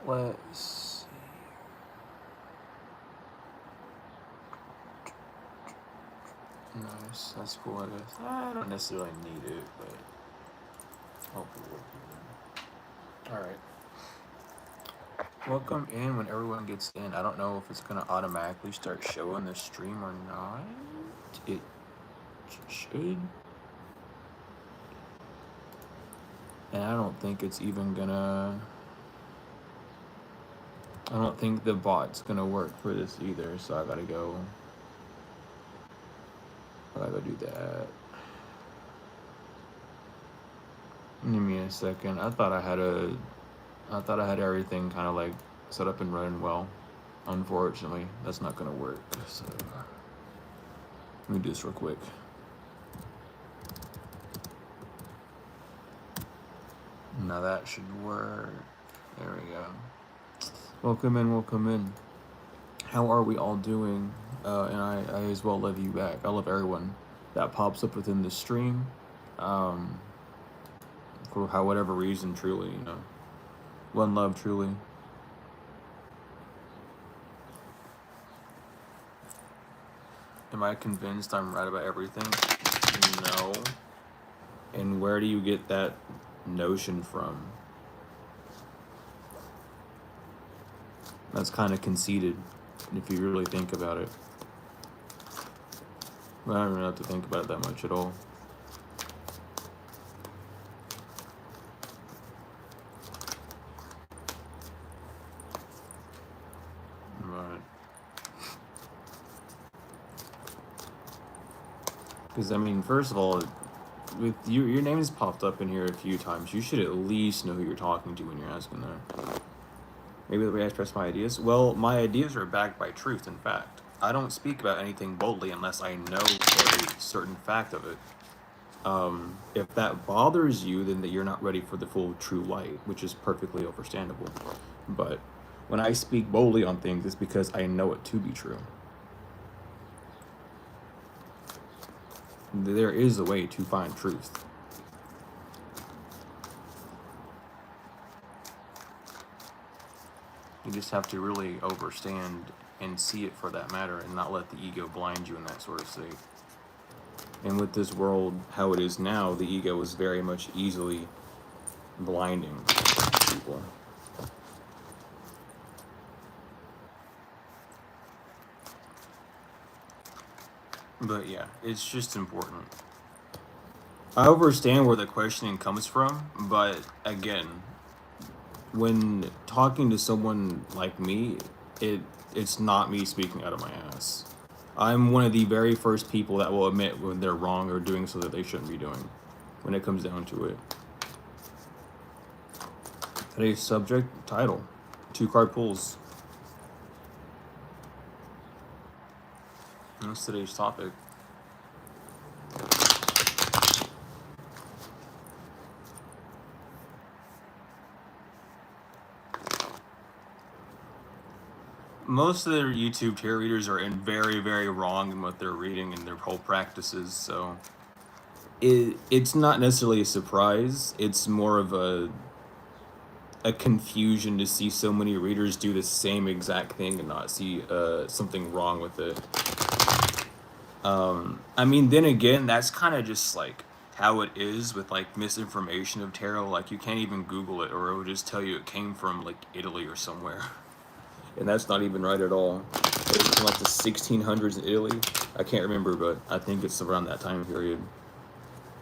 Let's see. Nice, that's cool, I guess. I don't necessarily need it, but hopefully we'll be good. Alright. Welcome in when everyone gets in. I don't know if it's gonna automatically start showing the stream or not. It should. And I don't think it's even gonna... I don't think the bot's gonna work for this either, so I gotta go do that. Give me a second. I thought I had everything kind of like set up and running well. Unfortunately, that's not gonna work. So let me do this real quick. Now that should work. There we go. Welcome in, welcome in. How are we all doing? And I as well love you back. I love everyone that pops up within the stream. For whatever reason, truly, you know. One love, truly. Am I convinced I'm right about everything? No. And where do you get that notion from? That's kind of conceited, if you really think about it. But I don't really have to think about it that much at all. Because, I mean, first of all, with you, your name's popped up in here a few times. You should at least know who you're talking to when you're asking that. Maybe the way I express my ideas? Well, my ideas are backed by truth, in fact. I don't speak about anything boldly unless I know for a certain fact of it. If that bothers you, then that you're not ready for the full true light, which is perfectly understandable. But when I speak boldly on things, it's because I know it to be true. There is a way to find truth. You just have to really understand and see it for that matter and not let the ego blind you in that sort of state. And with this world, how it is now, the ego is very much easily blinding people. But yeah, it's just important. I understand where the questioning comes from, but again, when talking to someone like me, it's not me speaking out of my ass. I'm one of the very first people that will admit when they're wrong or doing something that they shouldn't be doing, when it comes down to it. Today's subject, title, 2-card pulls. That's today's topic. Most of their YouTube tarot readers are very, very wrong in what they're reading and their whole practices, so it's not necessarily a surprise. It's more of a confusion to see so many readers do the same exact thing and not see something wrong with it. I mean, then again, that's kind of just like how it is with like misinformation of tarot. Like you can't even Google it, or it will just tell you it came from like Italy or somewhere. And that's not even right at all. It was from like the 1600s in Italy. I can't remember, but I think it's around that time period.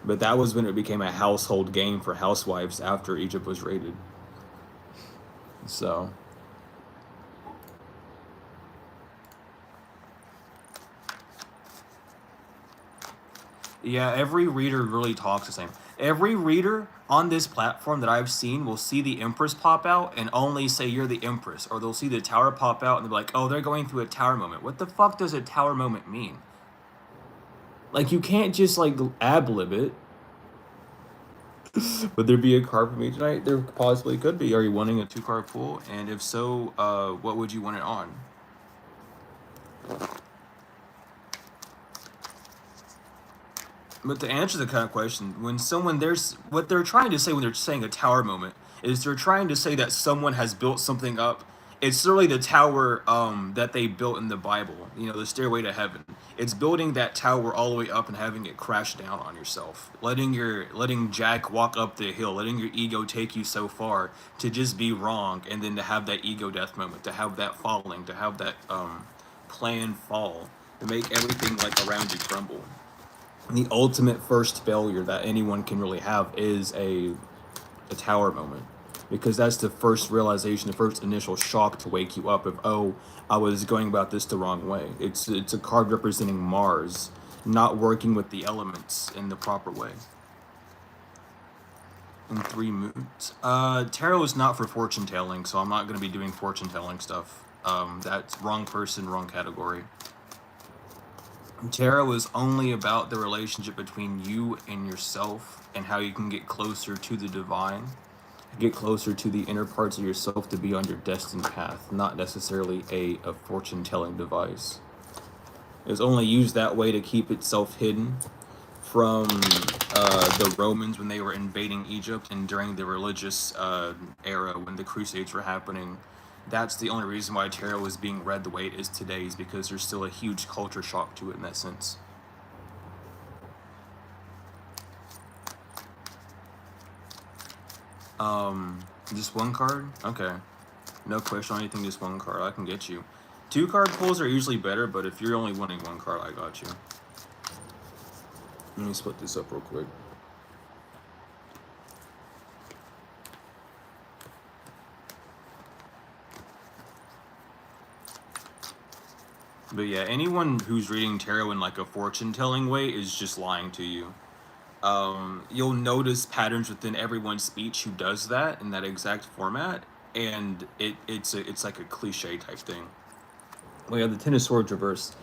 But that was when it became a household game for housewives after Egypt was raided. So yeah, every reader really talks the same. Every reader on this platform that I've seen will see the Empress pop out and only say you're the Empress, or they'll see the Tower pop out and they'll be like, oh, they're going through a Tower moment. What the fuck does a Tower moment mean? Like, you can't just like ad-lib it. Would there be a card for me tonight? There possibly could be. Are you wanting a 2-card pull? And if so, what would you want it on? But to answer the kind of question, when someone what they're trying to say when they're saying a Tower moment is they're trying to say that someone has built something up. It's really the tower that they built in the Bible, you know, the stairway to heaven. It's building that tower all the way up and having it crash down on yourself. Letting Jack walk up the hill, letting your ego take you so far to just be wrong, and then to have that ego death moment, to have that falling, to have that plan fall, to make everything like around you crumble. The ultimate first failure that anyone can really have is a tower moment, because that's the first realization, the first initial shock to wake you up of, oh, I was going about this the wrong way. It's a card representing Mars not working with the elements in the proper way. In 3 moods. Tarot is not for fortune telling, so I'm not going to be doing fortune telling stuff. That's wrong person, wrong category. Tarot is only about the relationship between you and yourself and how you can get closer to the divine, get closer to the inner parts of yourself to be on your destined path, not necessarily a fortune-telling device. It's only used that way to keep itself hidden from the Romans when they were invading Egypt and during the religious era when the Crusades were happening. That's the only reason why tarot is being read the way it is today, is because there's still a huge culture shock to it in that sense. Just one card? Okay. No question on anything, just one card. I can get you. 2 card pulls are usually better, but if you're only wanting 1 card, I got you. Let me split this up real quick. But yeah, anyone who's reading tarot in like a fortune-telling way is just lying to you. You'll notice patterns within everyone's speech who does that in that exact format, and it's like a cliche type thing. We have the Ten of Swords reversed.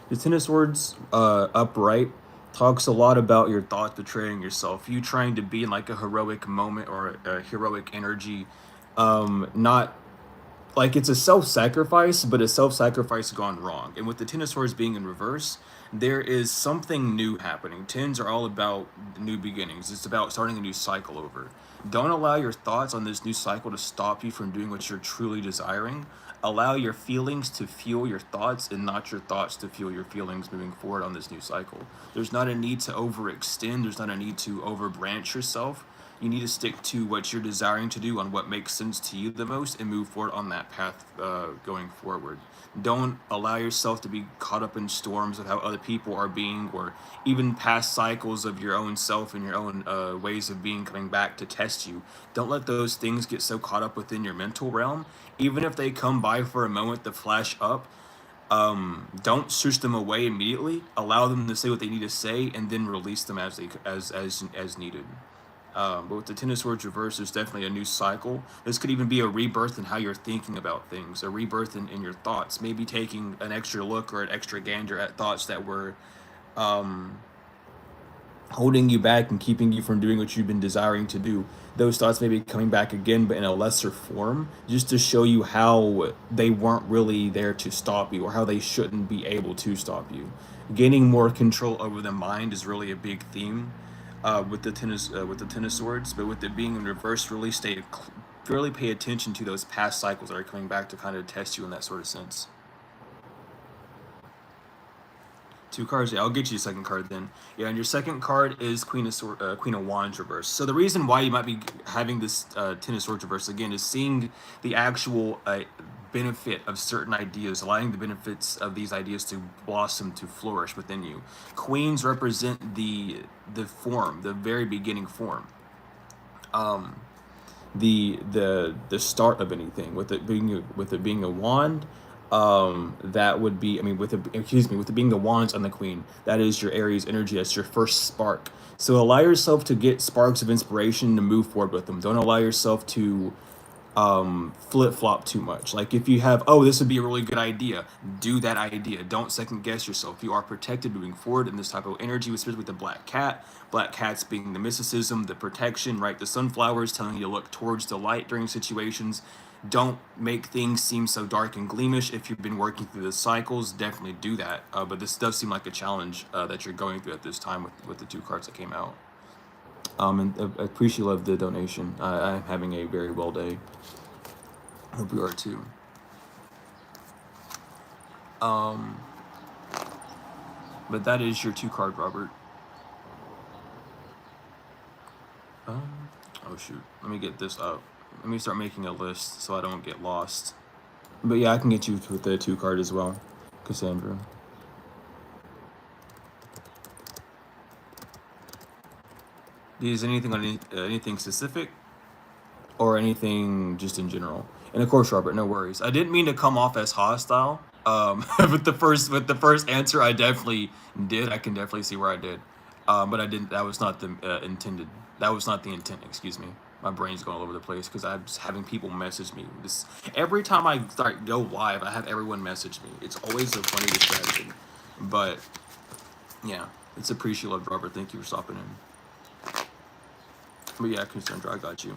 The Ten of Swords upright talks a lot about your thoughts betraying yourself, you trying to be in like a heroic moment or a heroic energy, not like it's a self-sacrifice, but a self-sacrifice gone wrong. And with the Ten of Swords being in reverse, there is something new happening. Tens are all about new beginnings. It's about starting a new cycle over. Don't allow your thoughts on this new cycle to stop you from doing what you're truly desiring. Allow your feelings to fuel your thoughts and not your thoughts to fuel your feelings moving forward on this new cycle. There's not a need to overextend. There's not a need to overbranch yourself. You need to stick to what you're desiring to do on what makes sense to you the most and move forward on that path going forward. Don't allow yourself to be caught up in storms of how other people are being, or even past cycles of your own self and your own ways of being coming back to test you. Don't let those things get so caught up within your mental realm. Even if they come by for a moment to flash up, don't shush them away immediately. Allow them to say what they need to say and then release them as needed. But with the Ten of Swords reverse, there's definitely a new cycle. This could even be a rebirth in how you're thinking about things, a rebirth in your thoughts, maybe taking an extra look or an extra gander at thoughts that were holding you back and keeping you from doing what you've been desiring to do. Those thoughts may be coming back again, but in a lesser form, just to show you how they weren't really there to stop you, or how they shouldn't be able to stop you. Gaining more control over the mind is really a big theme with the Ten of Swords, but with it being in reverse, really pay attention to those past cycles that are coming back to kind of test you in that sort of sense. 2 cards. Yeah, I'll get you a second card then. Yeah, and your second card is Queen of Wands reverse. So the reason why you might be having this Ten of Swords reverse again is seeing the actual benefit of certain ideas, allowing the benefits of these ideas to blossom, to flourish within you. Queens represent the form, the very beginning form. The start of anything. With it being a wand, that would be, with it being the wands on the queen, that is your Aries energy. That's your first spark. So allow yourself to get sparks of inspiration to move forward with them. Don't allow yourself to flip-flop too much. Like if you have, oh, this would be a really good idea, do that idea. Don't second guess yourself. You are protected moving forward in this type of energy, especially with the black cats being the mysticism, the protection, right? The sunflowers telling you to look towards the light during situations. Don't make things seem so dark and gleamish. If you've been working through the cycles, definitely do that. But this does seem like a challenge that you're going through at this time with the 2 cards that came out. And appreci-loved the donation. I'm having a very well day. Hope you are too. But that is your 2 card, Robert. Oh shoot. Let me get this up. Let me start making a list so I don't get lost. But yeah, I can get you with the 2 card as well, Cassandra. Is anything on anything specific, or anything just in general? And of course, Robert, no worries. I didn't mean to come off as hostile. With the first answer, I definitely did. I can definitely see where I did. But I didn't. That was not the intended. That was not the intent. Excuse me. My brain's going all over the place because I'm just having people message me. This every time I go live, I have everyone message me. It's always a funny distraction. But yeah, it's appreciated, Robert. Thank you for stopping in. But yeah, Cassandra, I got you.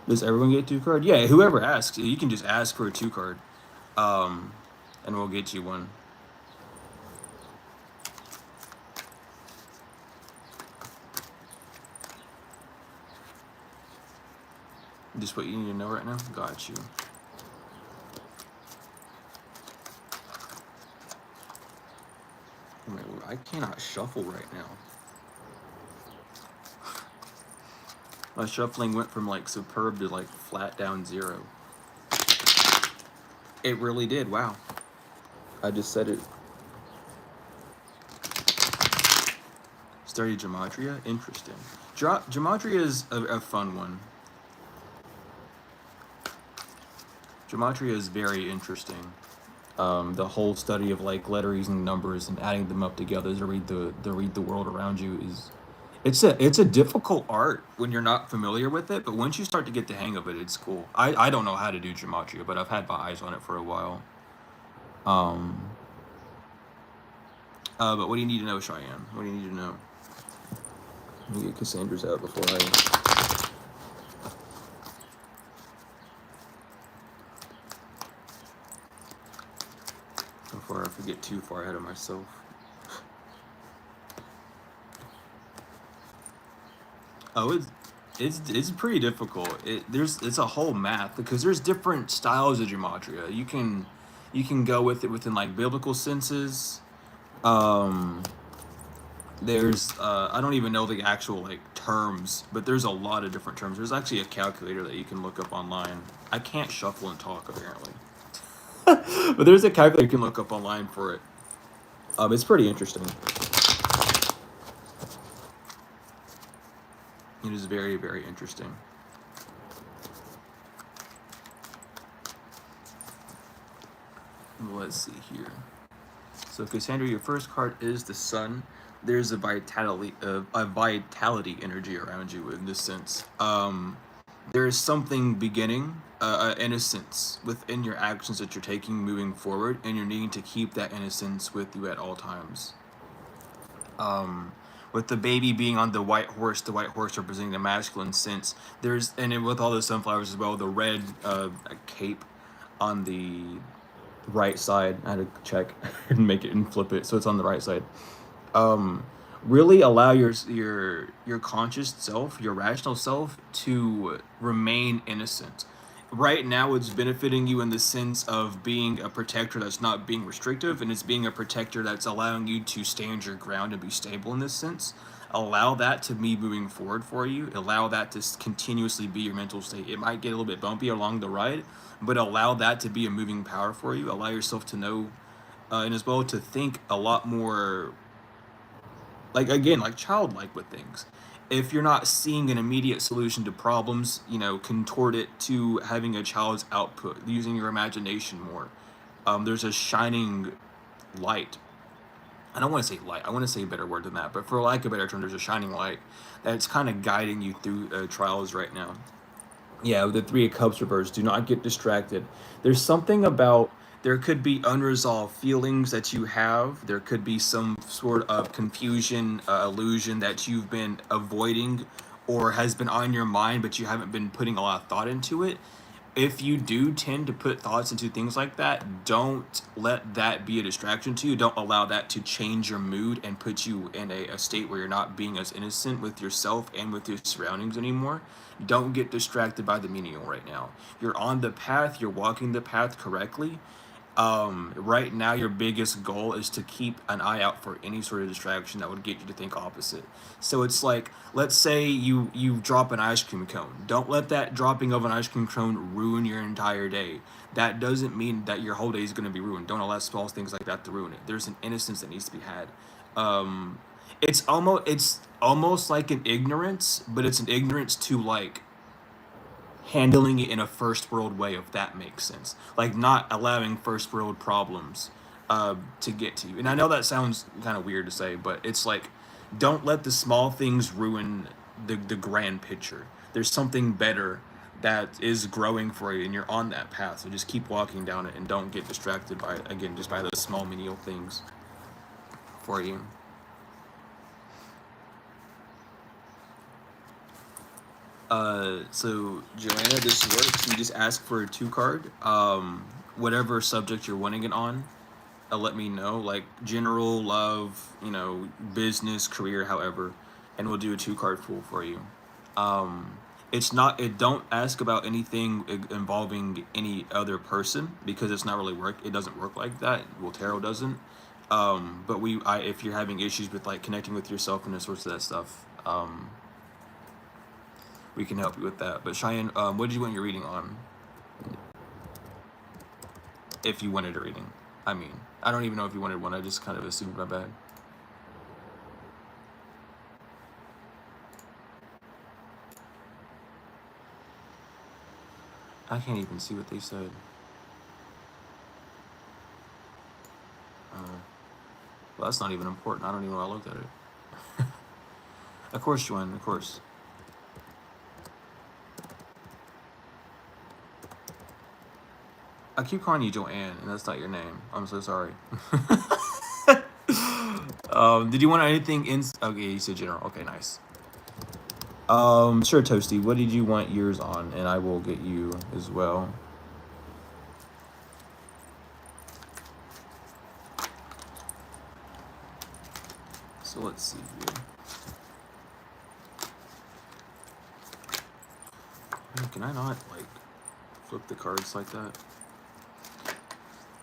Does everyone get a 2 card? Yeah, whoever asks, you can just ask for a 2 card, and we'll get you one. Just what you need to know right now? Got you. Wait, I cannot shuffle right now. My shuffling went from like superb to like flat down 0. It really did, wow. I just said it. Study gematria? Interesting. Gematria is a fun one. Gematria is very interesting. The whole study of like letters and numbers and adding them up together to read the world around you is it's a difficult art when you're not familiar with it, but once you start to get the hang of it, it's cool. I don't know how to do gematria, but I've had my eyes on it for a while. But what do you need to know, Cheyenne? What do you need to know? Let me get Cassandra's out before I forget too far ahead of myself. Oh, it's pretty difficult. It's a whole math because there's different styles of gematria. You can go with it within like biblical senses. There's I don't even know the actual like terms, but there's a lot of different terms. There's actually a calculator that you can look up online. I can't shuffle and talk apparently. But there's a calculator you can look up online for it. It's pretty interesting. It is very, very interesting. Let's see here. So Cassandra, your first card is the Sun. There's a vitality energy around you in this sense. There is something beginning, innocence within your actions that you're taking moving forward, and you're needing to keep that innocence with you at all times. With the baby being on the white horse representing the masculine sense, and with all the sunflowers as well, the red cape on the right side. I had to check and make it and flip it so it's on the right side. Really allow your conscious self, your rational self, to remain innocent. Right now, it's benefiting you in the sense of being a protector that's not being restrictive, and it's being a protector that's allowing you to stand your ground and be stable in this sense. Allow that to be moving forward for you. Allow that to continuously be your mental state. It might get a little bit bumpy along the ride, but allow that to be a moving power for you. Allow yourself to know, and as well to think a lot more like childlike with things. If you're not seeing an immediate solution to problems, contort it to having a child's output, using your imagination more. There's a shining light. I don't want to say light. I want to say a better word than that. But for lack of a better term, there's a shining light that's kind of guiding you through trials right now. Yeah, the 3 of Cups reversed. Do not get distracted. There's something about there could be unresolved feelings that you have. There could be some sort of confusion, illusion that you've been avoiding or has been on your mind, but you haven't been putting a lot of thought into it. if you do tend to put thoughts into things like that, don't let that be a distraction to you. Don't allow that to change your mood and put you in a state where you're not being as innocent with yourself and with your surroundings anymore. Don't get distracted by the menial right now. You're on the path, you're walking the path correctly. Right now your biggest goal is to keep an eye out for any sort of distraction that would get you to think opposite. So it's like, let's say you drop an ice cream cone. Don't let that dropping of an ice cream cone ruin your entire day. That doesn't mean that your whole day is going to be ruined. Don't allow small things like that to ruin it. There's an innocence that needs to be had. um it's almost like an ignorance, but it's an ignorance to like handling it in a first world way, if that makes sense. Like not allowing first world problems to get to you. And I know that sounds kind of weird to say, but it's like, don't let the small things ruin the grand picture. There's something better that is growing for you, and you're on that path. So just keep walking down it, and don't get distracted by, again, just by those small menial things for you. So Joanna, this works. You just ask for a 2 card. Whatever subject you're wanting it on, let me know. Like general, love, business, career, however, and we'll do a 2 card pool for you. It's not. It don't ask about anything involving any other person, because it's not really work. It doesn't work like that. Well, tarot doesn't. But if you're having issues with like connecting with yourself and the sorts of that stuff, we can help you with that. But Cheyenne, what did you want your reading on? If you wanted a reading. I mean, I don't even know if you wanted one. I just kind of assumed, my bad. I can't even see what they said. Well, that's not even important. I don't even know why I looked at it. Of course, Joanne, of course. I keep calling you Joanne, and that's not your name. I'm so sorry. Did you want anything in? Okay, you said general. Okay, nice. Sure, Toasty. What did you want yours on? And I will get you as well. So let's see here. Man, can I not like flip the cards like that?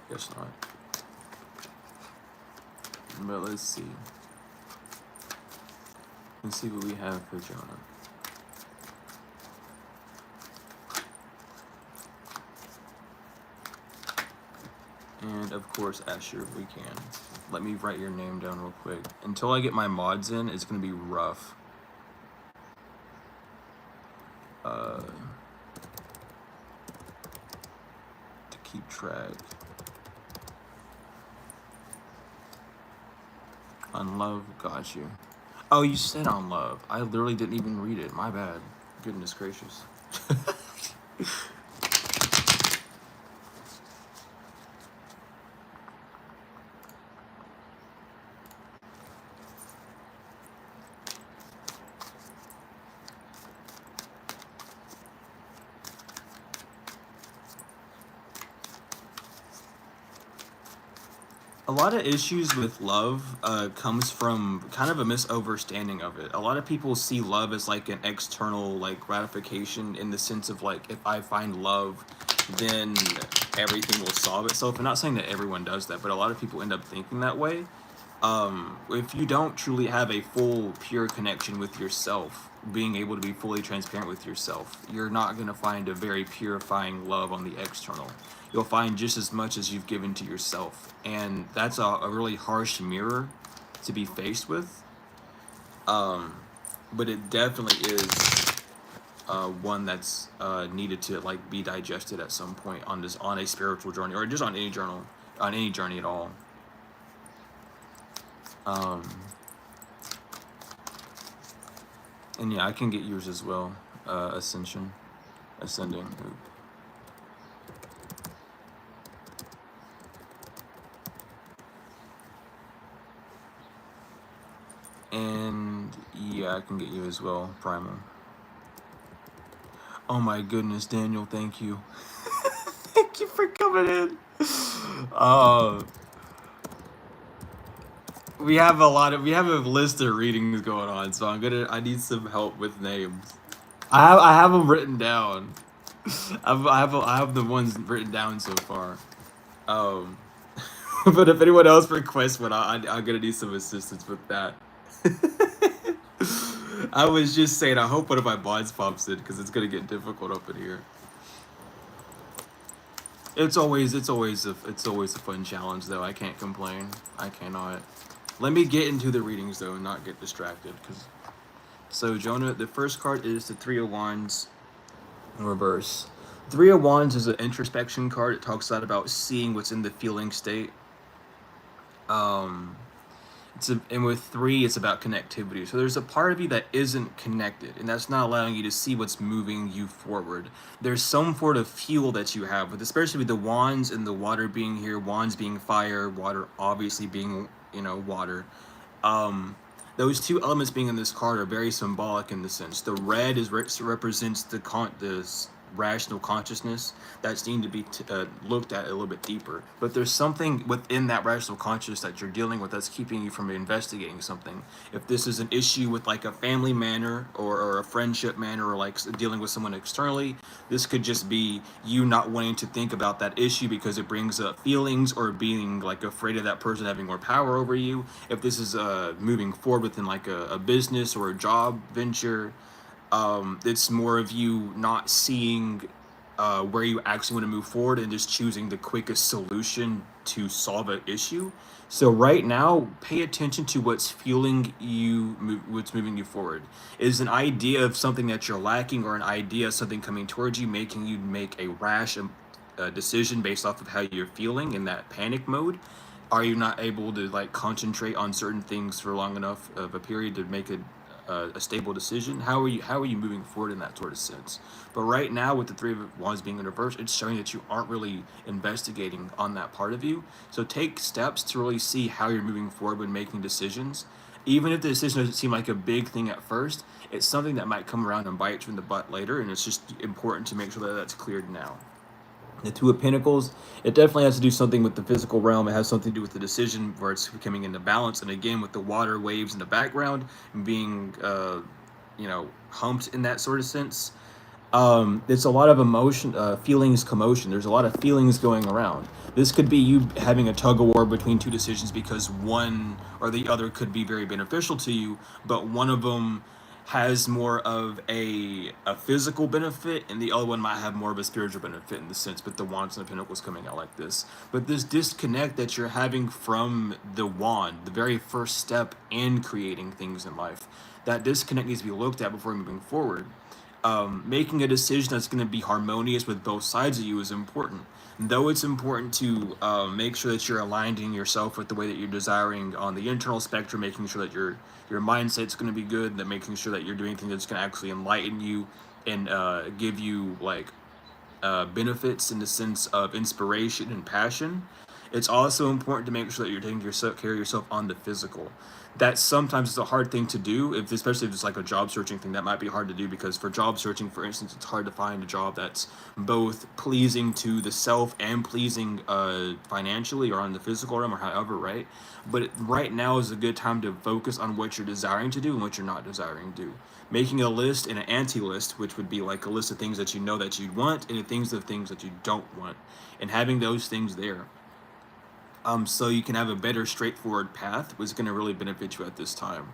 Guess not. But let's see. Let's see what we have for Jonah. And of course, Asher, if we can. Let me write your name down real quick. Until I get my mods in, it's gonna be rough. To keep track. On love, got you. Oh, you said on love. I literally didn't even read it. My bad. Goodness gracious. A lot of issues with love comes from kind of a misunderstanding of it. A lot of people see love as like an external like gratification, in the sense of like, if I find love, then everything will solve itself. I'm not saying that everyone does that, but a lot of people end up thinking that way. If you don't truly have a full, pure connection with yourself, being able to be fully transparent with yourself, you're not going to find a very purifying love on the external. You'll find just as much as you've given to yourself. And that's a really harsh mirror to be faced with. But it definitely is one that's needed to like be digested at some point on a spiritual journey, or just on any journey at all. And yeah, I can get yours as well. Ascension. Ascending. Ooh. And yeah, I can get you as well, Primal. Oh my goodness, Daniel, thank you. Thank you for coming in. Uh, we have a list of readings going on, so I need some help with names. I have them written down. I have the ones written down so far. Um, but if anyone else requests one, I'm gonna need some assistance with that. I was just saying, I hope one of my mods pops in because it's gonna get difficult up in here. It's always a fun challenge though. I can't complain. I cannot. Let me get into the readings though and not get distracted. Cause so Jonah, the first card is the Three of Wands in reverse. Three of Wands is an introspection card. It talks a lot about seeing what's in the feeling state. Um, and with three, it's about connectivity. So there's a part of you that isn't connected, and that's not allowing you to see what's moving you forward. There's some sort of fuel that you have, with especially with the wands and the water being here, wands being fire, water obviously being, water. Um, those two elements being in this card are very symbolic in the sense. The red represents this rational consciousness that's needing to be looked at a little bit deeper. But there's something within that rational consciousness that you're dealing with that's keeping you from investigating something. If this is an issue with like a family manner or a friendship manner or like dealing with someone externally, this could just be you not wanting to think about that issue because it brings up feelings or being like afraid of that person having more power over you. If this is moving forward within like a business or a job venture, it's more of you not seeing where you actually want to move forward and just choosing the quickest solution to solve an issue. So right now, pay attention to what's fueling you, what's moving you forward. Is an idea of something that you're lacking, or an idea of something coming towards you, making you make a rash decision based off of how you're feeling in that panic mode? Are you not able to like concentrate on certain things for long enough of a period to make a stable decision? How are you moving forward in that sort of sense? But right now, with the Three of Wands being in reverse, it's showing that you aren't really investigating on that part of you. So take steps to really see how you're moving forward when making decisions. Even if the decision doesn't seem like a big thing at first, it's something that might come around and bite you in the butt later, and it's just important to make sure that that's cleared now. The Two of Pentacles, it definitely has to do something with the physical realm. It has something to do with the decision where it's coming into balance. And again, with the water waves in the background being, humped in that sort of sense, it's a lot of emotion, feelings, commotion. There's a lot of feelings going around. This could be you having a tug of war between two decisions because one or the other could be very beneficial to you, but one of them has more of a physical benefit and the other one might have more of a spiritual benefit in the sense, but the wands and the pentacles coming out like this. But this disconnect that you're having from the wand, the very first step in creating things in life, that disconnect needs to be looked at before moving forward. Making a decision that's going to be harmonious with both sides of you is important. Though it's important to make sure that you're aligning yourself with the way that you're desiring on the internal spectrum, making sure that your mindset's going to be good, that making sure that you're doing things that's going to actually enlighten you and give you like benefits in the sense of inspiration and passion. It's also important to make sure that you're taking care of yourself on the physical. That sometimes is a hard thing to do, especially if it's like a job searching thing. That might be hard to do because for job searching, for instance, it's hard to find a job that's both pleasing to the self and pleasing financially or on the physical realm or however, right? But right now is a good time to focus on what you're desiring to do and what you're not desiring to do. Making a list and an anti-list, which would be like a list of things that you know that you want and things that you don't want, and having those things there, so you can have a better straightforward path, was going to really benefit you at this time.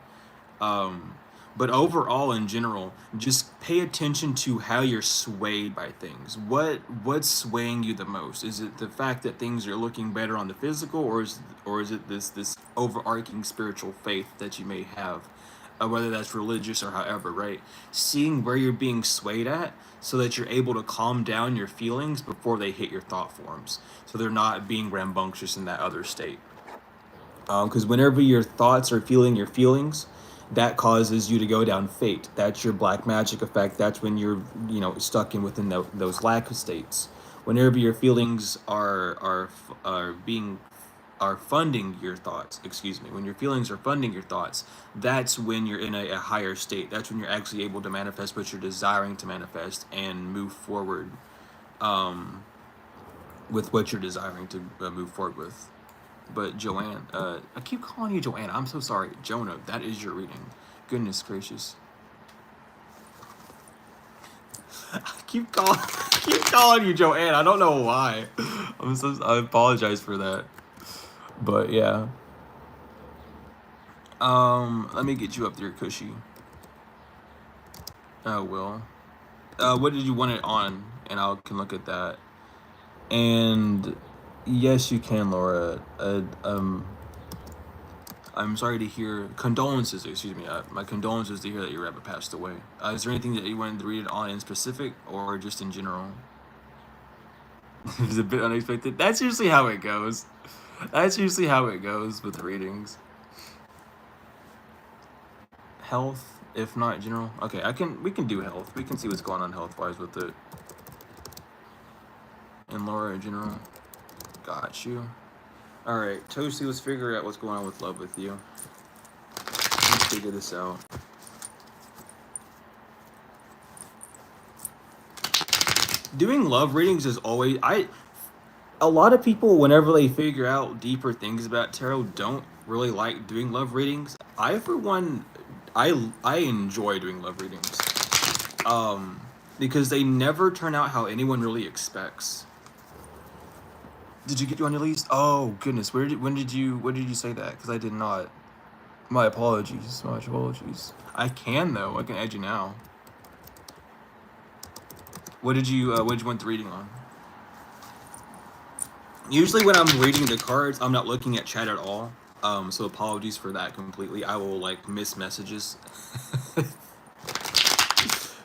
um, but overall, in general, just pay attention to how you're swayed by things. What's swaying you the most? Is it the fact that things are looking better on the physical, or is it this overarching spiritual faith that you may have, whether that's religious or however, right? Seeing where you're being swayed at, so that you're able to calm down your feelings before they hit your thought forms, so they're not being rambunctious in that other state. Because whenever your thoughts are feeling your feelings, that causes you to go down fate. That's your black magic effect. That's when you're, stuck in within those lack states. Whenever your feelings are being are funding your thoughts, when your feelings are funding your thoughts, that's when you're in a higher state. That's when you're actually able to manifest what you're desiring to manifest and move forward with what you're desiring to move forward with. But Joanne, I keep calling you Joanne. I'm so sorry. Jonah, that is your reading. Goodness gracious. I keep calling you Joanne. I don't know why. I apologize for that. But yeah. Let me get you up there, Cushy. Oh, Will. What did you want it on? And I can look at that. And yes, you can, Laura. I'm sorry to hear. Condolences, excuse me. My condolences to hear that your rabbit passed away. Is there anything that you wanted to read it on in specific, or just in general? It was a bit unexpected. That's usually how it goes. That's usually how it goes with the readings. Health, if not general. Okay, we can do health. We can see what's going on health-wise with it. And Laura in general. Got you. Alright, Toasty, let's figure out what's going on with love with you. Let's figure this out. Doing love readings is always... A lot of people, whenever they figure out deeper things about tarot, don't really like doing love readings. I, for one, I enjoy doing love readings. Because they never turn out how anyone really expects. Did you get on your list? Oh goodness, when did you say that? Because I did not. My apologies. My apologies. I can though. I can add you now. What did you want the reading on? Usually when I'm reading the cards, I'm not looking at chat at all. So apologies for that completely. I will like miss messages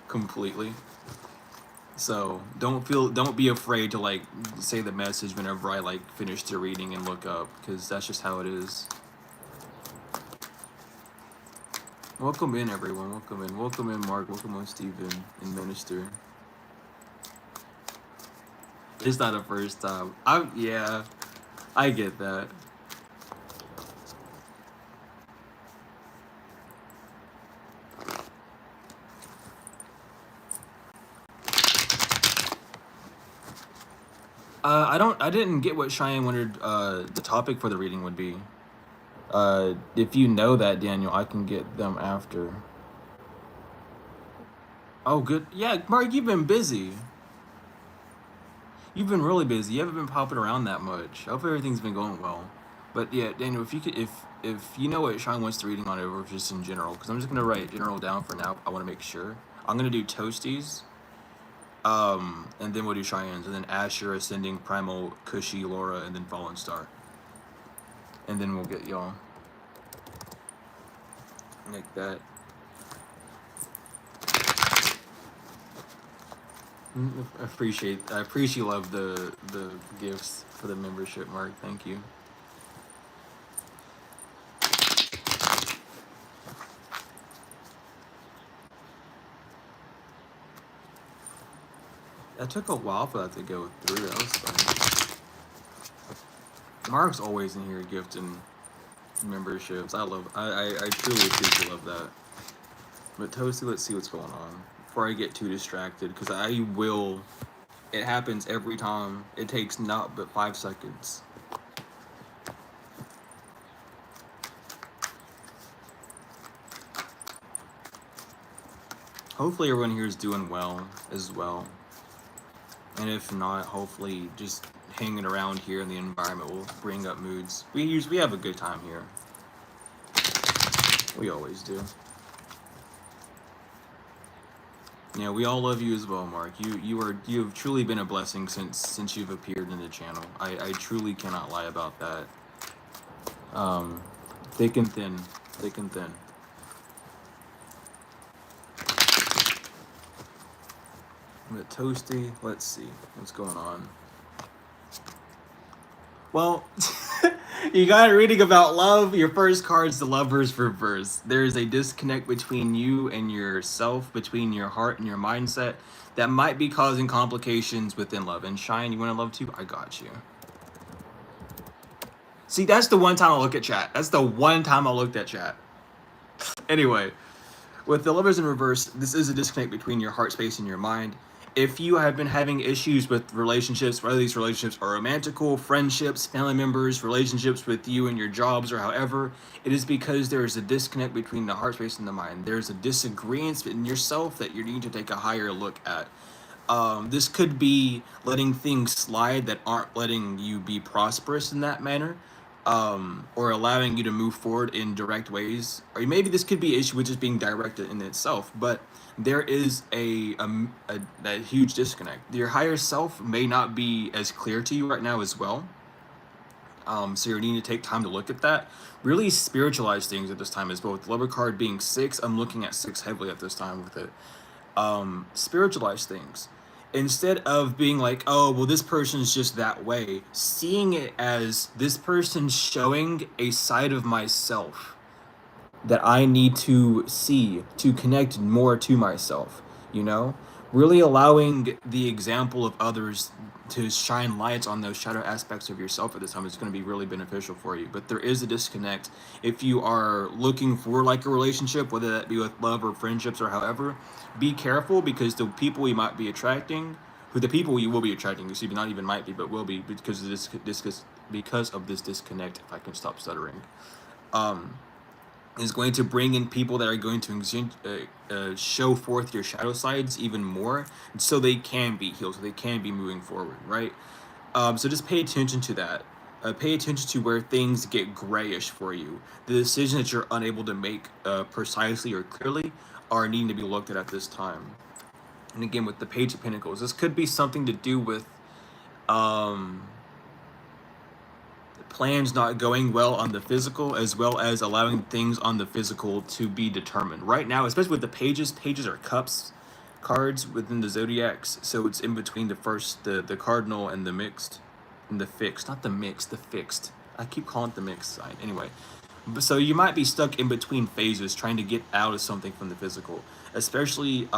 completely. So don't be afraid to like say the message whenever I like finish the reading and look up, because that's just how it is. Welcome in, everyone. Welcome in. Welcome in, Mark. Welcome in, Stephen and Minister. It's not a first time. Yeah, I get that. I didn't get what Cheyenne wanted the topic for the reading would be. If you know that, Daniel, I can get them after. Oh, good. Yeah, Mark, you've been busy. You've been really busy. You haven't been popping around that much. I hope everything's been going well. But yeah, Daniel, if you could, if you know what Cheyenne wants the reading on, or just in general, because I'm just gonna write general down for now. I want to make sure. I'm gonna do Toasties. And then we'll do Cheyenne's, and then Asher, Ascending, Primal, Cushy, Laura, and then Fallen Star. And then we'll get y'all. Like that. I appreciate-love the gifts for the membership, Mark. Thank you. That took a while for that to go through. That was fun. Mark's always in here gifting memberships. I truly love that. But Toasty, let's see what's going on before I get too distracted, because it happens every time. It takes not but 5 seconds. Hopefully everyone here is doing well as well. And if not, hopefully just hanging around here in the environment will bring up moods. We have a good time here. We always do. Yeah, we all love you as well, Mark. You have truly been a blessing since you've appeared in the channel. I truly cannot lie about that. Thick and thin. Thick and thin. But Toasty, let's see what's going on. Well, you got a reading about love. Your first card's the Lover's reverse. There is a disconnect between you and yourself, between your heart and your mindset, that might be causing complications within love. And Shine, you want to love too? I got you. See, that's the one time I'll look at chat. That's the one time I looked at chat. Anyway, with the Lovers in reverse, this is a disconnect between your heart space and your mind. If you have been having issues with relationships, whether these relationships are romantical, friendships, family members, relationships with you and your jobs, or however, it is because there is a disconnect between the heart space and the mind. There's a disagreement in yourself that you need to take a higher look at. This could be letting things slide that aren't letting you be prosperous in that manner, or allowing you to move forward in direct ways. Or maybe this could be an issue with just being directed in itself, but there is a huge disconnect. Your higher self may not be as clear to you right now as well. So you need to take time to look at that. Really spiritualize things at this time as well. With the lover card being 6, I'm looking at 6 heavily at this time with it. Spiritualize things instead of being like, oh well, this person's just that way. Seeing it as this person's showing a side of myself that I need to see to connect more to myself, you know? Really allowing the example of others to shine lights on those shadow aspects of yourself at this time is going to be really beneficial for you. But there is a disconnect. If you are looking for like a relationship, whether that be with love or friendships or however, be careful, because the people you might be attracting, who the people you will be attracting, you see, not even might be, but will be, because of this disconnect, if I can stop stuttering, is going to bring in people that are going to show forth your shadow sides even more, so they can be healed, so they can be moving forward, right? So just pay attention to that. Pay attention to where things get grayish for you. The decisions that you're unable to make precisely or clearly are needing to be looked at this time. And again, with the Page of Pentacles, this could be something to do with plans not going well on the physical, as well as allowing things on the physical to be determined. Right now, especially with the pages are cups cards within the zodiacs, so it's in between the cardinal and the mixed, and the fixed, not the mixed, the fixed. I keep calling it the mixed sign. Anyway, so you might be stuck in between phases trying to get out of something from the physical, especially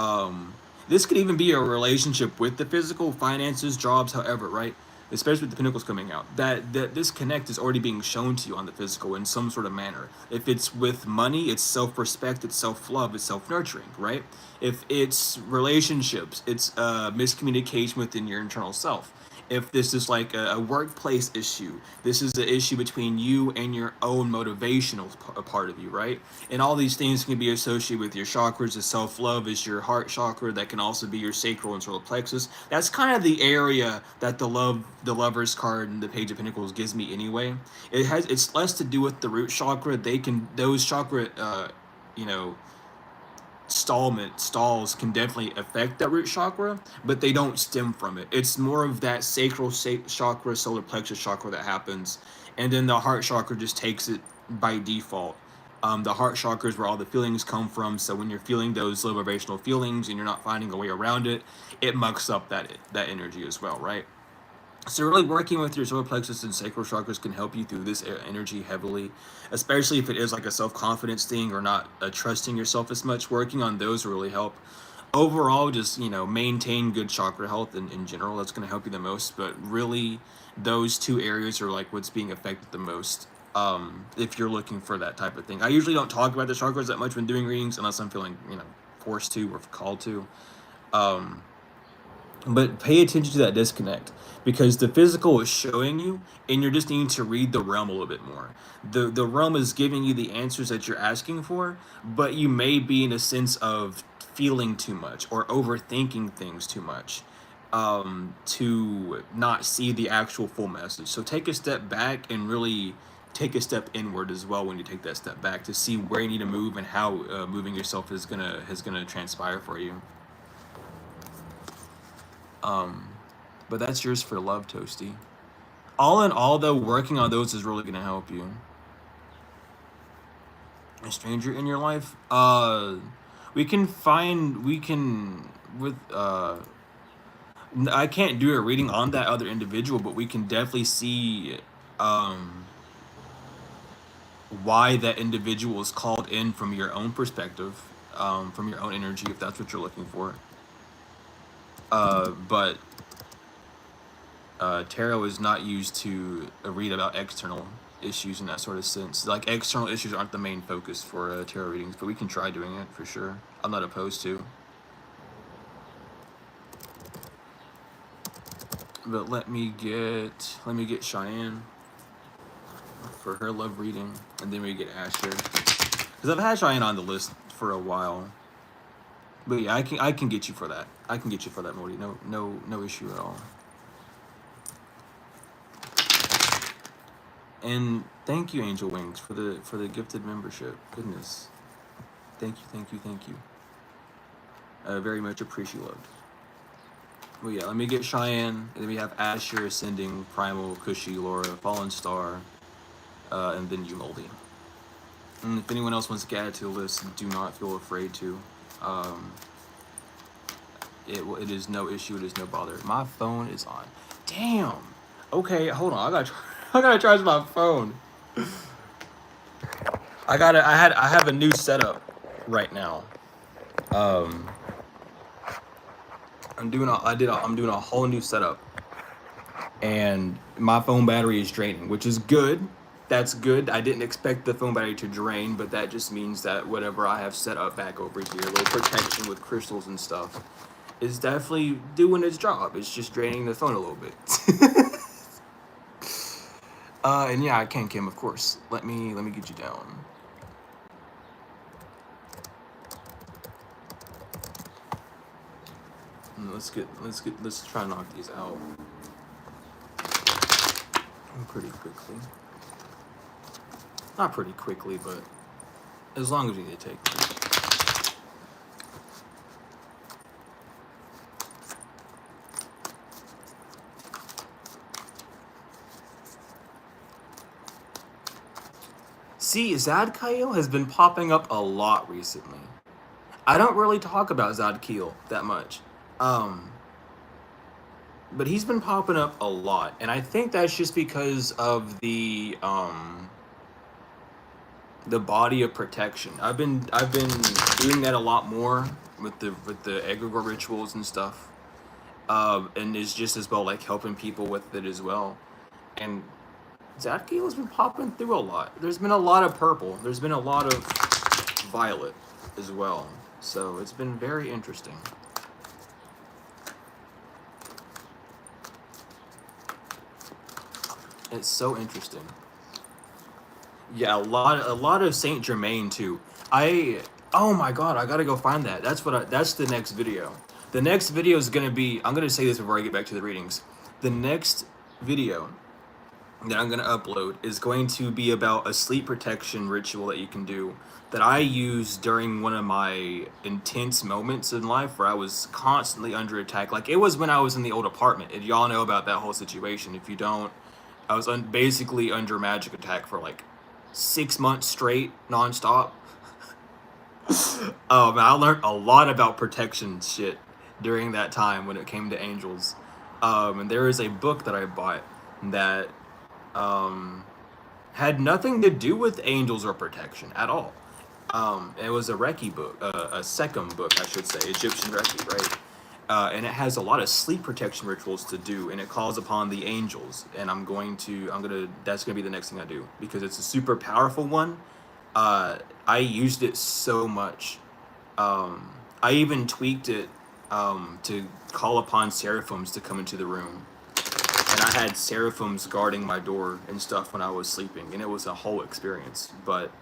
this could even be a relationship with the physical, finances, jobs, however, right? Especially with the Pentacles coming out, that this connect is already being shown to you on the physical in some sort of manner. If it's with money, it's self-respect, it's self-love, it's self-nurturing, right? If it's relationships, it's miscommunication within your internal self. If this is like a workplace issue, this is the issue between you and your own motivational part of you, right? And all these things can be associated with your chakras. The self-love is your heart chakra. That can also be your sacral and solar plexus. That's kind of the area that the Lover's card and the Page of Pentacles gives me anyway. It's less to do with the root chakra. Those chakra, you know, stalls can definitely affect that root chakra, but they don't stem from it. It's more of that sacral chakra, solar plexus chakra that happens, and then the heart chakra just takes it by default. The heart chakra is where all the feelings come from, so when you're feeling those low vibrational feelings and you're not finding a way around it, it mucks up that energy as well, right? So really working with your solar plexus and sacral chakras can help you through this energy heavily, especially if it is like a self-confidence thing or not trusting yourself as much. Working on those will really help. Overall, just, you know, maintain good chakra health in general. That's going to help you the most, but really those two areas are like what's being affected the most, if you're looking for that type of thing. I usually don't talk about the chakras that much when doing readings unless I'm feeling, you know, forced to or called to. But pay attention to that disconnect, because the physical is showing you, and you're just needing to read the realm a little bit more. The realm is giving you the answers that you're asking for, but you may be in a sense of feeling too much or overthinking things too much, to not see the actual full message. So take a step back and really take a step inward as well when you take that step back, to see where you need to move and how moving yourself is gonna transpire for you. But that's yours for love, Toasty. All in all, though, working on those is really going to help you. A stranger in your life? I can't do a reading on that other individual, but we can definitely see, why that individual is called in from your own perspective, from your own energy, if that's what you're looking for. But tarot is not used to read about external. issues in that sort of sense. Like external issues aren't the main focus for tarot readings, but we can try doing it for sure. I'm not opposed to. But let me get Cheyenne for her love reading, and then we get Asher. Because I've had Cheyenne on the list for a while. But yeah, I can get you for that. I can get you for that, Morty. No issue at all. And thank you, Angel Wings, for the gifted membership. Goodness, thank you. Very much appreci-loved. Well, yeah, let me get Cheyenne, and then we have Asher, Ascending, Primal, Cushy, Laura, Fallen Star, and then you, Moldy. And if anyone else wants to get added to the list, do not feel afraid to. It is no issue. It is no bother. My phone is on. Damn. Okay, hold on. I gotta charge my phone. I have a new setup right now. I'm doing a whole new setup, and my phone battery is draining, which is good. That's good. I didn't expect the phone battery to drain, but that just means that whatever I have set up back over here, a little protection with crystals and stuff, is definitely doing its job. It's just draining the phone a little bit. And yeah, I can, Kim, of course. Let me get you down. Let's try to knock these out pretty quickly. Not pretty quickly, but as long as we need to take them. See, Zadkiel has been popping up a lot recently. I don't really talk about Zadkiel that much. But he's been popping up a lot, and I think that's just because of the body of protection. I've been doing that a lot more with the egregore rituals and stuff, and it's just as well like helping people with it as well. And Zadkiel has been popping through a lot. There's been a lot of purple. There's been a lot of violet as well. So it's been very interesting. It's so interesting. Yeah, a lot of Saint Germain too. Oh my god, I gotta go find that. That's the next video. The next video is gonna be, I'm gonna say this before I get back to the readings. The next video that I'm gonna upload is going to be about a sleep protection ritual that you can do that I used during one of my intense moments in life where I was constantly under attack. Like it was when I was in the old apartment, and y'all know about that whole situation. If you don't, I was basically under magic attack for like 6 months straight, nonstop. I learned a lot about protection shit during that time when it came to angels. And there is a book that I bought that had nothing to do with angels or protection at all. It was a Reiki book, a Sekhem book, I should say, Egyptian Reiki, right? And it has a lot of sleep protection rituals to do, and it calls upon the angels. And that's gonna be the next thing I do because it's a super powerful one. I used it so much. I even tweaked it to call upon seraphims to come into the room. And I had seraphims guarding my door and stuff when I was sleeping, and it was a whole experience. But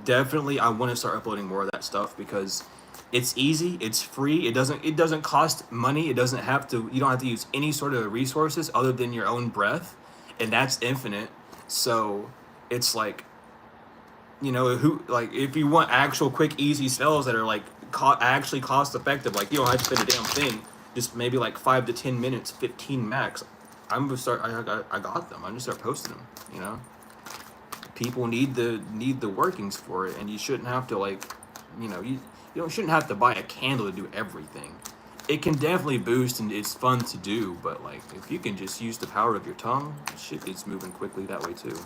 definitely, I want to start uploading more of that stuff because it's easy, it's free, it doesn't cost money, you don't have to use any sort of resources other than your own breath, and that's infinite. So it's like, if you want actual quick easy spells that are like actually cost effective, like you don't have to spend a damn thing, just maybe like 5 to 10 minutes, 15 max. I'm gonna start. I got them. I'm gonna start posting them. People need the workings for it, and you shouldn't have to you shouldn't have to buy a candle to do everything. It can definitely boost, and it's fun to do, but like if you can just use the power of your tongue, shit gets moving quickly that way too.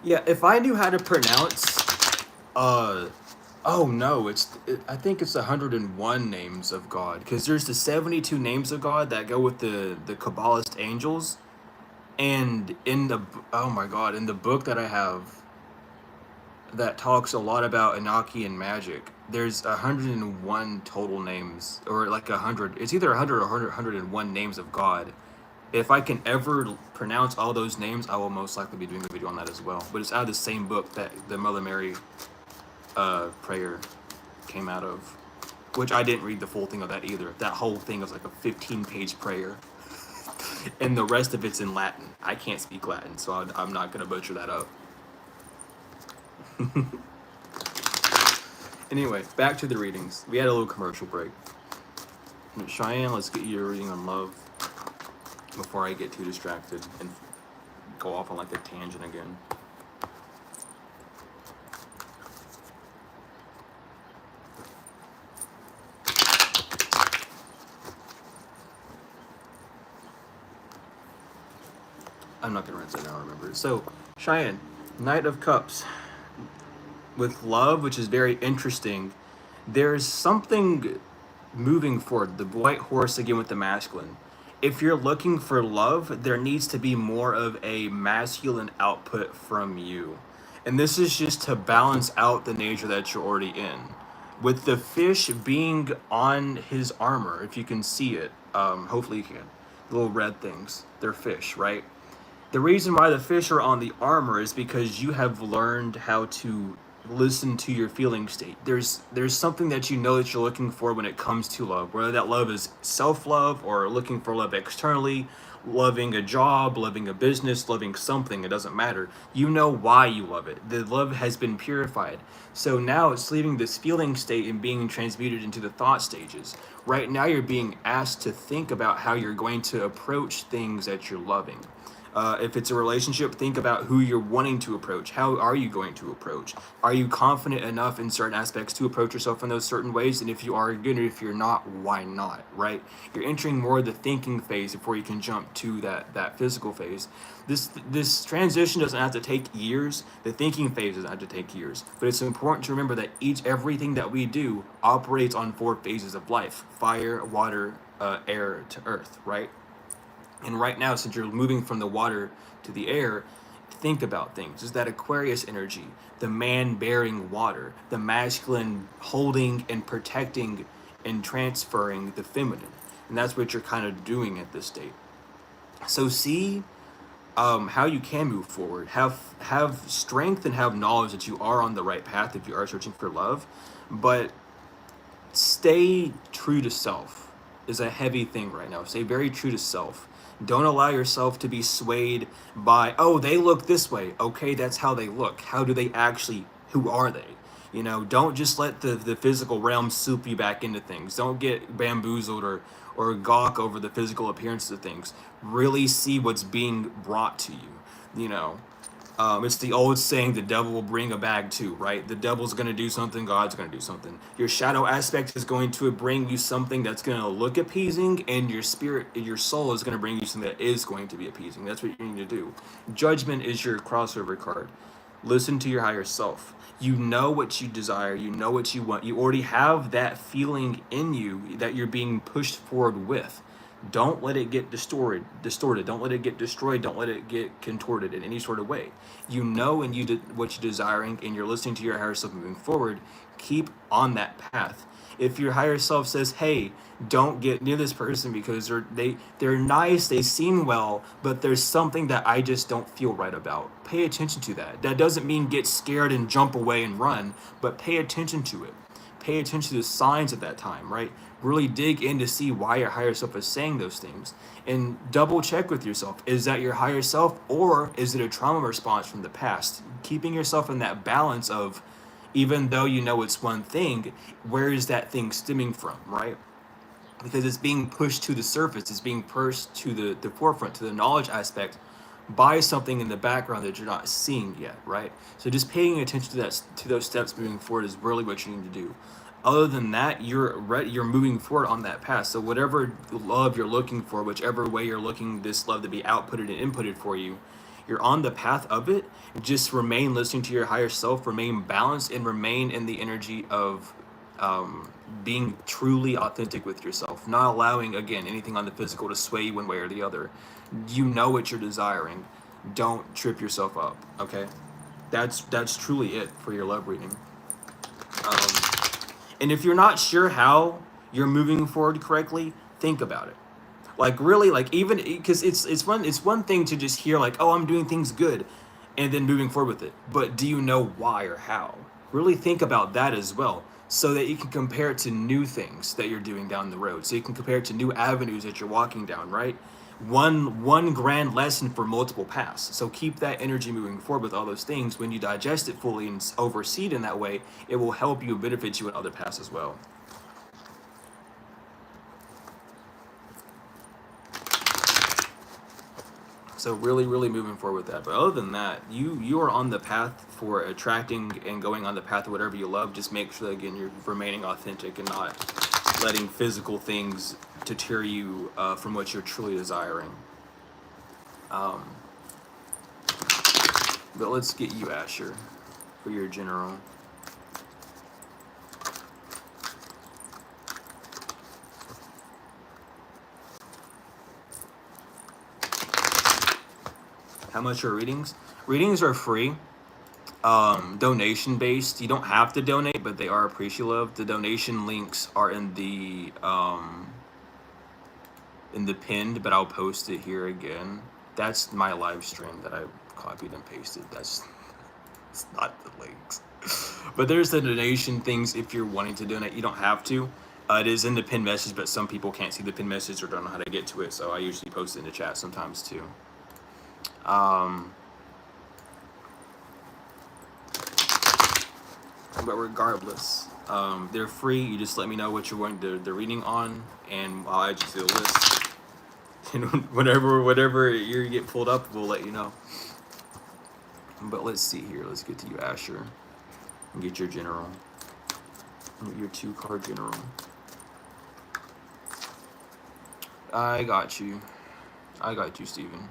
Yeah, if I knew how to pronounce Oh no, I think it's 101 names of God, because there's the 72 names of God that go with the Kabbalist angels, and oh my God, in the book that I have that talks a lot about Anaki and magic, there's 101 total names, or like 100. It's either 100 or 101 names of God. If I can ever pronounce all those names, I will most likely be doing a video on that as well. But it's out of the same book that the Mother Mary prayer came out of, which I didn't read the full thing of that either. That whole thing was like a 15-page prayer, and the rest of it's in Latin. I can't speak Latin, so I'm not gonna butcher that up. Anyway, back to the readings. We had a little commercial break. Cheyenne, let's get you a reading on love before I get too distracted and go off on like a tangent again. I'm not gonna write that down, remember. So, Cheyenne, Knight of Cups. With love, which is very interesting, there's something moving forward. The white horse again with the masculine. If you're looking for love, there needs to be more of a masculine output from you. And this is just to balance out the nature that you're already in. With the fish being on his armor, if you can see it, hopefully you can. The little red things, they're fish, right? The reason why the fish are on the armor is because you have learned how to listen to your feeling state. There's something that you know that you're looking for when it comes to love, whether that love is self-love or looking for love externally, loving a job, loving a business, loving something, it doesn't matter. You know why you love it. The love has been purified. So now it's leaving this feeling state and being transmuted into the thought stages. Right now you're being asked to think about how you're going to approach things that you're loving. If it's a relationship, think about who you're wanting to approach. How are you going to approach? Are you confident enough in certain aspects to approach yourself in those certain ways? And if you are, good. And if you're not, why not, right? You're entering more of the thinking phase before you can jump to that physical phase. This transition doesn't have to take years. The thinking phase doesn't have to take years. But it's important to remember that everything that we do operates on 4 phases of life: fire, water, air to earth, right? And right now, since you're moving from the water to the air, think about things. Is that Aquarius energy, the man bearing water, the masculine holding and protecting and transferring the feminine. And that's what you're kind of doing at this state. So see how you can move forward. Have strength and have knowledge that you are on the right path if you are searching for love. But stay true to self is a heavy thing right now. Stay very true to self. Don't allow yourself to be swayed by, oh, they look this way. Okay, that's how they look. How do they actually, who are they? You know, don't just let the physical realm soup you back into things. Don't get bamboozled or gawk over the physical appearance of things. Really see what's being brought to you, you know. It's the old saying, the devil will bring a bag too, right? The devil's going to do something, God's going to do something. Your shadow aspect is going to bring you something that's going to look appeasing, and your spirit, your soul is going to bring you something that is going to be appeasing. That's what you need to do. Judgment is your crossover card. Listen to your higher self. You know what you desire. You know what you want. You already have that feeling in you that you're being pushed forward with. Don't let it get distorted. Don't let it get destroyed. Don't let it get contorted in any sort of way. You know, and what you're desiring, and you're listening to your higher self moving forward. Keep on that path. If your higher self says, "Hey, don't get near this person because they're nice, they seem well, but there's something that I just don't feel right about," pay attention to that. That doesn't mean get scared and jump away and run, but pay attention to it. Pay attention to the signs at that time, right? Really dig in to see why your higher self is saying those things, and double check with yourself. Is that your higher self, or is it a trauma response from the past? Keeping yourself in that balance of, even though you know it's one thing, where is that thing stemming from, right? Because it's being pushed to the surface, it's being pushed to the forefront, to the knowledge aspect, by something in the background that you're not seeing yet, right? So just paying attention to those steps moving forward is really what you need to do. Other than that, you're moving forward on that path. So whatever love you're looking for, whichever way you're looking this love to be outputted and inputted for you, You're on the path of it. Just remain listening to your higher self, remain balanced, and remain in the energy of being truly authentic with yourself, not allowing, again, anything on the physical to sway you one way or the other. You know what you're desiring. Don't trip yourself up, okay? That's truly it for your love reading. And if you're not sure how you're moving forward correctly, think about it. Like really, like even because it's one thing to just hear like, oh, I'm doing things good, and then moving forward with it. But do you know why or how? Really think about that as well, so that you can compare it to new things that you're doing down the road. So you can compare it to new avenues that you're walking down, right? One grand lesson for multiple paths. So keep that energy moving forward with all those things. When you digest it fully and oversee it in that way, it will help you and benefit you in other paths as well. So really, really moving forward with that. But other than that, you are on the path for attracting and going on the path of whatever you love. Just make sure that, again, you're remaining authentic and not letting physical things deter you from what you're truly desiring. But let's get you, Asher, for your general. How much are readings? Readings are free, donation based. You don't have to donate, but they are appreci-loved. The donation links are in the pinned, but I'll post it here again. That's my live stream that I copied and pasted. It's not the links. But there's the donation things if you're wanting to donate. You don't have to. It is in the pinned message, but some people can't see the pinned message or don't know how to get to it, so I usually post it in the chat sometimes too. But regardless, they're free. You just let me know what you're wanting the reading on, and I'll add you to the list. And whatever you get pulled up, we'll let you know. But let's see here. Let's get to you, Asher, and get your general. Your 2-card general. I got you, Steven.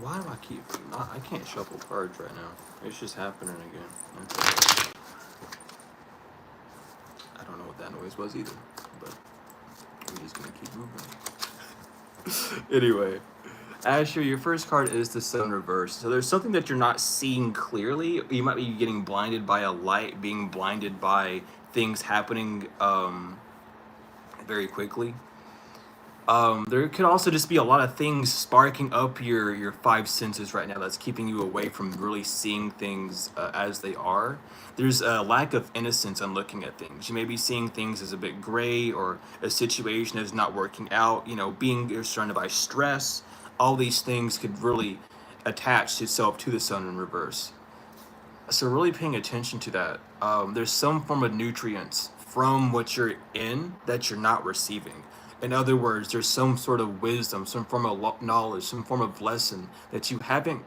Why do I keep... I can't shuffle cards right now. It's just happening again. Okay. I don't know what that noise was either, but I'm just gonna keep moving. Anyway, Asher, your first card is the Sun reverse. So there's something that you're not seeing clearly. You might be getting blinded by a light, being blinded by things happening very quickly. There could also just be a lot of things sparking up your 5 senses right now that's keeping you away from really seeing things as they are. There's a lack of innocence on looking at things. You may be seeing things as a bit gray, or a situation is not working out. You're surrounded by stress. All these things could really attach itself to the Sun in reverse. So really paying attention to that. There's some form of nutrients from what you're in that you're not receiving. In other words, there's some sort of wisdom, some form of knowledge, some form of lesson that you haven't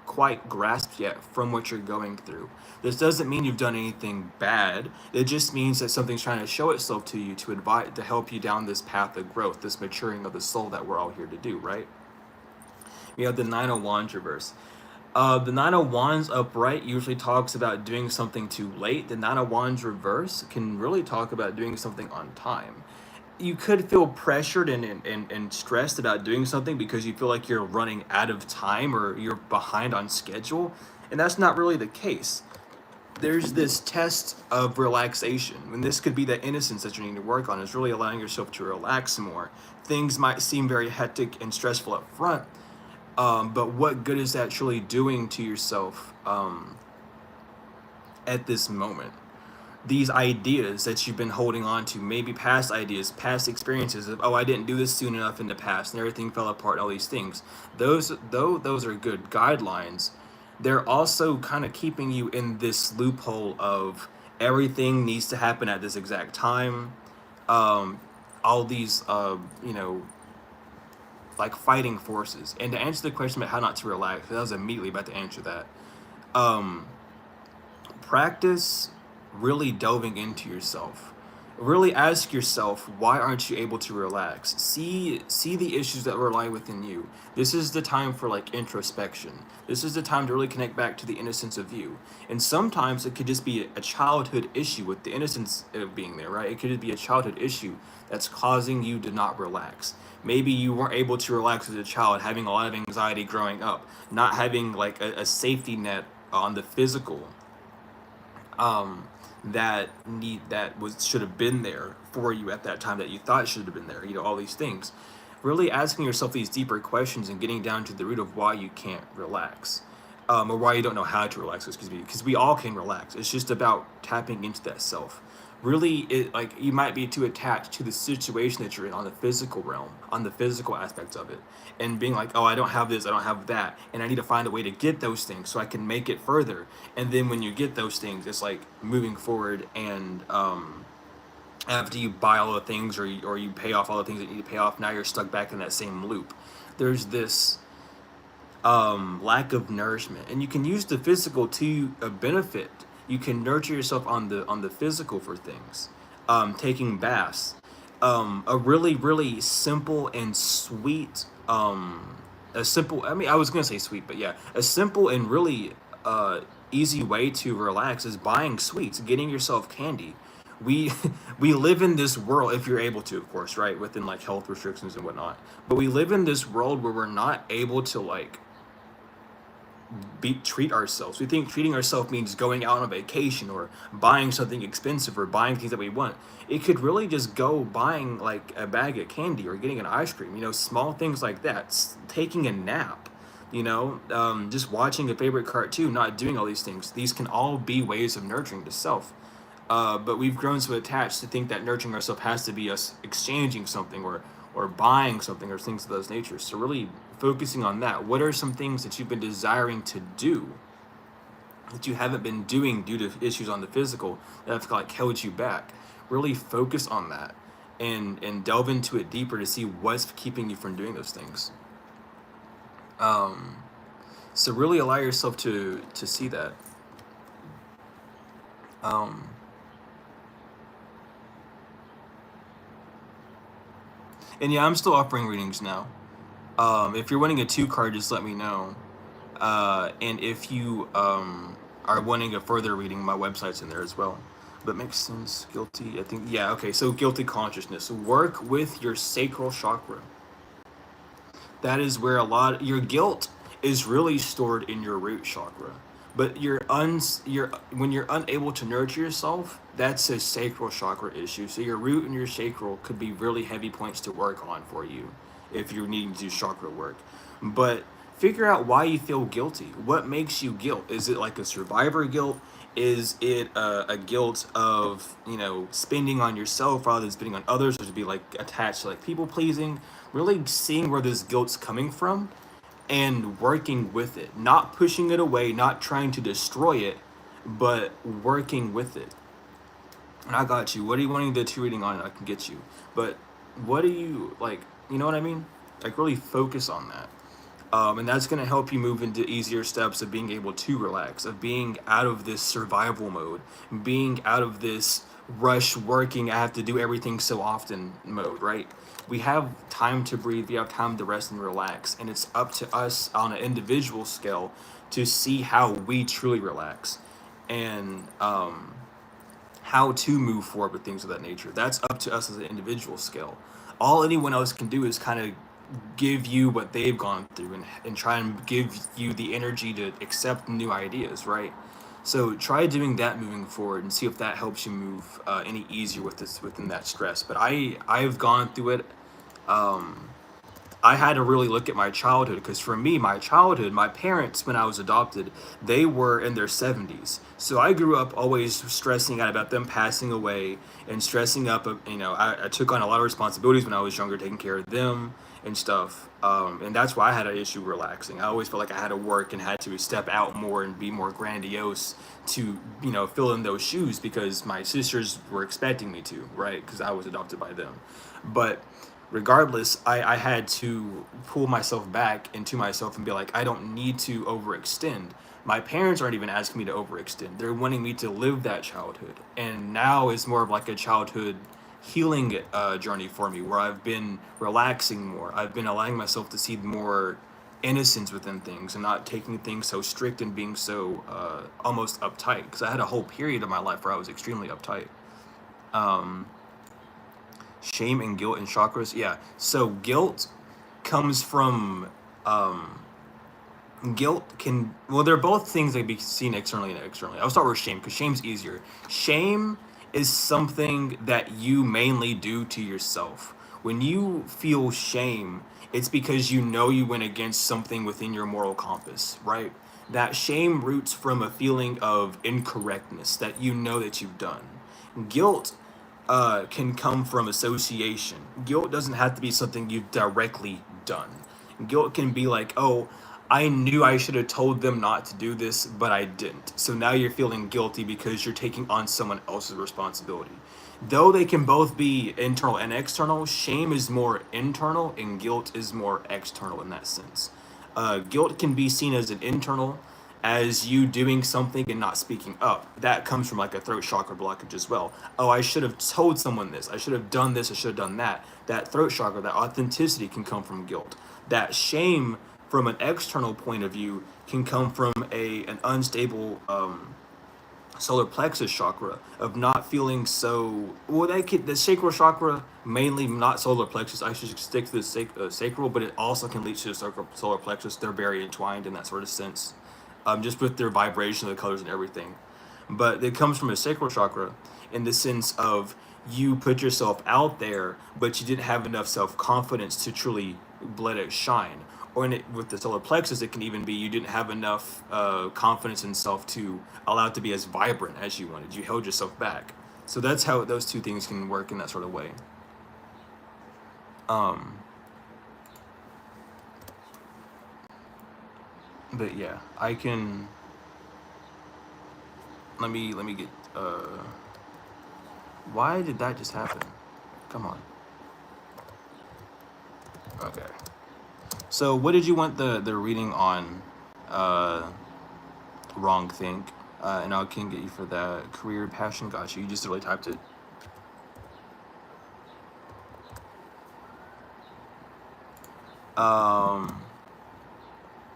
quite grasped yet from what you're going through. This doesn't mean you've done anything bad. It just means that something's trying to show itself to you to help you down this path of growth, this maturing of the soul that we're all here to do, right? We have the 9 of Wands reverse. The 9 of Wands upright usually talks about doing something too late. The 9 of Wands reverse can really talk about doing something on time. You could feel pressured and stressed about doing something because you feel like you're running out of time or you're behind on schedule, and that's not really the case. There's this test of relaxation, and this could be the innocence that you need to work on, is really allowing yourself to relax more. Things might seem very hectic and stressful up front, but what good is that truly doing to yourself at this moment. These ideas that you've been holding on to, maybe past ideas, past experiences of, oh, I didn't do this soon enough in the past and everything fell apart, all these things. Those are good guidelines. They're also kind of keeping you in this loophole of everything needs to happen at this exact time. All these, like fighting forces. And to answer the question about how not to relax, I was immediately about to answer that. Practice really delving into yourself. Really ask yourself, why aren't you able to relax? See the issues that lie within you. This is the time for like introspection. This is the time to really connect back to the innocence of you. And sometimes it could just be a childhood issue with the innocence of being there, right? It could just be a childhood issue that's causing you to not relax. Maybe you weren't able to relax as a child, having a lot of anxiety growing up, not having like a safety net on the physical should have been there for you at that time that you thought should have been there. All these things. Really asking yourself these deeper questions and getting down to the root of why you can't relax, or why you don't know how to relax. Excuse me, because we all can relax. It's just about tapping into that self. Really, you might be too attached to the situation that you're in on the physical realm, on the physical aspects of it, and being like, oh, I don't have this, I don't have that, and I need to find a way to get those things so I can make it further. And then when you get those things, it's like moving forward, and after you buy all the things or you pay off all the things that you need to pay off, now you're stuck back in that same loop. There's this lack of nourishment, and you can use the physical to a benefit. You can nurture yourself on the physical for things. Taking baths, a really simple and sweet, a simple. I mean, I was gonna say sweet, but yeah, a simple and really easy way to relax is buying sweets, getting yourself candy. We we live in this world, if you're able to, of course, right, within like health restrictions and whatnot. But we live in this world where we're not able to like treat ourselves. We think treating ourselves means going out on a vacation or buying something expensive or buying things that we want. It could really just go buying like a bag of candy or getting an ice cream, small things like that. Taking a nap, just watching a favorite cartoon, not doing all these things. These can all be ways of nurturing the self. But we've grown so attached to think that nurturing ourselves has to be us exchanging something or buying something or things of those natures. So really focusing on that. What are some things that you've been desiring to do that you haven't been doing due to issues on the physical that have like held you back? Really focus on that and delve into it deeper to see what's keeping you from doing those things. So really allow yourself to see that. And yeah, I'm still offering readings now. If you're wanting a 2 card, just let me know. And if you are wanting a further reading, my website's in there as well. But makes sense. Guilty, I think. Yeah, okay. So guilty consciousness. Work with your sacral chakra. That is where your guilt is really stored in your root chakra. But when you're unable to nurture yourself, that's a sacral chakra issue. So your root and your sacral could be really heavy points to work on for you if you're needing to do chakra work. But figure out why you feel guilty. What makes you guilt? Is it like a survivor guilt? Is it a guilt of spending on yourself rather than spending on others, or to be like attached to like people pleasing? Really seeing where this guilt's coming from and working with it, not pushing it away, not trying to destroy it, but working with it. And I got you. What are you wanting the 2 reading on? I can get you. But what do you like? You know what I mean? Like really focus on that. And that's going to help you move into easier steps of being able to relax, of being out of this survival mode, being out of this rush working, I have to do everything so often mode, right? We have time to breathe, we have time to rest and relax, and it's up to us on an individual scale to see how we truly relax and how to move forward with things of that nature. That's up to us as an individual scale. All anyone else can do is kind of give you what they've gone through and try and give you the energy to accept new ideas, right? So try doing that moving forward and see if that helps you move any easier with this within that stress. But I've gone through it I had to really look at my childhood, because for me, my childhood, my parents, when I was adopted, they were in their 70s. So I grew up always stressing out about them passing away and stressing up. I took on a lot of responsibilities when I was younger, taking care of them and stuff. And that's why I had an issue relaxing. I always felt like I had to work and had to step out more and be more grandiose to, fill in those shoes, because my sisters were expecting me to, right? Because I was adopted by them. But regardless, I had to pull myself back into myself and be like, I don't need to overextend. My parents aren't even asking me to overextend. They're wanting me to live that childhood. And now it's more of like a childhood healing journey for me, where I've been relaxing more. I've been allowing myself to see more innocence within things and not taking things so strict and being so almost uptight. Because I had a whole period of my life where I was extremely uptight. Um, Shame and guilt and chakras. Yeah. So guilt comes from guilt can, well, they're both things that can be seen externally and externally. I'll start with shame, because shame's easier. Shame is something that you mainly do to yourself. When you feel shame, it's because you know you went against something within your moral compass, right? That shame roots from a feeling of incorrectness that you know that you've done. Guilt can come from association. Guilt doesn't have to be something you've directly done. Guilt can be like, oh, I knew I should have told them not to do this, but I didn't. So now you're feeling guilty because you're taking on someone else's responsibility. Though they can both be internal and external, shame is more internal and guilt is more external in that sense. Guilt can be seen as an internal, as you doing something and not speaking up. That comes from like a throat chakra blockage as well. Oh, I should have told someone this. I should have done this. I should have done that. That throat chakra, that authenticity can come from guilt. That shame from an external point of view can come from an unstable solar plexus chakra of not feeling so well. The sacral chakra, mainly not solar plexus. I should stick to the sacral, but it also can lead to the solar plexus. They're very entwined in that sort of sense, just with their vibration, the colors and everything. But it comes from a sacral chakra in the sense of you put yourself out there, but you didn't have enough self confidence to truly let it shine. Or with the solar plexus, it can even be you didn't have enough confidence in self to allow it to be as vibrant as you wanted. You held yourself back. So that's how those two things can work in that sort of way. But yeah, I can. Let me get. Why did that just happen? Come on. Okay. So what did you want the reading on? Wrong think. And I can get you for that. Career, passion, got you. You just really typed it.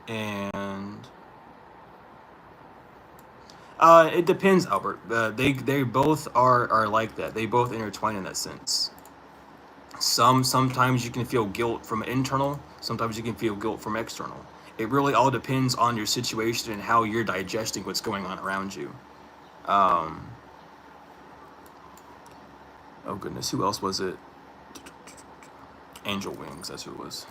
And it depends, Albert. They both are like that. They both intertwine in that sense. Sometimes you can feel guilt from internal. Sometimes you can feel guilt from external. It really all depends on your situation and how you're digesting what's going on around you. Oh goodness, who else was it? Angel Wings, that's who it was.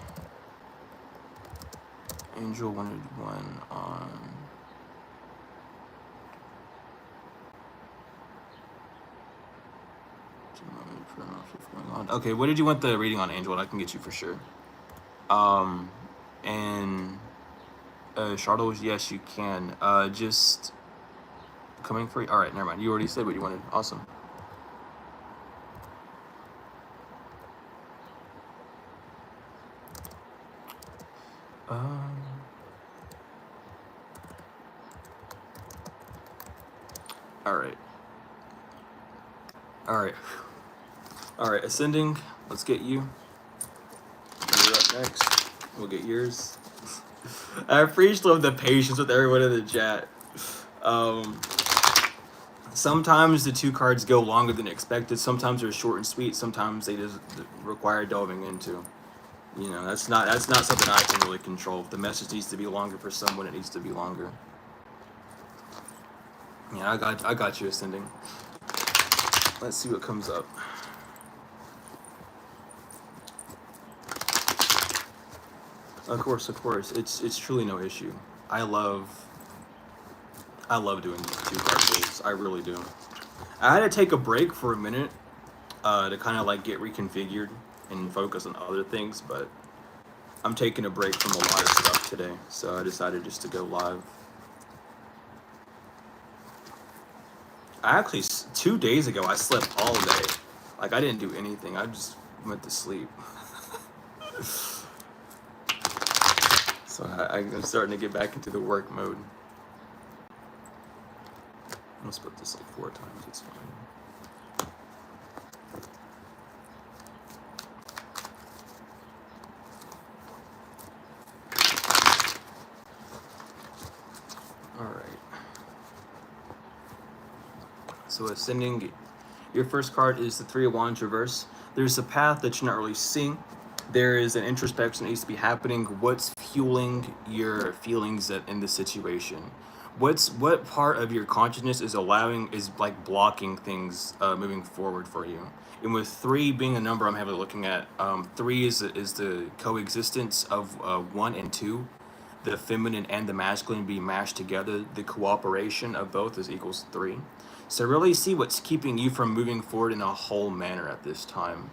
Angel wanted one on. Okay, what did you want the reading on, Angel? I can get you for sure. And Charlotte, yes, you can. Just coming for you. All right, never mind. You already said what you wanted. Awesome. All right. All right. All right, ascending. Let's get you. You're up next. We'll get yours. I appreciate love the patience with everyone in the chat. Sometimes the two cards go longer than expected. Sometimes they're short and sweet. Sometimes they just require delving into. You know, that's not something I can really control. If the message needs to be longer for someone, it needs to be longer. Yeah, I got you, ascending. Let's see what comes up. Of course, of course. It's truly no issue. I love I love doing these two card pulls. I really do. I had to take a break for a minute to kind of like get reconfigured and focus on other things, but I'm taking a break from a lot of stuff today, so I decided just to go live. I actually 2 days ago I slept all day. Like I didn't do anything. I just went to sleep. So I'm starting to get back into the work mode. I'm gonna split this like 4 times. It's fine. All right. So ascending, your first card is the Three of Wands reverse. There's a path that you're not really seeing. There is an introspection that needs to be happening. What's fueling your feelings in this situation? What part of your consciousness is like blocking things moving forward for you? And with three being a number I'm heavily looking at, three is the coexistence of one and two, the feminine and the masculine being mashed together. The cooperation of both is equals three. So really see what's keeping you from moving forward in a whole manner at this time.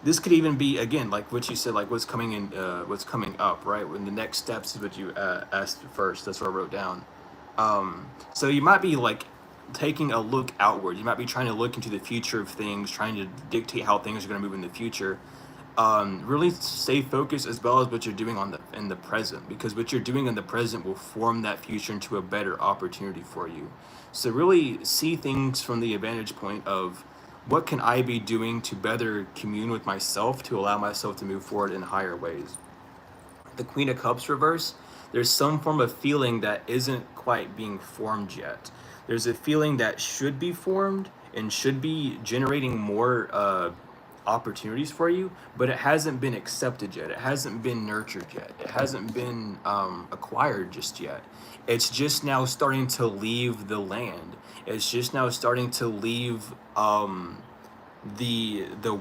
This could even be, again, like what you said, like what's coming in, what's coming up, right? When the next steps is what you asked first. That's what I wrote down. So you might be like taking a look outward. You might be trying to look into the future of things, trying to dictate how things are going to move in the future. Really stay focused as well as what you're doing in the present, because what you're doing in the present will form that future into a better opportunity for you. So really see things from the advantage point of what can I be doing to better commune with myself to allow myself to move forward in higher ways. The Queen of Cups reverse, there's some form of feeling that isn't quite being formed yet. There's a feeling that should be formed and should be generating more opportunities for you, but it hasn't been accepted yet. It hasn't been nurtured yet. It hasn't been acquired just yet. It's just now starting to leave the land. It's just now starting to leave the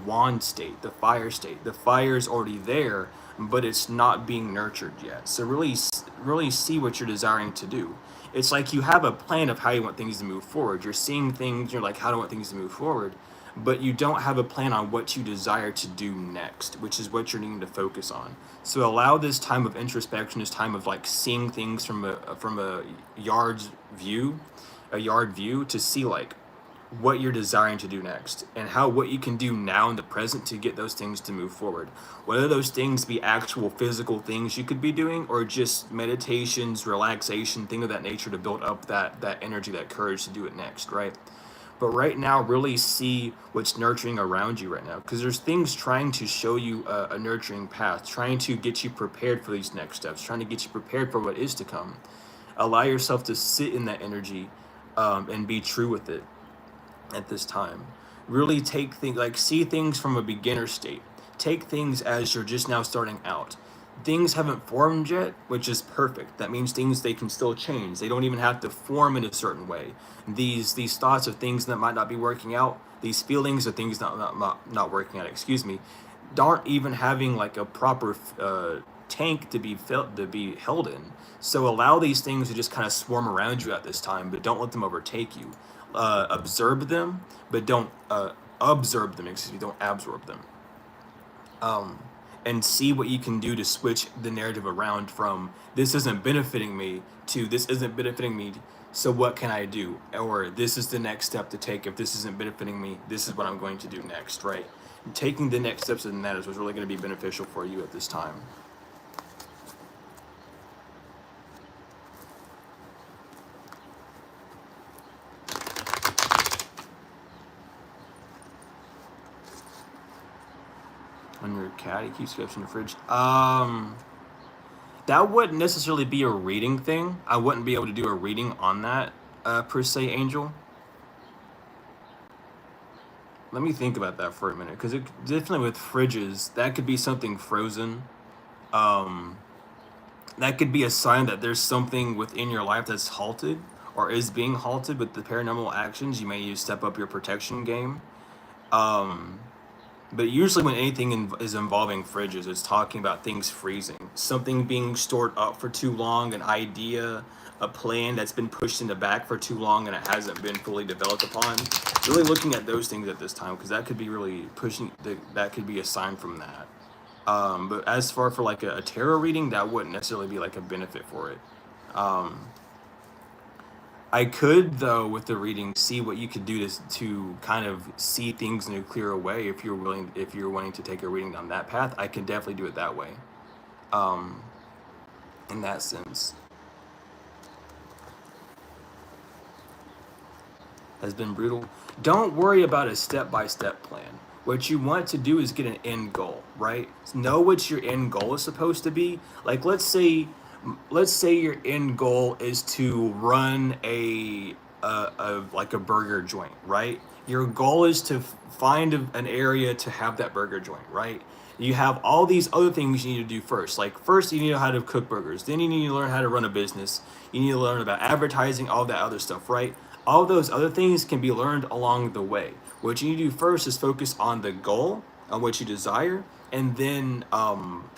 wand state, the fire state. The fire is already there, but it's not being nurtured yet. So really see what you're desiring to do. It's like you have a plan of how you want things to move forward. You're seeing things, you're like, how do I want things to move forward? But you don't have a plan on what you desire to do next, which is what you're needing to focus on. So allow this time of introspection, this time of like seeing things from a yard's view, a yard view, to see like what you're desiring to do next and what you can do now in the present to get those things to move forward. Whether those things be actual physical things you could be doing or just meditations, relaxation, thing of that nature to build up that energy, that courage to do it next, right? But right now, really see what's nurturing around you right now, because there's things trying to show you a nurturing path, trying to get you prepared for these next steps, trying to get you prepared for what is to come. Allow yourself to sit in that energy and be true with it at this time. Really take things, like see things from a beginner state. Take things as you're just now starting out. Things haven't formed yet, which is perfect. That means things, they can still change. They don't even have to form in a certain way. These thoughts of things that might not be working out, these feelings of things not working out, excuse me, aren't even having like a proper tank to be held in. So allow these things to just kind of swarm around you at this time, but don't let them overtake you. Observe them, but don't absorb them. Excuse me, don't absorb them. And see what you can do to switch the narrative around from this isn't benefiting me to this isn't benefiting me, so what can I do? Or this is the next step to take. If this isn't benefiting me, this is what I'm going to do next, right? Taking the next steps in that is what's really going to be beneficial for you at this time. On your cat, he keeps scratching the fridge. That wouldn't necessarily be a reading thing. I wouldn't be able to do a reading on that, per se, Angel. Let me think about that for a minute, because definitely with fridges, that could be something frozen. That could be a sign that there's something within your life that's halted or is being halted with the paranormal actions. You may need to step up your protection game. But usually when anything is involving fridges, it's talking about things freezing, something being stored up for too long, an idea, a plan that's been pushed in the back for too long and it hasn't been fully developed upon. Really looking at those things at this time, because that could be really pushing, that could be a sign from that. But as far for like a tarot reading, that wouldn't necessarily be like a benefit for it. Um, I could, though, with the reading, see what you could do to kind of see things in a clearer way. If you're wanting to take a reading down that path, I can definitely do it that way. Um, in that sense, has been brutal. Don't worry about a step-by-step plan. What you want to do is get an end goal, right? Know what your end goal is supposed to be. Like let's say your end goal is to run a like a burger joint, right? Your goal is to find an area to have that burger joint, right? You have all these other things you need to do first. Like first you need to know how to cook burgers. Then you need to learn how to run a business. You need to learn about advertising, all that other stuff, right? All those other things can be learned along the way. What you need to do first is focus on the goal, on what you desire, and then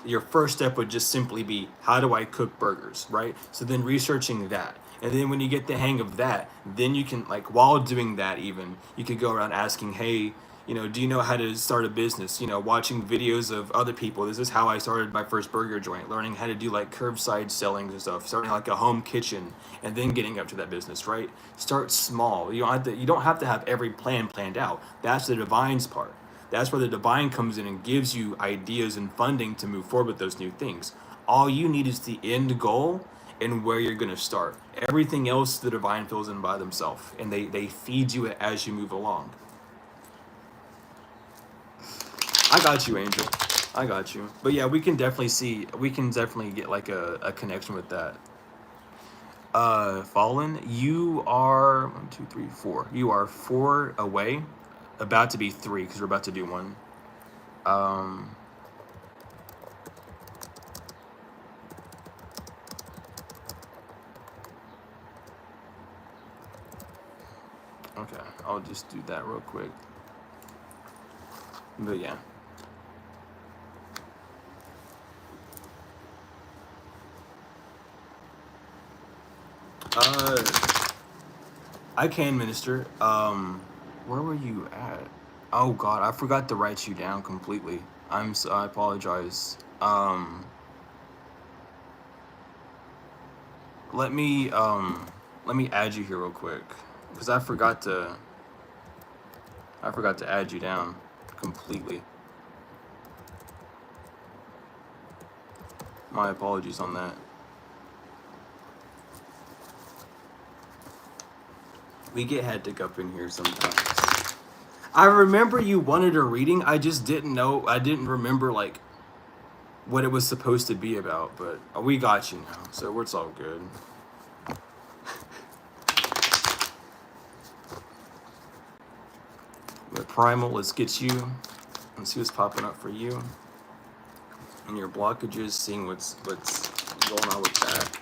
your first step would just simply be, how do I cook burgers, right? So then researching that. And then when you get the hang of that, then you can, like, while doing that even, you could go around asking, hey, do you know how to start a business? Watching videos of other people. This is how I started my first burger joint, learning how to do like curbside sellings and stuff, starting like a home kitchen, and then getting up to that business, right? Start small. You don't have to have every plan planned out. That's the divine's part. That's where the divine comes in and gives you ideas and funding to move forward with those new things. All you need is the end goal and where you're going to start. Everything else the divine fills in by themselves, and they feed you as you move along. I got you, Angel. I got you. But yeah, we can definitely get like a connection with that. Fallen, you are 1, 2, 3, 4. You are 4 away, about to be 3 because we're about to do one. Okay, I'll just do that real quick. But yeah. I can minister. Where were you at? Oh God, I forgot to write you down completely. I apologize. Let me add you here real quick, because I forgot to add you down completely. My apologies on that. We get hectic up in here sometimes. I remember you wanted a reading. I just didn't know. I didn't remember like what it was supposed to be about. But we got you now, so it's all good. But Primal, let's get you. Let's see what's popping up for you and your blockages. Seeing what's going on with that.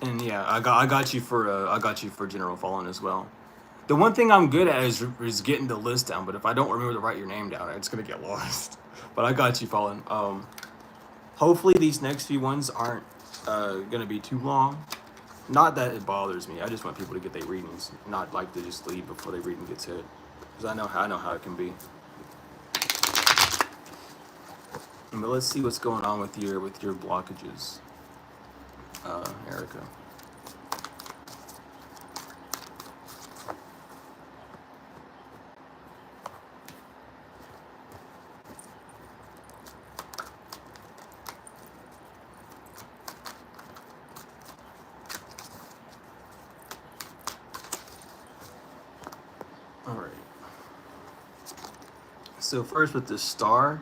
And yeah, I got you for General Fallen as well. The one thing I'm good at is getting the list down, but if I don't remember to write your name down, it's gonna get lost. But I got you, Fallen. Hopefully these next few ones aren't gonna be too long. Not that it bothers me. I just want people to get their readings, not like to just leave before their reading gets hit, because I know how it can be. But let's see what's going on with your blockages, Erica. All right. So first with the star,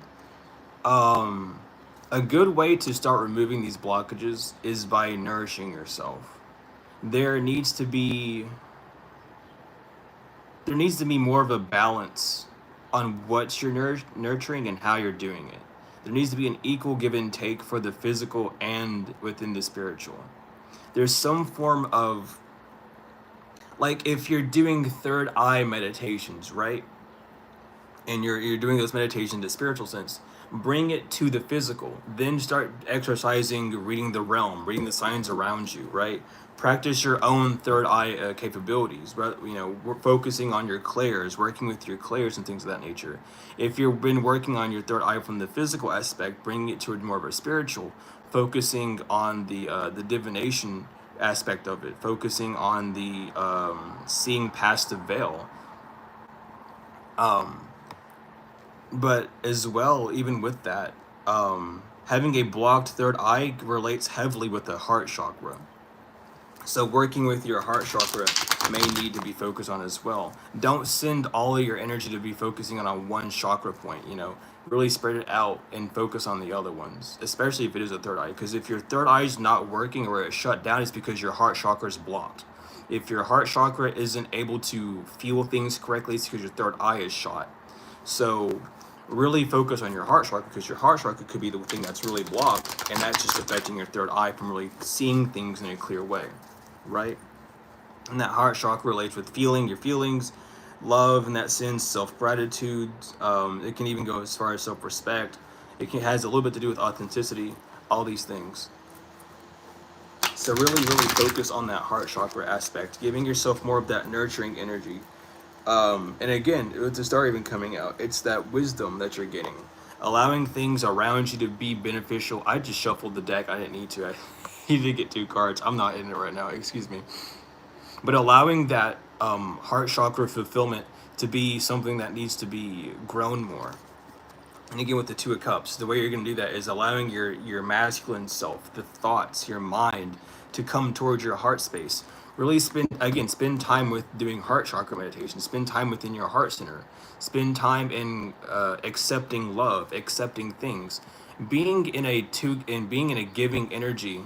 a good way to start removing these blockages is by nourishing yourself. There needs to be there needs to be more of a balance on what you're nurturing and how you're doing it. There needs to be an equal give and take for the physical and within the spiritual. There's some form of, like, if you're doing third eye meditations, right? And you're doing those meditations in the spiritual sense, bring it to the physical, then start exercising, reading the realm, reading the signs around you, right? Practice your own third eye capabilities, right? You know, we're focusing on your clairs, working with your clairs and things of that nature. If you've been working on your third eye from the physical aspect, bringing it to more of a spiritual, focusing on the divination aspect of it, focusing on the seeing past the veil. But as well, even with that, having a blocked third eye relates heavily with the heart chakra. So working with your heart chakra may need to be focused on as well. Don't send all of your energy to be focusing on one chakra point, you know. Really spread it out and focus on the other ones, especially if it is a third eye. Because if your third eye is not working or it's shut down, it's because your heart chakra is blocked. If your heart chakra isn't able to feel things correctly, it's because your third eye is shot. So really focus on your heart chakra, because your heart chakra could be the thing that's really blocked, and that's just affecting your third eye from really seeing things in a clear way, right? And that heart chakra relates with feeling your feelings, love in that sense, self-gratitude. It can even go as far as self-respect. Has a little bit to do with authenticity, all these things. So really focus on that heart chakra aspect, giving yourself more of that nurturing energy. And again, with the star even coming out, it's that wisdom that you're getting, allowing things around you to be beneficial. I just shuffled the deck. I didn't need to. I needed to get 2 cards. I'm not in it right now. Excuse me. But allowing that heart chakra fulfillment to be something that needs to be grown more. And again, with the 2 of Cups, the way you're going to do that is allowing your masculine self, the thoughts, your mind, to come towards your heart space. Really spend time with doing heart chakra meditation. Spend time within your heart center. Spend time in accepting love, accepting things. Being in a giving energy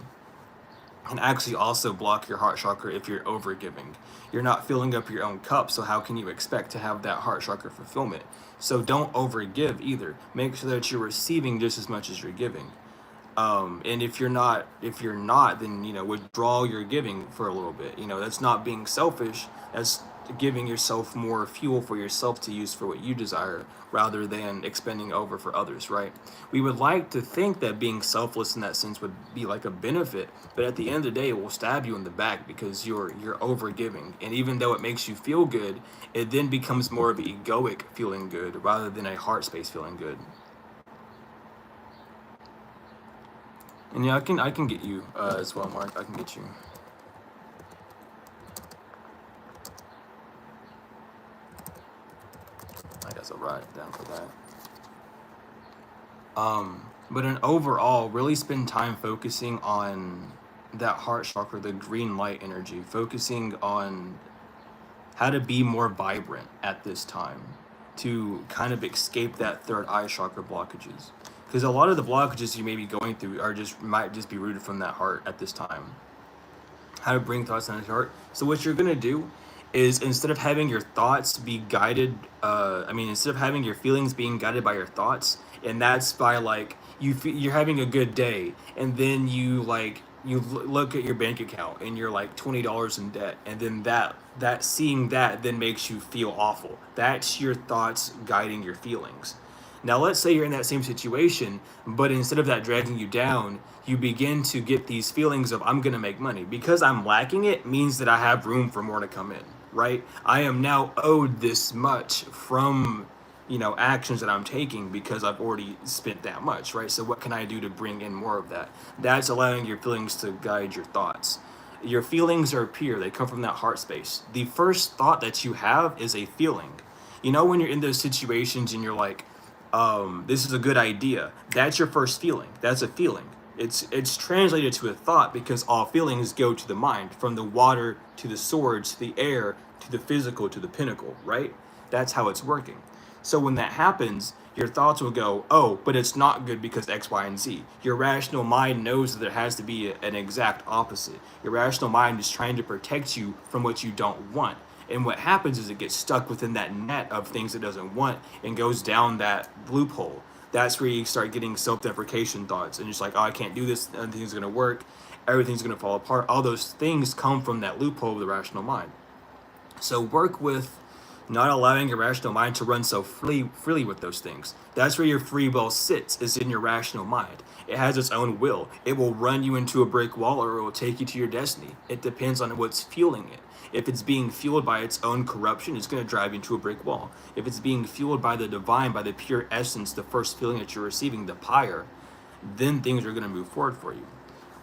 can actually also block your heart chakra if you're over giving. You're not filling up your own cup, so how can you expect to have that heart chakra fulfillment? So don't over give either. Make sure that you're receiving just as much as you're giving. And if you're not, then, you know, withdraw your giving for a little bit. You know, that's not being selfish. That's giving yourself more fuel for yourself to use for what you desire, rather than expending over for others, right? We would like to think that being selfless in that sense would be like a benefit, but at the end of the day, it will stab you in the back because you're over giving. And even though it makes you feel good, it then becomes more of an egoic feeling good rather than a heart space feeling good. And yeah, I can get you as well, Mark. I can get you. I guess I'll write it down for that. But in overall, really spend time focusing on that heart chakra, the green light energy, focusing on how to be more vibrant at this time to kind of escape that third eye chakra blockages. Because a lot of the blockages you may be going through might just be rooted from that heart at this time. How to bring thoughts down to your heart. So what you're gonna do is, instead of having your thoughts be guided, instead of having your feelings being guided by your thoughts, and that's by like you're having a good day, and then you look at your bank account and you're like $20 in debt, and then that seeing that then makes you feel awful. That's your thoughts guiding your feelings. Now, let's say you're in that same situation, but instead of that dragging you down, you begin to get these feelings of, I'm going to make money. Because I'm lacking it means that I have room for more to come in, right? I am now owed this much from, actions that I'm taking because I've already spent that much, right? So what can I do to bring in more of that? That's allowing your feelings to guide your thoughts. Your feelings are pure. They come from that heart space. The first thought that you have is a feeling. When you're in those situations and you're like, this is a good idea. That's your first feeling. That's a feeling. It's translated to a thought because all feelings go to the mind, from the water to the swords, to the air, to the physical, to the pinnacle, right? That's how it's working. So when that happens, your thoughts will go, oh, but it's not good because X, Y, and Z. Your rational mind knows that there has to be an exact opposite. Your rational mind is trying to protect you from what you don't want. And what happens is it gets stuck within that net of things it doesn't want and goes down that loophole. That's where you start getting self-deprecation thoughts, and it's like, oh, I can't do this, nothing's going to work, everything's going to fall apart. All those things come from that loophole of the rational mind. So work with not allowing your rational mind to run so freely with those things. That's where your free will sits, is in your rational mind. It has its own will. It will run you into a brick wall, or it will take you to your destiny. It depends on what's fueling it. If it's being fueled by its own corruption, it's going to drive you into a brick wall. If it's being fueled by the divine, by the pure essence, the first feeling that you're receiving, the pyre, then things are going to move forward for you.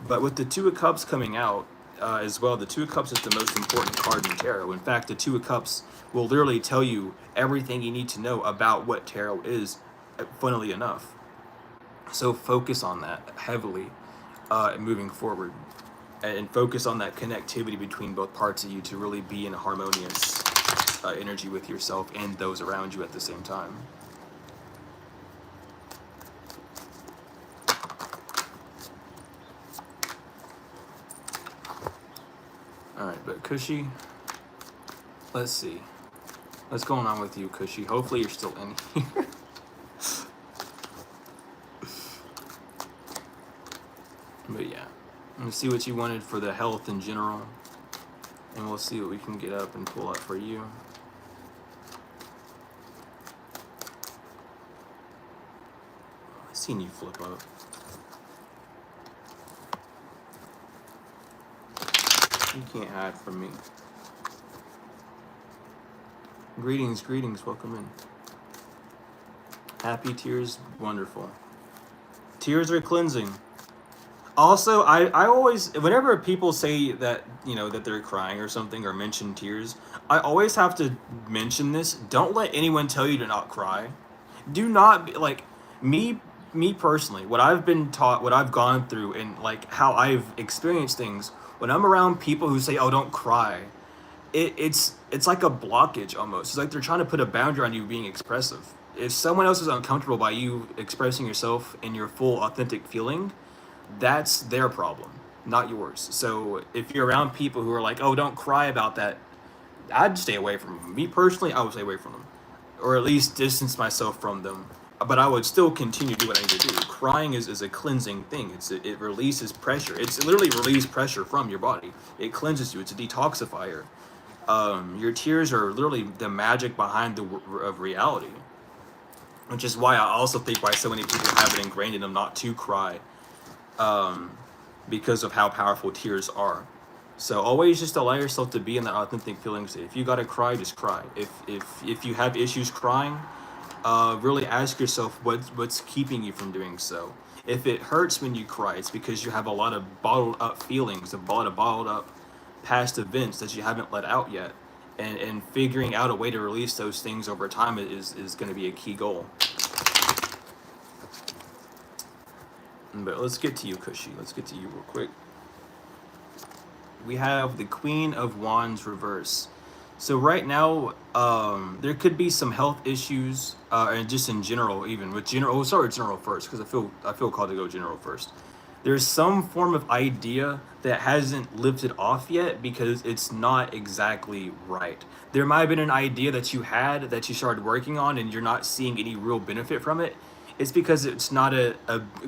But with the Two of Cups coming out as well, the Two of Cups is the most important card in tarot. In fact, the Two of Cups will literally tell you everything you need to know about what tarot is, funnily enough. So focus on that heavily moving forward, and focus on that connectivity between both parts of you to really be in a harmonious energy with yourself and those around you at the same time. Alright, but Cushy, let's see. What's going on with you, Cushy? Hopefully you're still in here. But yeah, let's see what you wanted for the health in general, and we'll see what we can get up and pull up for you. I've seen you flip up. You can't hide from me. Greetings, greetings, welcome in. Happy tears, wonderful. Tears are cleansing. Also, I always, whenever people say that, you know, that they're crying or something, or mention tears, I always have to mention this. Don't let anyone tell you to not cry. Do not be, like, me personally, what I've been taught, what I've gone through, and like how I've experienced things, when I'm around people who say, oh, don't cry, it's like a blockage almost. It's like they're trying to put a boundary on you being expressive. If someone else is uncomfortable by you expressing yourself in your full authentic feeling, that's their problem, not yours. So if you're around people who are like, oh, don't cry about that, I'd stay away from them. Me personally, I would stay away from them, or at least distance myself from them. But I would still continue to do what I need to do. Crying is a cleansing thing. It releases pressure. It's literally release pressure from your body. It cleanses you. It's a detoxifier. Your tears are literally the magic behind of reality, which is why I also think why so many people have it ingrained in them not to cry, because of how powerful tears are. So always just allow yourself to be in that authentic feeling state. If you gotta cry, just cry. If you have issues crying, really ask yourself what's keeping you from doing so. If it hurts when you cry, it's because you have a lot of bottled up feelings, a lot of bottled up past events that you haven't let out yet. And figuring out a way to release those things over time is going to be a key goal. But let's get to you, Cushy. Let's get to you real quick. We have the Queen of Wands reverse. So right now, there could be some health issues, and just in general, even with general. Oh, sorry, general first, because I feel called to go general first. There's some form of idea that hasn't lifted off yet because it's not exactly right. There might have been an idea that you had that you started working on and you're not seeing any real benefit from it. It's because it's not a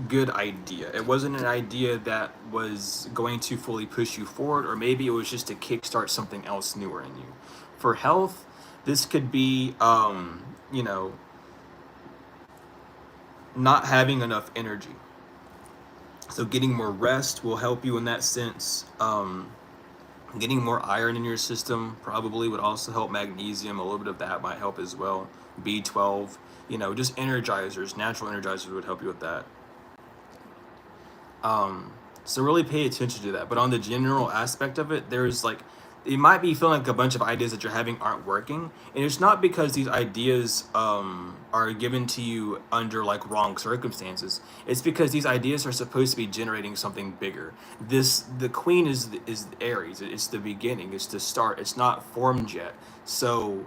good idea. It wasn't an idea that was going to fully push you forward, or maybe it was just to kickstart something else newer in you. For health, this could be, you know, not having enough energy. So getting more rest will help you in that sense. Getting more iron in your system probably would also help. Magnesium, a little bit of that might help as well. B12, you know, just energizers, natural energizers would help you with that. So really pay attention to that. But on the general aspect of it, there's like, you might be feeling like a bunch of ideas that you're having aren't working, and it's not because these ideas are given to you under like wrong circumstances. It's because these ideas are supposed to be generating something bigger. The Queen is Aries. It's the beginning. It's the start. It's not formed yet. So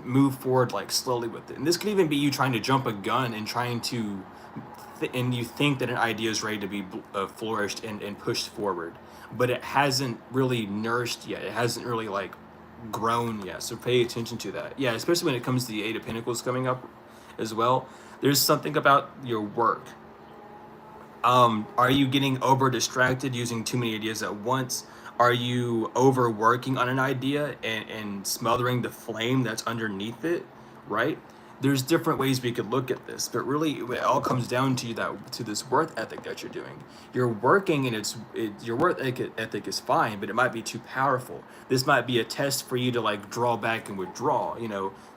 move forward like slowly with it. And this could even be you trying to jump a gun and trying to, and you think that an idea is ready to be flourished and pushed forward, but it hasn't really nourished yet. It hasn't really like grown yet. So pay attention to that. Yeah, especially when it comes to the Eight of Pentacles coming up as well. There's something about your work. Are you getting over distracted using too many ideas at once? Are you overworking on an idea and smothering the flame that's underneath it? Right? There's different ways we could look at this, but really it all comes down to this worth ethic that you're doing. You're working, and your ethic is fine, but it might be too powerful. This might be a test for you to like draw back and withdraw.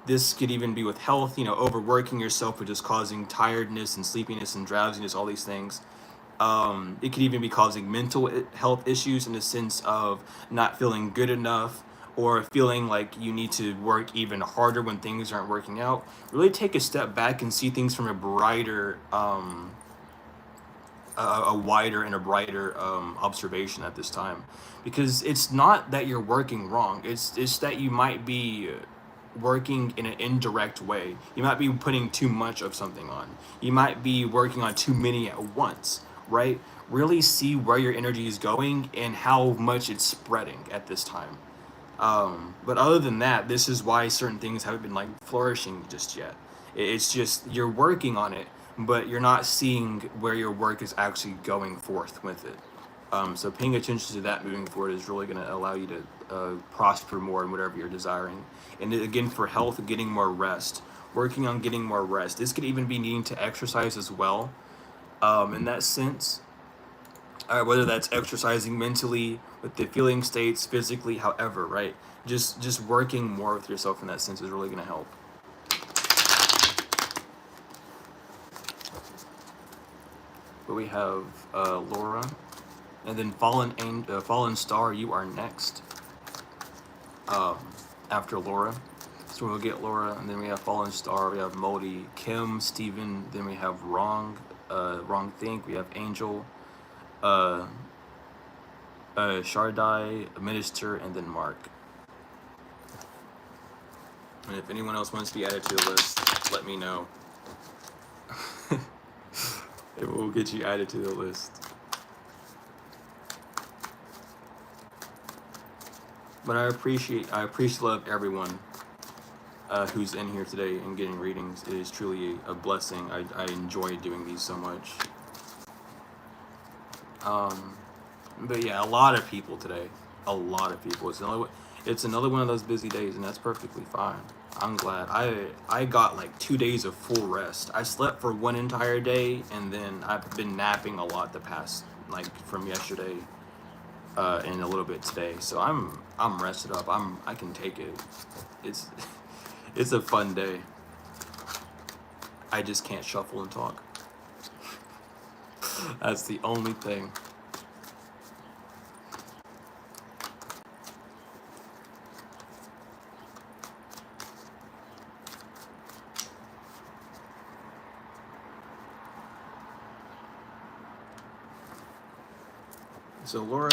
This could even be with health. Overworking yourself, which is causing tiredness and sleepiness and drowsiness, all these things. It could even be causing mental health issues in the sense of not feeling good enough, or feeling like you need to work even harder when things aren't working out. Really take a step back and see things from a brighter, a wider and a brighter observation at this time, because it's not that you're working wrong. It's that you might be working in an indirect way. You might be putting too much of something on. You might be working on too many at once, right? Really see where your energy is going and how much it's spreading at this time. But other than that, this is why certain things haven't been like flourishing just yet. It's just you're working on it, but you're not seeing where your work is actually going forth with it. So paying attention to that moving forward is really going to allow you to prosper more in whatever you're desiring. And again, for health, getting more rest, working on getting more rest. This could even be needing to exercise as well, in that sense. Whether that's exercising mentally, with the feeling states, physically, however, right? Just working more with yourself in that sense is really going to help. But we have Laura, and then Fallen Star. You are next. After Laura, so we'll get Laura, and then we have Fallen Star. We have Moldy, Kim, Steven. Then we have Wrong Think. We have Angel, Shardai, Minister, and then Mark. And if anyone else wants to be added to the list, let me know. It will get you added to the list. But I appreciate love everyone who's in here today and getting readings. It is truly a blessing. I enjoy doing these so much. But yeah, a lot of people today. A lot of people. It's another one of those busy days, and that's perfectly fine. I'm glad. I got like 2 days of full rest. I slept for one entire day, and then I've been napping a lot the past, like from yesterday, and a little bit today. So I'm rested up. I can take it. It's a fun day. I just can't shuffle and talk. That's the only thing. So Laura,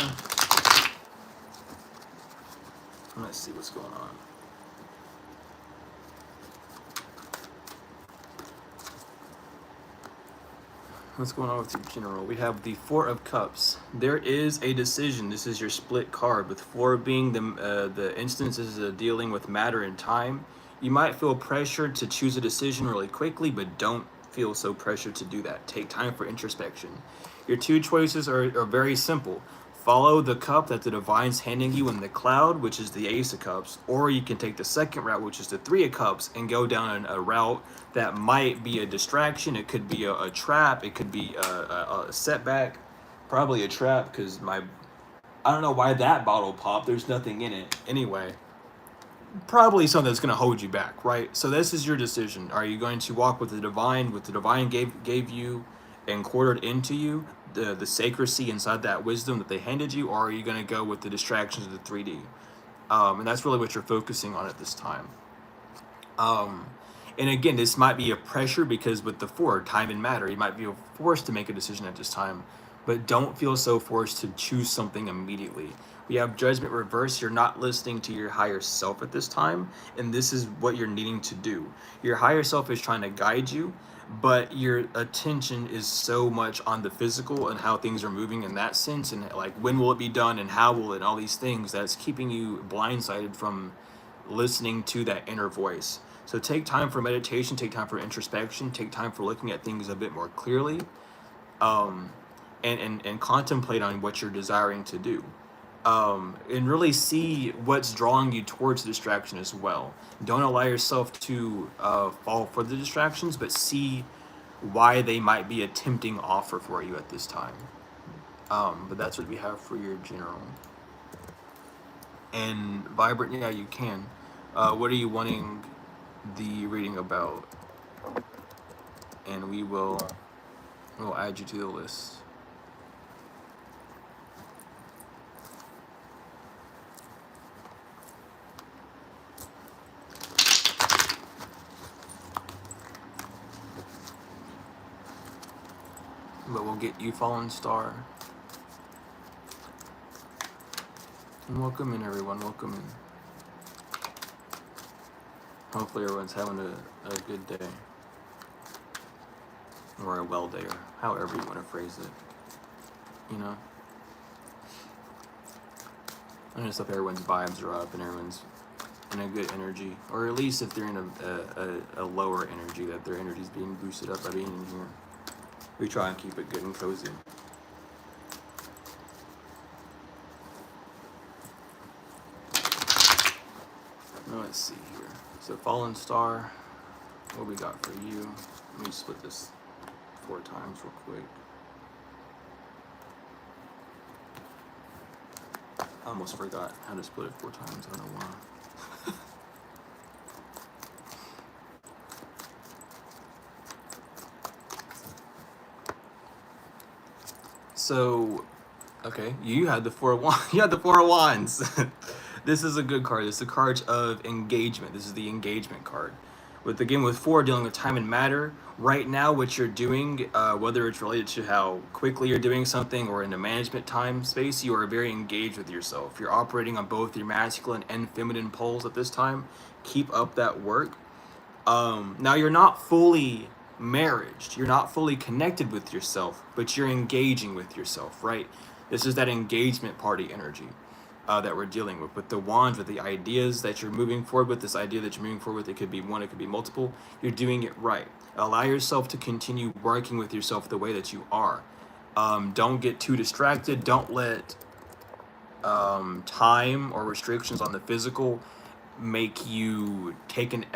let's see what's going on. What's going on with your general? We have the Four of Cups. There is a decision. This is your split card, with four being the instances of dealing with matter and time. You might feel pressured to choose a decision really quickly, but don't feel so pressured to do that. Take time for introspection. Your two choices are very simple. Follow the cup that the divine's handing you in the cloud, which is the Ace of Cups, or you can take the second route, which is the Three of Cups, and go down a route that might be a distraction. It could be a trap. It could be a setback. Probably a trap, because I don't know why that bottle popped. There's nothing in it. Anyway, probably something that's going to hold you back, right? So this is your decision. Are you going to walk with the divine, gave you and quartered into you, the sacredcy inside that wisdom that they handed you, or are you going to go with the distractions of the 3D? And that's really what you're focusing on at this time. And again, this might be a pressure, because with the four, time and matter, you might be forced to make a decision at this time, but don't feel so forced to choose something immediately. We have judgment reverse. You're not listening to your higher self at this time, and this is what you're needing to do. Your higher self is trying to guide you, but your attention is so much on the physical and how things are moving in that sense, and like when will it be done and how will it, and all these things, that's keeping you blindsided from listening to that inner voice. So take time for meditation, take time for introspection, take time for looking at things a bit more clearly, um, and contemplate on what you're desiring to do, and really see what's drawing you towards the distraction as well. Don't allow yourself to fall for the distractions, but see why they might be a tempting offer for you at this time. But that's what we have for your general. And vibrant, yeah, you can. What are you wanting the reading about? And we'll add you to the list. But we'll get you, Fallen Star. And welcome in, everyone. Welcome in. Hopefully everyone's having a good day. Or a well day, or however you want to phrase it. You know? I just hope everyone's vibes are up and everyone's in a good energy. Or at least if they're in a lower energy, that their energy's being boosted up by being in here. We try and keep it good and cozy. Now let's see here. So Fallen Star, what we got for you? Let me split this 4 times real quick. I almost forgot how to split it 4 times. I don't know why. So, okay, you had the 4 of wands. You had the 4 of wands. This is a good card. This is a card of engagement. This is the engagement card. With again with 4 dealing with time and matter. Right now, what you're doing, whether it's related to how quickly you're doing something or in the management time space, you are very engaged with yourself. You're operating on both your masculine and feminine poles at this time. Keep up that work. Now you're not fully marriaged. You're not fully connected with yourself, but you're engaging with yourself, right? This is that engagement party energy that we're dealing with the wands, with the ideas that you're moving forward with. This idea that you're moving forward with, it could be one, it could be multiple. You're doing it right. Allow yourself to continue working with yourself the way that you are. Don't get too distracted. Don't let time or restrictions on the physical make you take an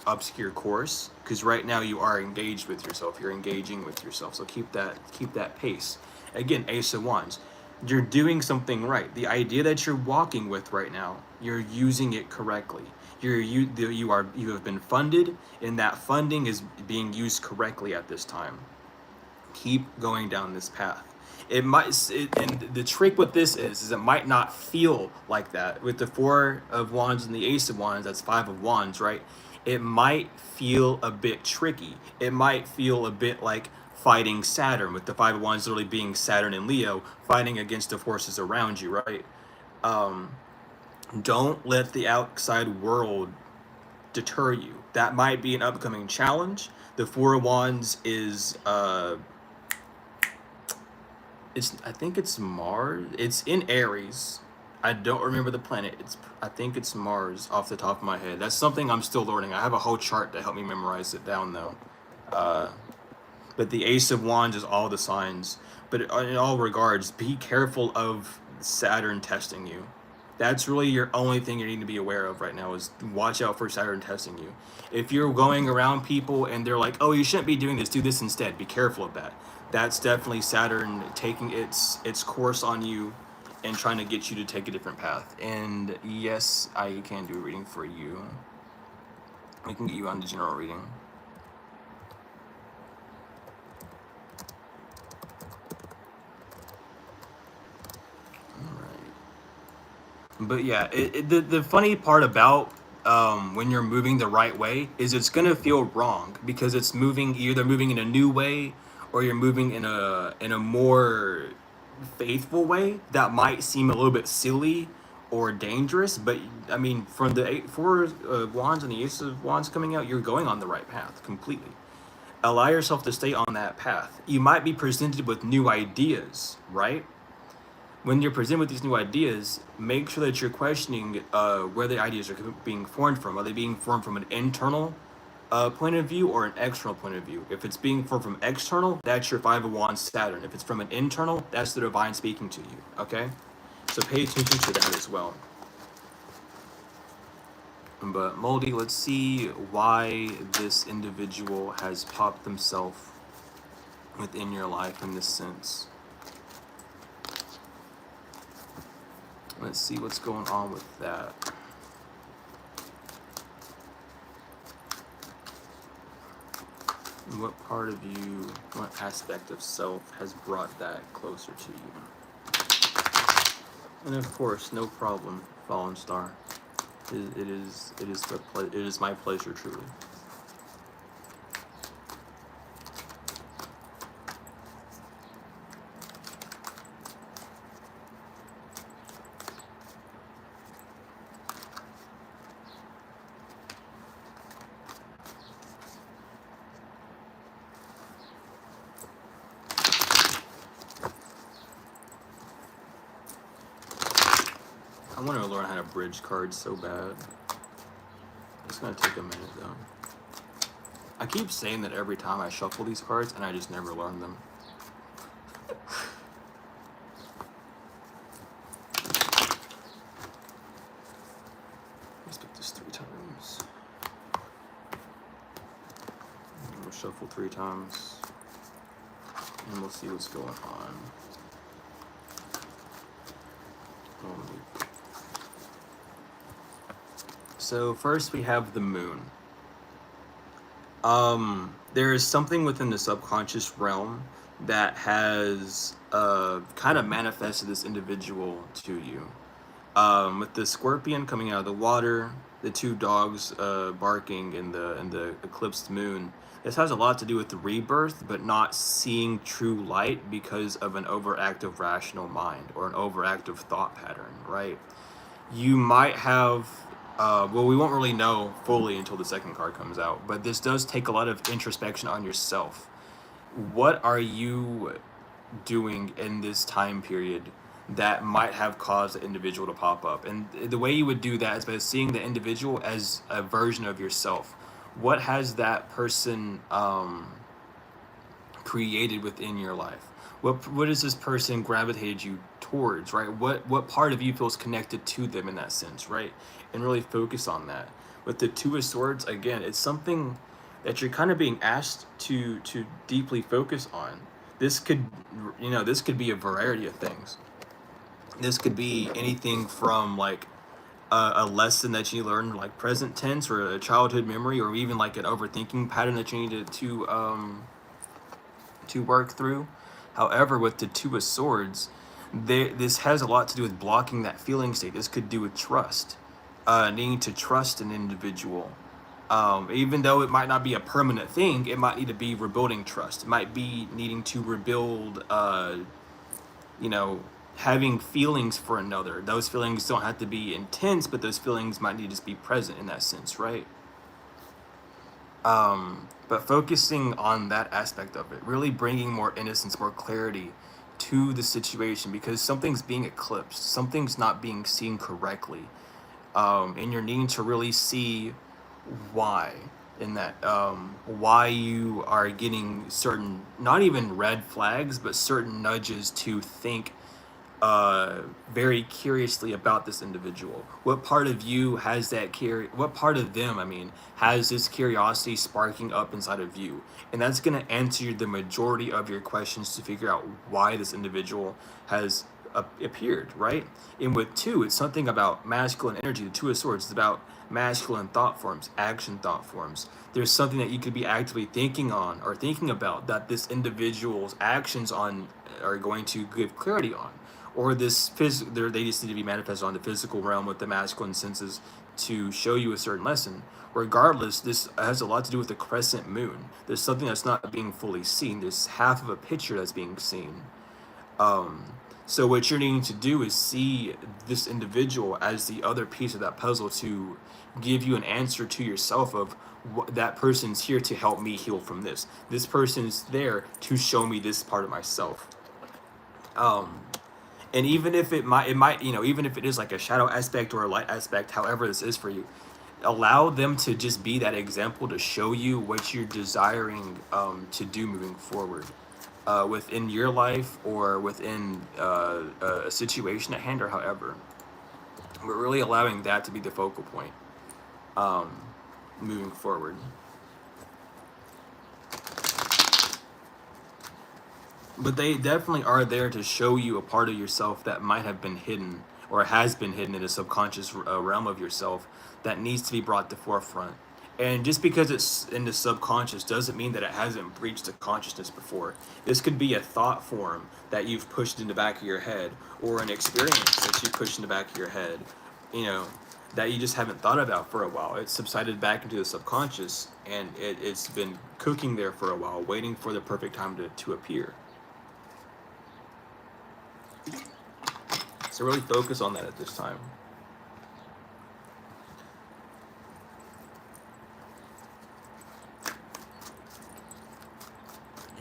obscure course, because right now you are engaged with yourself. You're engaging with yourself, so keep that pace. Again, Ace of Wands, you're doing something right. The idea that you're walking with right now, you're using it correctly. You have been funded, and that funding is being used correctly at this time. Keep going down this path. And the trick with this is it might not feel like that. With the 4 of Wands and the Ace of Wands, that's 5 of Wands, right? It might feel a bit tricky. It might feel a bit like fighting Saturn, with the 5 of Wands literally being Saturn and Leo, fighting against the forces around you, right? Don't let the outside world deter you. That might be an upcoming challenge. The 4 of Wands is I think it's Mars. It's in Aries. I don't remember the planet. I think it's Mars off the top of my head. That's something I'm still learning. I have a whole chart to help me memorize it down though. But the Ace of Wands is all the signs. But in all regards, be careful of Saturn testing you. That's really your only thing you need to be aware of right now, is watch out for Saturn testing you. If you're going around people and they're like, oh, you shouldn't be doing this, do this instead. Be careful of that. That's definitely Saturn taking its course on you and trying to get you to take a different path. And yes, I can do a reading for you. I can get you on the general reading. But yeah, the funny part about when you're moving the right way is it's gonna feel wrong, because it's moving, you're either moving in a new way or you're moving in a more faithful way that might seem a little bit silly or dangerous, but I mean, from the four wands and the ace of wands coming out, you're going on the right path completely. Allow yourself to stay on that path. You might be presented with new ideas, right? When you're presented with these new ideas, make sure that you're questioning where the ideas are being formed from. Are they being formed from an internal point of view or an external point of view? If it's being formed from external, that's your Five of Wands Saturn. If it's from an internal, that's the divine speaking to you, okay? So pay attention to that as well. But Moldy, let's see why this individual has popped themselves within your life in this sense. Let's see what's going on with that. And what part of you, what aspect of self has brought that closer to you? And of course, no problem, Fallen Star. It is my pleasure, truly. I want to learn how to bridge cards so bad. It's gonna take a minute though. I keep saying that every time I shuffle these cards, and I just never learn them. Let's pick this 3 times. We'll shuffle 3 times, and we'll see what's going on. So first we have the moon. There is something within the subconscious realm that has kind of manifested this individual to you. With the scorpion coming out of the water, the 2 dogs barking in the eclipsed moon. This has a lot to do with the rebirth, but not seeing true light because of an overactive rational mind or an overactive thought pattern, right? You might have well, we won't really know fully until the second card comes out, but this does take a lot of introspection on yourself. What are you doing in this time period that might have caused the individual to pop up? And the way you would do that is by seeing the individual as a version of yourself. What has that person created within your life? What has this person gravitated you towards, right? What part of you feels connected to them in that sense, right? And really focus on that. With the 2 of Swords, again, it's something that you're kind of being asked to deeply focus on. This could, this could be a variety of things. This could be anything from like a lesson that you learned, like present tense, or a childhood memory, or even like an overthinking pattern that you needed to work through. However, with the 2 of Swords, this has a lot to do with blocking that feeling state. This could do with trust, needing to trust an individual. Even though it might not be a permanent thing, it might need to be rebuilding trust. It might be needing to rebuild, having feelings for another. Those feelings don't have to be intense, but those feelings might need to just be present in that sense, right? But focusing on that aspect of it, really bringing more innocence, more clarity to the situation, because something's being eclipsed, something's not being seen correctly, and you're needing to really see why in that, why you are getting certain, not even red flags, but certain nudges to think very curiously about this individual. What part of you has that what part of them, has this curiosity sparking up inside of you? And that's going to answer the majority of your questions to figure out why this individual has appeared, right? And with 2, it's something about masculine energy. The 2 of Swords is about masculine thought forms, action thought forms. There's something that you could be actively thinking on or thinking about that this individual's actions on are going to give clarity on. Or they just need to be manifested on the physical realm with the masculine senses to show you a certain lesson. Regardless, this has a lot to do with the crescent moon. There's something that's not being fully seen. There's half of a picture that's being seen. So what you're needing to do is see this individual as the other piece of that puzzle to give you an answer to yourself of that person's here to help me heal from this. This person's there to show me this part of myself. And even if it might, even if it is like a shadow aspect or a light aspect, however this is for you, allow them to just be that example to show you what you're desiring to do moving forward within your life or within a situation at hand or however. We're really allowing that to be the focal point moving forward. But they definitely are there to show you a part of yourself that might have been hidden or has been hidden in a subconscious realm of yourself that needs to be brought to forefront. And just because it's in the subconscious doesn't mean that it hasn't breached the consciousness before. This could be a thought form that you've pushed in the back of your head, or an experience that you pushed in the back of your head, that you just haven't thought about for a while. It's subsided back into the subconscious, and it's been cooking there for a while, waiting for the perfect time to appear. So really focus on that at this time.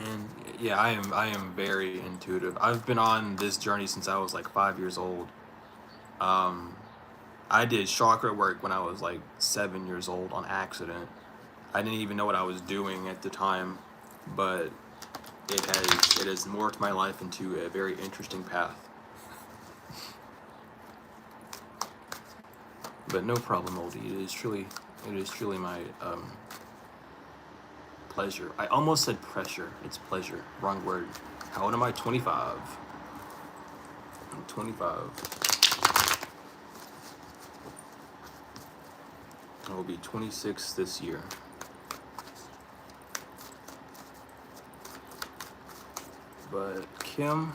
And yeah, I am very intuitive. I've been on this journey since I was like 5 years old. I did chakra work when I was like 7 years old on accident. I didn't even know what I was doing at the time, but it has morphed my life into a very interesting path. But no problem, oldie. It is truly my pleasure. I almost said pressure. It's pleasure. Wrong word. How old am I? 25. I'm 25. I will be 26 this year. But Kim,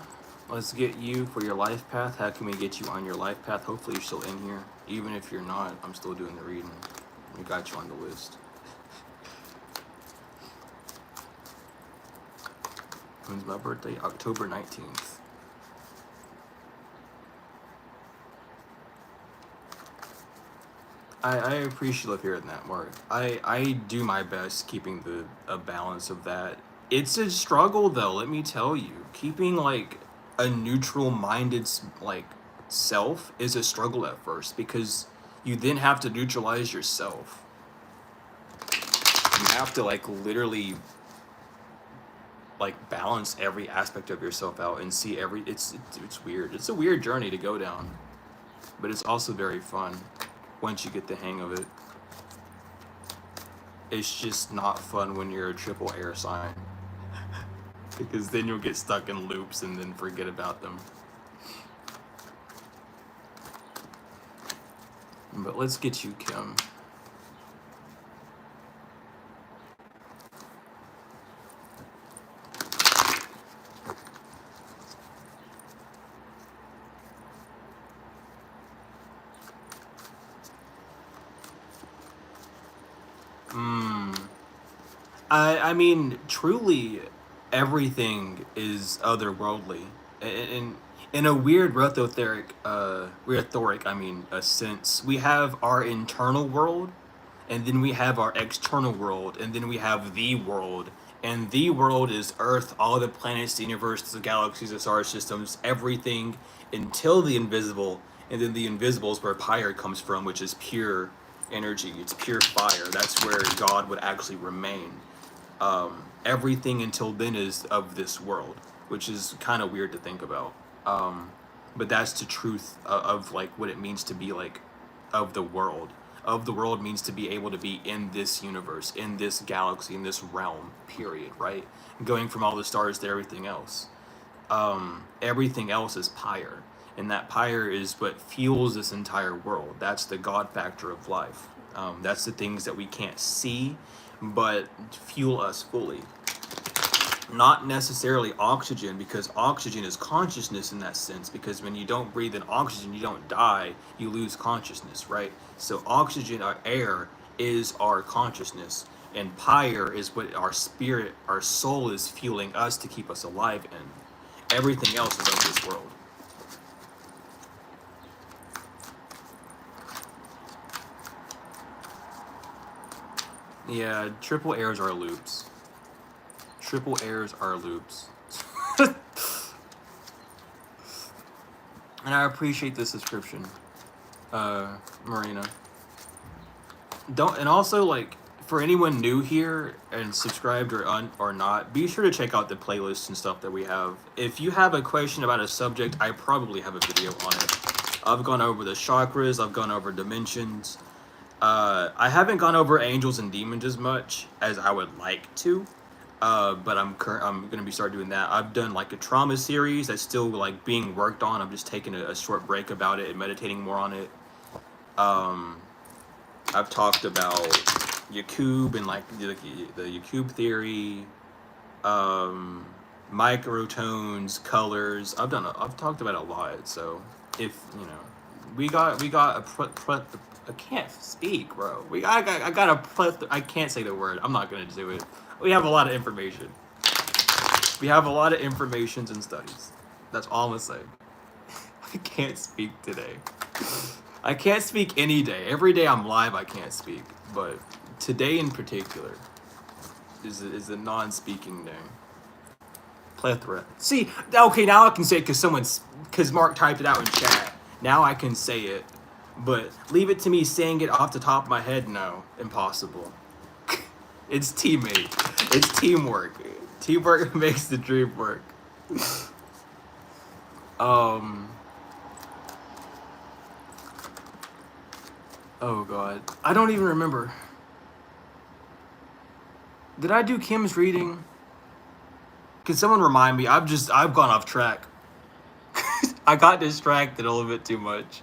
let's get you for your life path. How can we get you on your life path? Hopefully you're still in here. Even if you're not, I'm still doing the reading. We got you on the list. When's my birthday? October 19th. I appreciate love hearing that, Mark. I do my best keeping a balance of that. It's a struggle though, let me tell you. Keeping like a neutral minded like self is a struggle at first, because you then have to neutralize yourself. You have to like literally like balance every aspect of yourself out and see it's weird. It's a weird journey to go down, but it's also very fun once you get the hang of it. It's just not fun when you're a triple air sign, because then you'll get stuck in loops and then forget about them. But let's get you, Kim. I mean, truly, everything is otherworldly, in a weird rhetoric, I mean, a sense. We have our internal world, and then we have our external world, and then we have the world. And the world is Earth, all the planets, the universe, the galaxies, the star systems, everything until the invisible. And then the invisible is where pyre comes from, which is pure energy. It's pure fire. That's where God would actually remain. Everything until then is of this world, which is kind of weird to think about. But that's the truth of like what it means to be like of the world. Of the world means to be able to be in this universe, in this galaxy, in this realm, period, right? Going from all the stars to everything else. Everything else is pyre. And that pyre is what fuels this entire world. That's the God factor of life. That's the things that we can't see, but fuel us fully. Not necessarily oxygen, because oxygen is consciousness in that sense, because when you don't breathe in oxygen, you don't die, you lose consciousness, right? So oxygen, our air, is our consciousness, and pyre is what our spirit, our soul is fueling us to keep us alive in. Everything else is of this world. Yeah, triple errors are loops. Triple errors are loops. And I appreciate the subscription, Marina. Don't, and also, like, for anyone new here and subscribed or not, be sure to check out the playlists and stuff that we have. If you have a question about a subject, I probably have a video on it. I've gone over the chakras, I've gone over dimensions. I haven't gone over angels and demons as much as I would like to. But I'm gonna be start doing that. I've done like a trauma series that's still like being worked on. I'm just taking a short break about it and meditating more on it. I've talked about Yakub and like the Yakub theory, microtones, colors. I've talked about it a lot. So if you know, we got I can't speak, bro. I got a I can't say the word. I'm not gonna do it. We have a lot of information. We have a lot of informations and studies. That's all I'm gonna say. I can't speak today. I can't speak any day. Every day I'm live, I can't speak. But today in particular is a non-speaking day. Plethora. See, okay, now I can say it because Mark typed it out in chat. Now I can say it. But leave it to me saying it off the top of my head, no. Impossible. It's teammate. It's teamwork. Teamwork makes the dream work. Oh god. I don't even remember. Did I do Kim's reading? Can someone remind me? I've gone off track. I got distracted a little bit too much.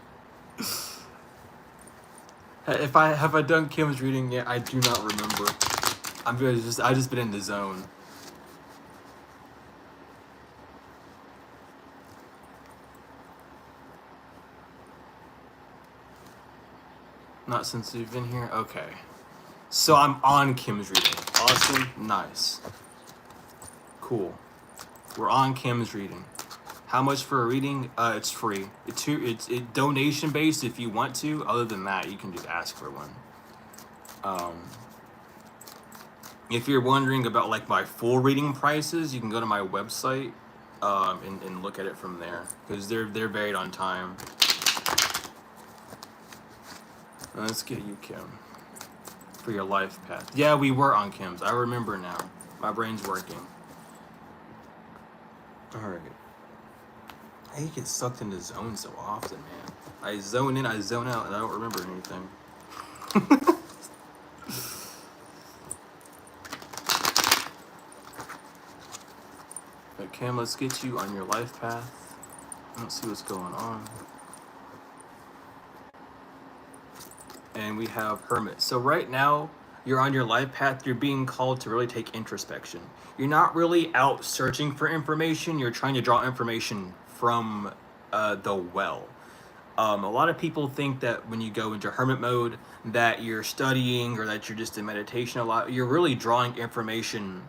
Have I done Kim's reading yet? I do not remember. I just been in the zone. Not since you've been here? Okay. So I'm on Kim's reading. Awesome. Nice. Cool. We're on Kim's reading. How much for a reading? It's free. It's donation based if you want to. Other than that, you can just ask for one. If you're wondering about like my full reading prices, you can go to my website and look at it from there because they're varied on time. Let's get you, Kim, for your life path. Yeah, we were on Kim's. I remember now. My brain's working. All right. I get sucked into zone so often, man. I zone in, I zone out, and I don't remember anything. But Kim, let's get you on your life path. Let's see what's going on. And we have Hermit. So right now, you're on your life path. You're being called to really take introspection. You're not really out searching for information. You're trying to draw information from the well. A lot of people think that when you go into hermit mode that you're studying or that you're just in meditation a lot. You're really drawing information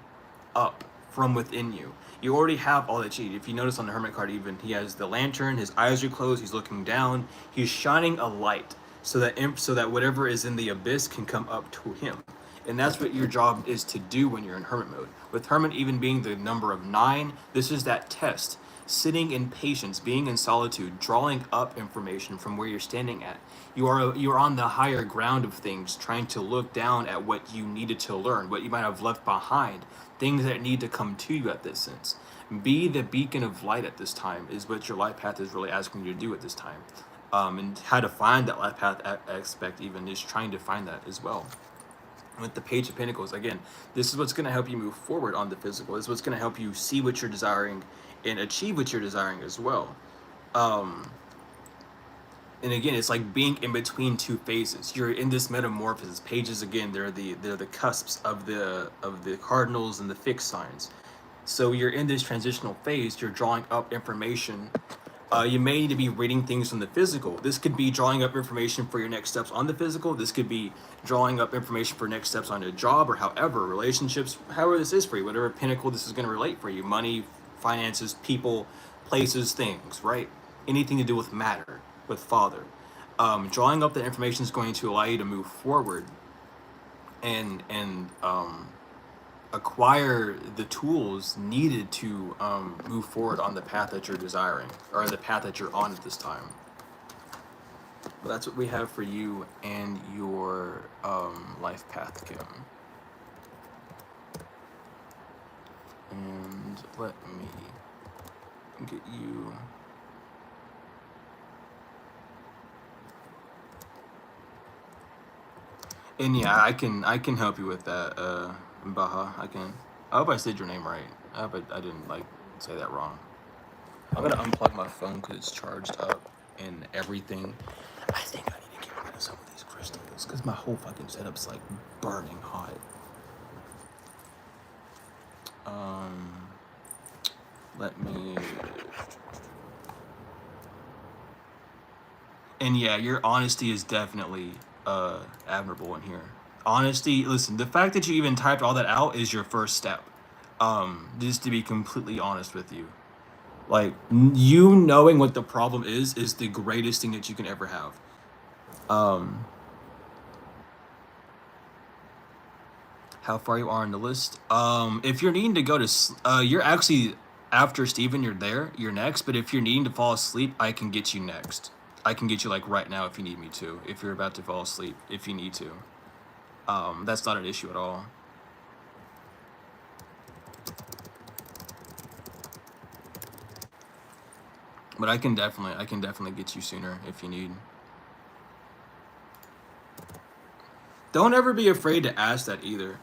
up from within you. You already have all that you need. If you notice on the hermit card, even he has the lantern, his eyes are closed, he's looking down, he's shining a light so that whatever is in the abyss can come up to him. And that's what your job is to do when you're in hermit mode. With hermit even being the number of 9, this is that test. Sitting in patience, being in solitude, drawing up information from where you're standing at. You're on the higher ground of things, trying to look down at what you needed to learn, what you might have left behind, things that need to come to you at this sense. Be the beacon of light at this time is what your life path is really asking you to do at this time. And how to find that life path aspect even is trying to find that as well. With the Page of Pentacles, again, this is what's going to help you move forward on the physical. This is what's going to help you see what you're desiring and achieve what you're desiring as well. And again, it's like being in between two phases. You're in this metamorphosis. Pages, again, they're the cusps of the cardinals and the fixed signs. So you're in this transitional phase. You're drawing up information. You may need to be reading things from the physical. This could be drawing up information for your next steps on the physical. This could be drawing up information for next steps on a job or however, relationships, however this is for you, whatever pinnacle this is going to relate for you. Money, finances, people, places, things, right? Anything to do with matter, with Father. Drawing up the information is going to allow you to move forward and acquire the tools needed to move forward on the path that you're desiring, or the path that you're on at this time. But that's what we have for you and your life path, Kim. And let me get you. And yeah, I can help you with that, Baha. I hope I said your name right. I hope I didn't like say that wrong. I'm gonna unplug my phone because it's charged up and everything. I think I need to get rid of some of these crystals because my whole fucking setup's like burning hot. Let me. And yeah, your honesty is definitely admirable in here. Honesty, listen, the fact that you even typed all that out is your first step. Just to be completely honest with you. Like, you knowing what the problem is the greatest thing that you can ever have. How far you are on the list? If you're needing to go to, you're actually, after Steven, you're next, but if you're needing to fall asleep, I can get you next. I can get you, like, right now if you need me to, if you're about to fall asleep, if you need to. That's not an issue at all. But I can definitely get you sooner if you need. Don't ever be afraid to ask that either.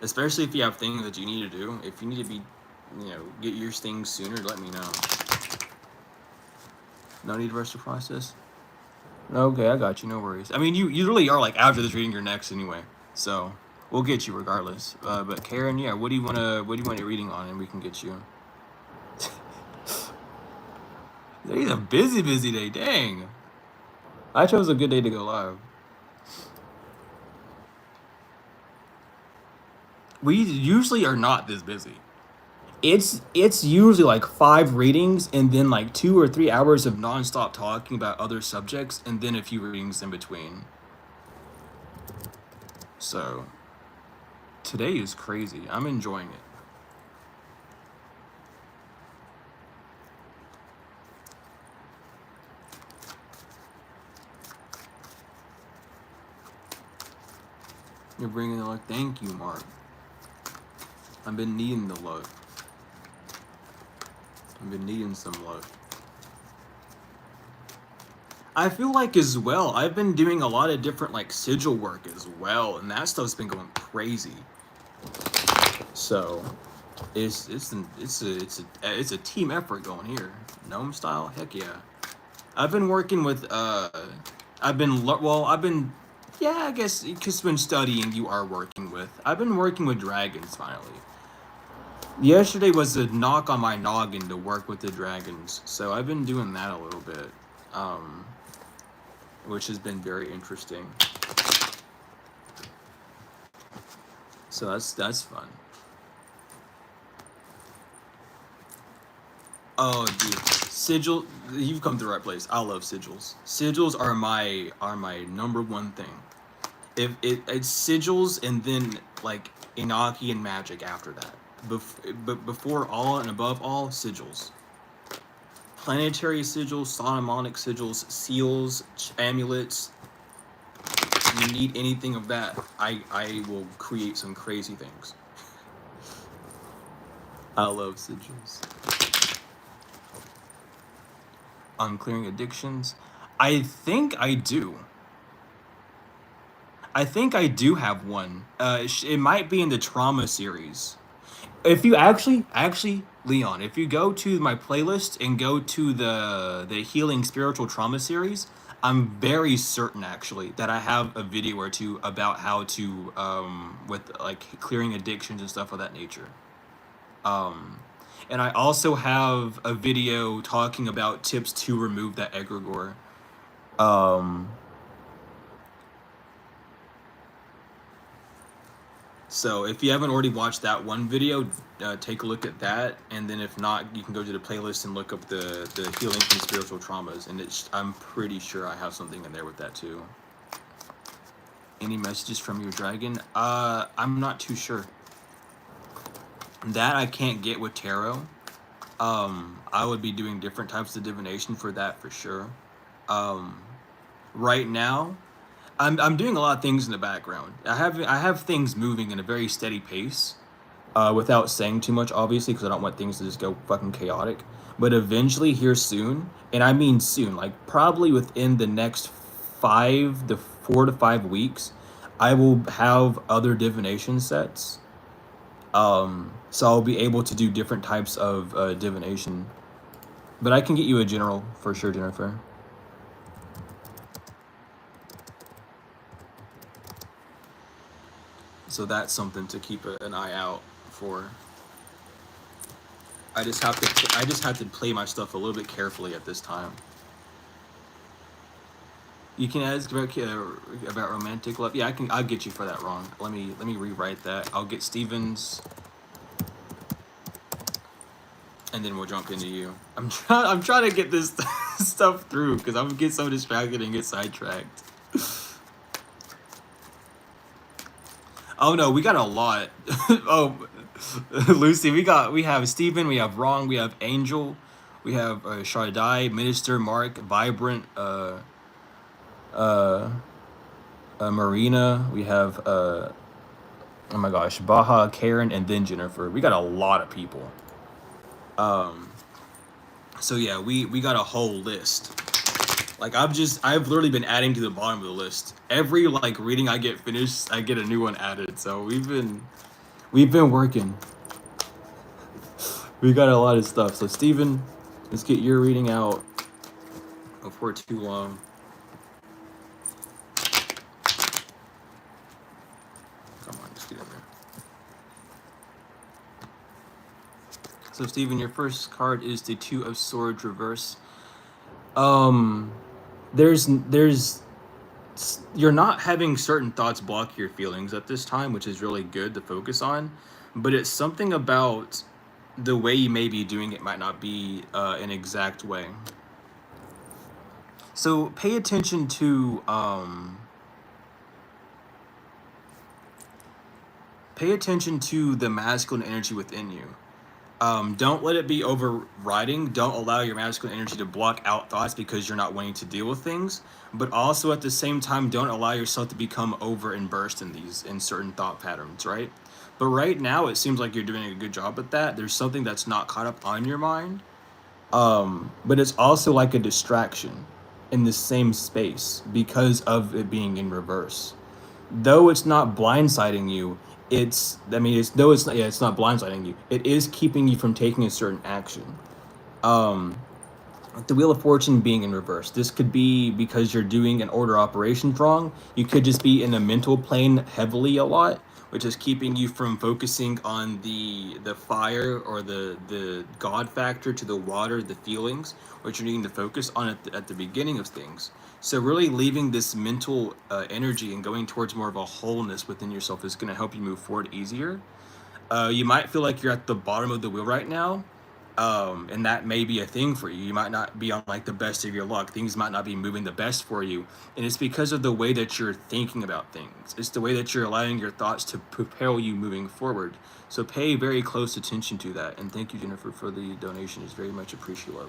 Especially if you have things that you need to do. If you need to be, get your things sooner, let me know. No need to rush the process? Okay, I got you, no worries. I mean, you really are, like, after this reading, you're next anyway. So, we'll get you regardless. But Karen, yeah, what do you want your reading on, and we can get you. Today's a busy day, dang. I chose a good day to go live. We usually are not this busy. It's usually like 5 readings and then like 2 or 3 hours of nonstop talking about other subjects and then a few readings in between. So today is crazy. I'm enjoying it. You're bringing the luck. Thank you, Mark. I've been needing the luck. I've been needing some luck. I feel like as well, I've been doing a lot of different like sigil work as well, and that stuff's been going crazy. So it's a team effort going here. Gnome style, heck yeah. I've been working with yeah, I guess because when studying you are working with. I've been working with dragons finally. Yesterday was a knock on my noggin to work with the dragons, so I've been doing that a little bit, which has been very interesting. So that's fun. Oh, dude, sigil! You've come to the right place. I love sigils. Sigils are my number one thing. If it's sigils and then like Inaki and magic after that. But before all and above all, sigils. Planetary sigils, solomonic sigils, seals, amulets. If you need anything of that, I will create some crazy things. I love sigils. On clearing addictions, I think I do. I think I do have one. It might be in the trauma series. If you actually, Leon, if you go to my playlist and go to the healing spiritual trauma series, I'm very certain actually that I have a video or two about how to with like clearing addictions and stuff of that nature. And I also have a video talking about tips to remove that egregore. So if you haven't already watched that one video, take a look at that, and then if not, you can go to the playlist and look up the healing from spiritual traumas, and I'm pretty sure I have something in there with that too. Any messages from your dragon? I'm not too sure. That I can't get with tarot. I would be doing different types of divination for that for sure. Right now, I'm doing a lot of things in the background. I have things moving in a very steady pace, without saying too much, obviously, because I don't want things to just go fucking chaotic. But eventually, here soon, and I mean soon, like probably within the next 4 to 5 weeks, I will have other divination sets. So I'll be able to do different types of divination. But I can get you a general for sure, Jennifer. So that's something to keep an eye out for. I just have to play my stuff a little bit carefully at this time. You can ask about romantic love. Yeah, I'll get you for that wrong. Let me rewrite that. I'll get Stevens, and then we'll jump into you. I'm trying to get this stuff through because I'm gonna get so distracted and get sidetracked. Oh no, we got a lot. Oh, Lucy, we have Stephen, we have Wrong, we have Angel, we have Shardai, Minister, Mark, Vibrant, Marina, we have oh my gosh, Baha, Karen, and then Jennifer. We got a lot of people. So yeah, we got a whole list. Like I've literally been adding to the bottom of the list. Every like reading I get finished, I get a new one added. So we've been working. We got a lot of stuff. So Steven, let's get your reading out before too long. Come on, just get in there. So Steven, your first card is the Two of Swords reverse. There's you're not having certain thoughts block your feelings at this time, which is really good to focus on, but it's something about the way you may be doing it might not be an exact way. So pay attention to the masculine energy within you. Don't let it be overriding. Don't allow your masculine energy to block out thoughts because you're not wanting to deal with things. But also at the same time, don't allow yourself to become over and burst in certain thought patterns, right? But right now, it seems like you're doing a good job at that. There's something that's not caught up on your mind. But it's also like a distraction in the same space because of it being in reverse. Though it's not blindsiding you, it's not blindsiding you. It is keeping you from taking a certain action. The Wheel of Fortune being in reverse. This could be because you're doing an order operation wrong. You could just be in a mental plane heavily a lot, which is keeping you from focusing on the fire or the God factor to the water, the feelings, which you're needing to focus on at the beginning of things. So really leaving this mental energy and going towards more of a wholeness within yourself is going to help you move forward easier. You might feel like you're at the bottom of the wheel right now, and that may be a thing for you. You might not be on like the best of your luck. Things might not be moving the best for you, and it's because of the way that you're thinking about things. It's the way that you're allowing your thoughts to propel you moving forward. So pay very close attention to that, and thank you, Jennifer, for the donation. It's very much appreciated.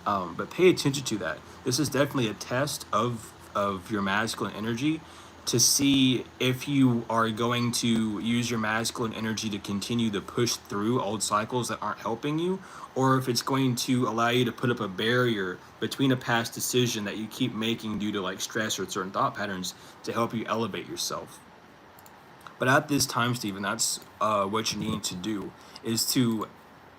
But pay attention to that. This is definitely a test of your masculine energy to see if you are going to use your masculine energy to continue to push through old cycles that aren't helping you, or if it's going to allow you to put up a barrier between a past decision that you keep making due to like stress or certain thought patterns to help you elevate yourself. But at this time, Stephen, that's what you need to do is to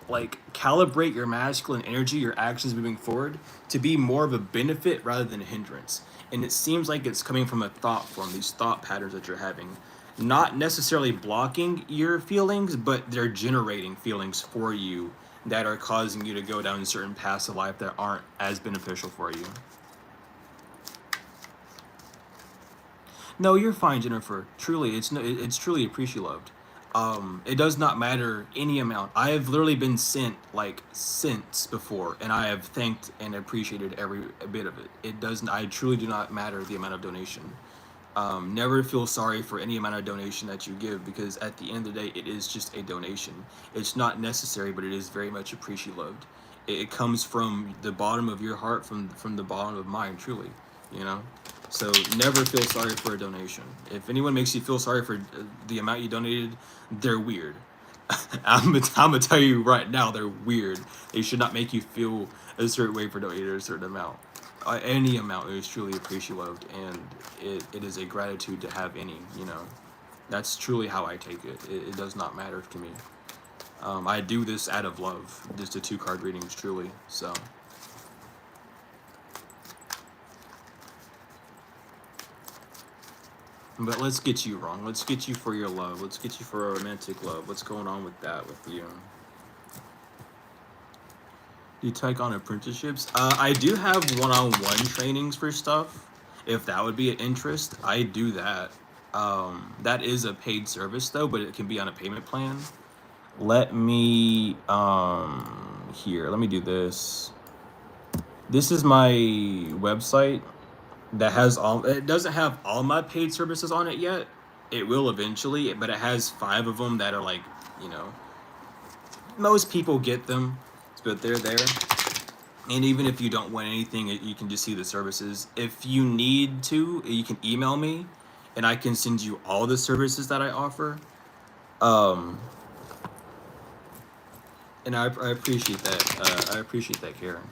like calibrate your masculine energy, your actions moving forward to be more of a benefit rather than a hindrance. And it seems like it's coming from a thought form, these thought patterns that you're having, not necessarily blocking your feelings, but they're generating feelings for you that are causing you to go down certain paths of life that aren't as beneficial for you. No, you're fine, Jennifer. Truly, it's truly appreci-loved. It does not matter any amount. I have literally been sent like cents before, and I have thanked and appreciated every bit of it. It doesn't. I truly do not matter the amount of donation. Never feel sorry for any amount of donation that you give, because at the end of the day, it is just a donation. It's not necessary, but it is very much appreci-loved. It comes from the bottom of your heart, from the bottom of mine, truly. You know, so never feel sorry for a donation. If anyone makes you feel sorry for the amount you donated, they're weird. I'm gonna tell you right now, they're weird. They should not make you feel a certain way for donating a certain amount. Any amount is truly appreciated, and it is a gratitude to have any. You know, that's truly how I take it. It does not matter to me. I do this out of love. Just the 2 card readings, truly. So. But let's get you wrong. Let's get you for your love. Let's get you for a romantic love. What's going on with that with you? Do you take on apprenticeships? I do have one-on-one trainings for stuff. If that would be an interest, I do that. That is a paid service though, but it can be on a payment plan. Let me here. Let me do this. This is my website that has all. It doesn't have all my paid services on it yet. It will eventually, but it has 5 of them that are like, you know, most people get them, but they're there. And even if you don't want anything, you can just see the services. If you need to, you can email me, and I can send you all the services that I offer. And I appreciate that. I appreciate that, Karen.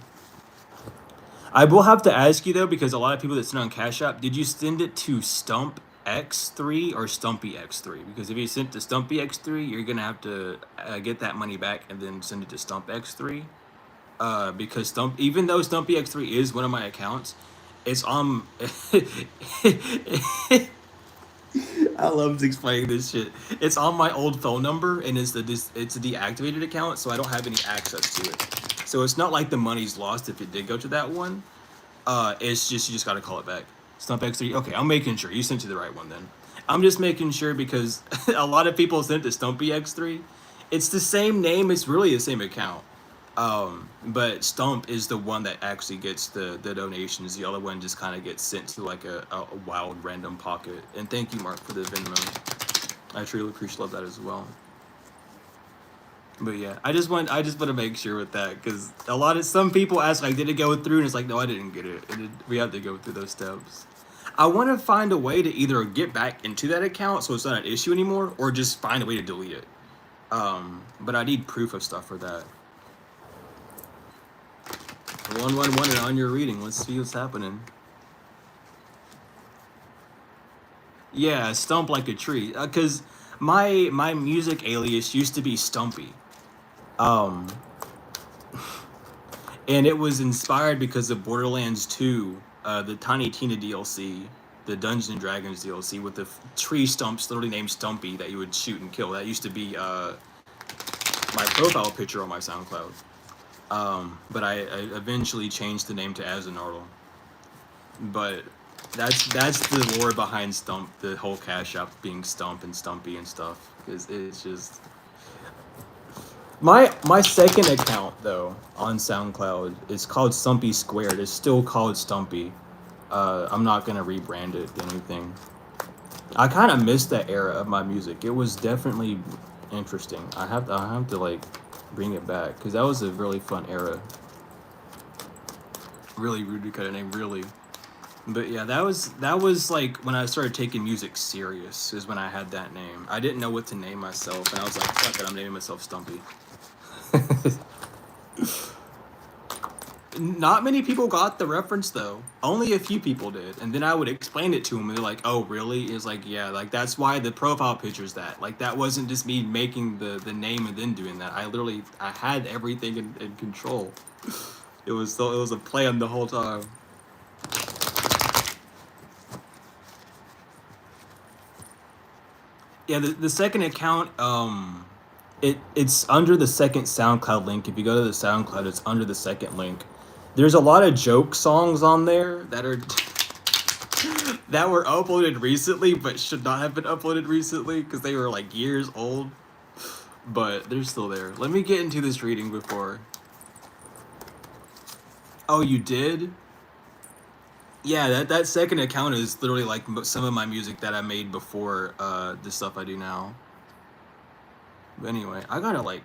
I will have to ask you though, because a lot of people that send on Cash App, did you send it to Stump X3 or Stumpy X3? Because if you sent it to Stumpy X3, you're gonna have to get that money back and then send it to Stump X3. Because even though Stumpy X3 is one of my accounts, it's on. I love explaining this shit. It's on my old phone number, and it's a deactivated account, so I don't have any access to it. So it's not like the money's lost if it did go to that one. It's just you just gotta call it back. Stump X3. Okay, I'm making sure you sent to the right one then. I'm just making sure because a lot of people sent to Stumpy X3. It's the same name. It's really the same account. But Stump is the one that actually gets the donations. The other one just kind of gets sent to like a wild random pocket. And thank you, Mark, for the Venmo. I truly appreciate that as well. But yeah, I just want to make sure with that, because some people ask like, did it go through? And it's like, no, I didn't get it. We have to go through those steps. I want to find a way to either get back into that account so it's not an issue anymore, or just find a way to delete it. But I need proof of stuff for that. 111 and on your reading. Let's see what's happening. Yeah, stump like a tree. Cause my music alias used to be Stumpy. Um, and it was inspired because of Borderlands 2, the Tiny Tina DLC, the Dungeons and Dragons DLC with the tree stumps literally named Stumpy that you would shoot and kill. That used to be my profile picture on my SoundCloud. But I eventually changed the name to Azanarl. But that's the lore behind Stump, the whole Cash App being Stump and Stumpy and stuff. It's just my second account though on SoundCloud is called Stumpy Squared. It's still called Stumpy. I'm not gonna rebrand it anything. I kind of missed that era of my music. It was definitely interesting. I have to like bring it back because that was a really fun era. Really rude to cut a name, really. But yeah, that was like when I started taking music serious, is when I had that name. I didn't know what to name myself, and I was like, fuck it, I'm naming myself Stumpy. Not many people got the reference though. Only a few people did, and then I would explain it to them, and they're like, "Oh, really?" It's like, yeah, like that's why the profile picture's that. Like that wasn't just me making the name and then doing that. I had everything in control. It was a plan the whole time. Yeah, the second account, it's under the second SoundCloud link. If you go to the SoundCloud, it's under the second link. There's a lot of joke songs on there that are that were uploaded recently, but should not have been uploaded recently because they were like years old. But they're still there. Let me get into this reading before. Oh, you did? Yeah, that second account is literally like some of my music that I made before the stuff I do now. But anyway, I gotta like,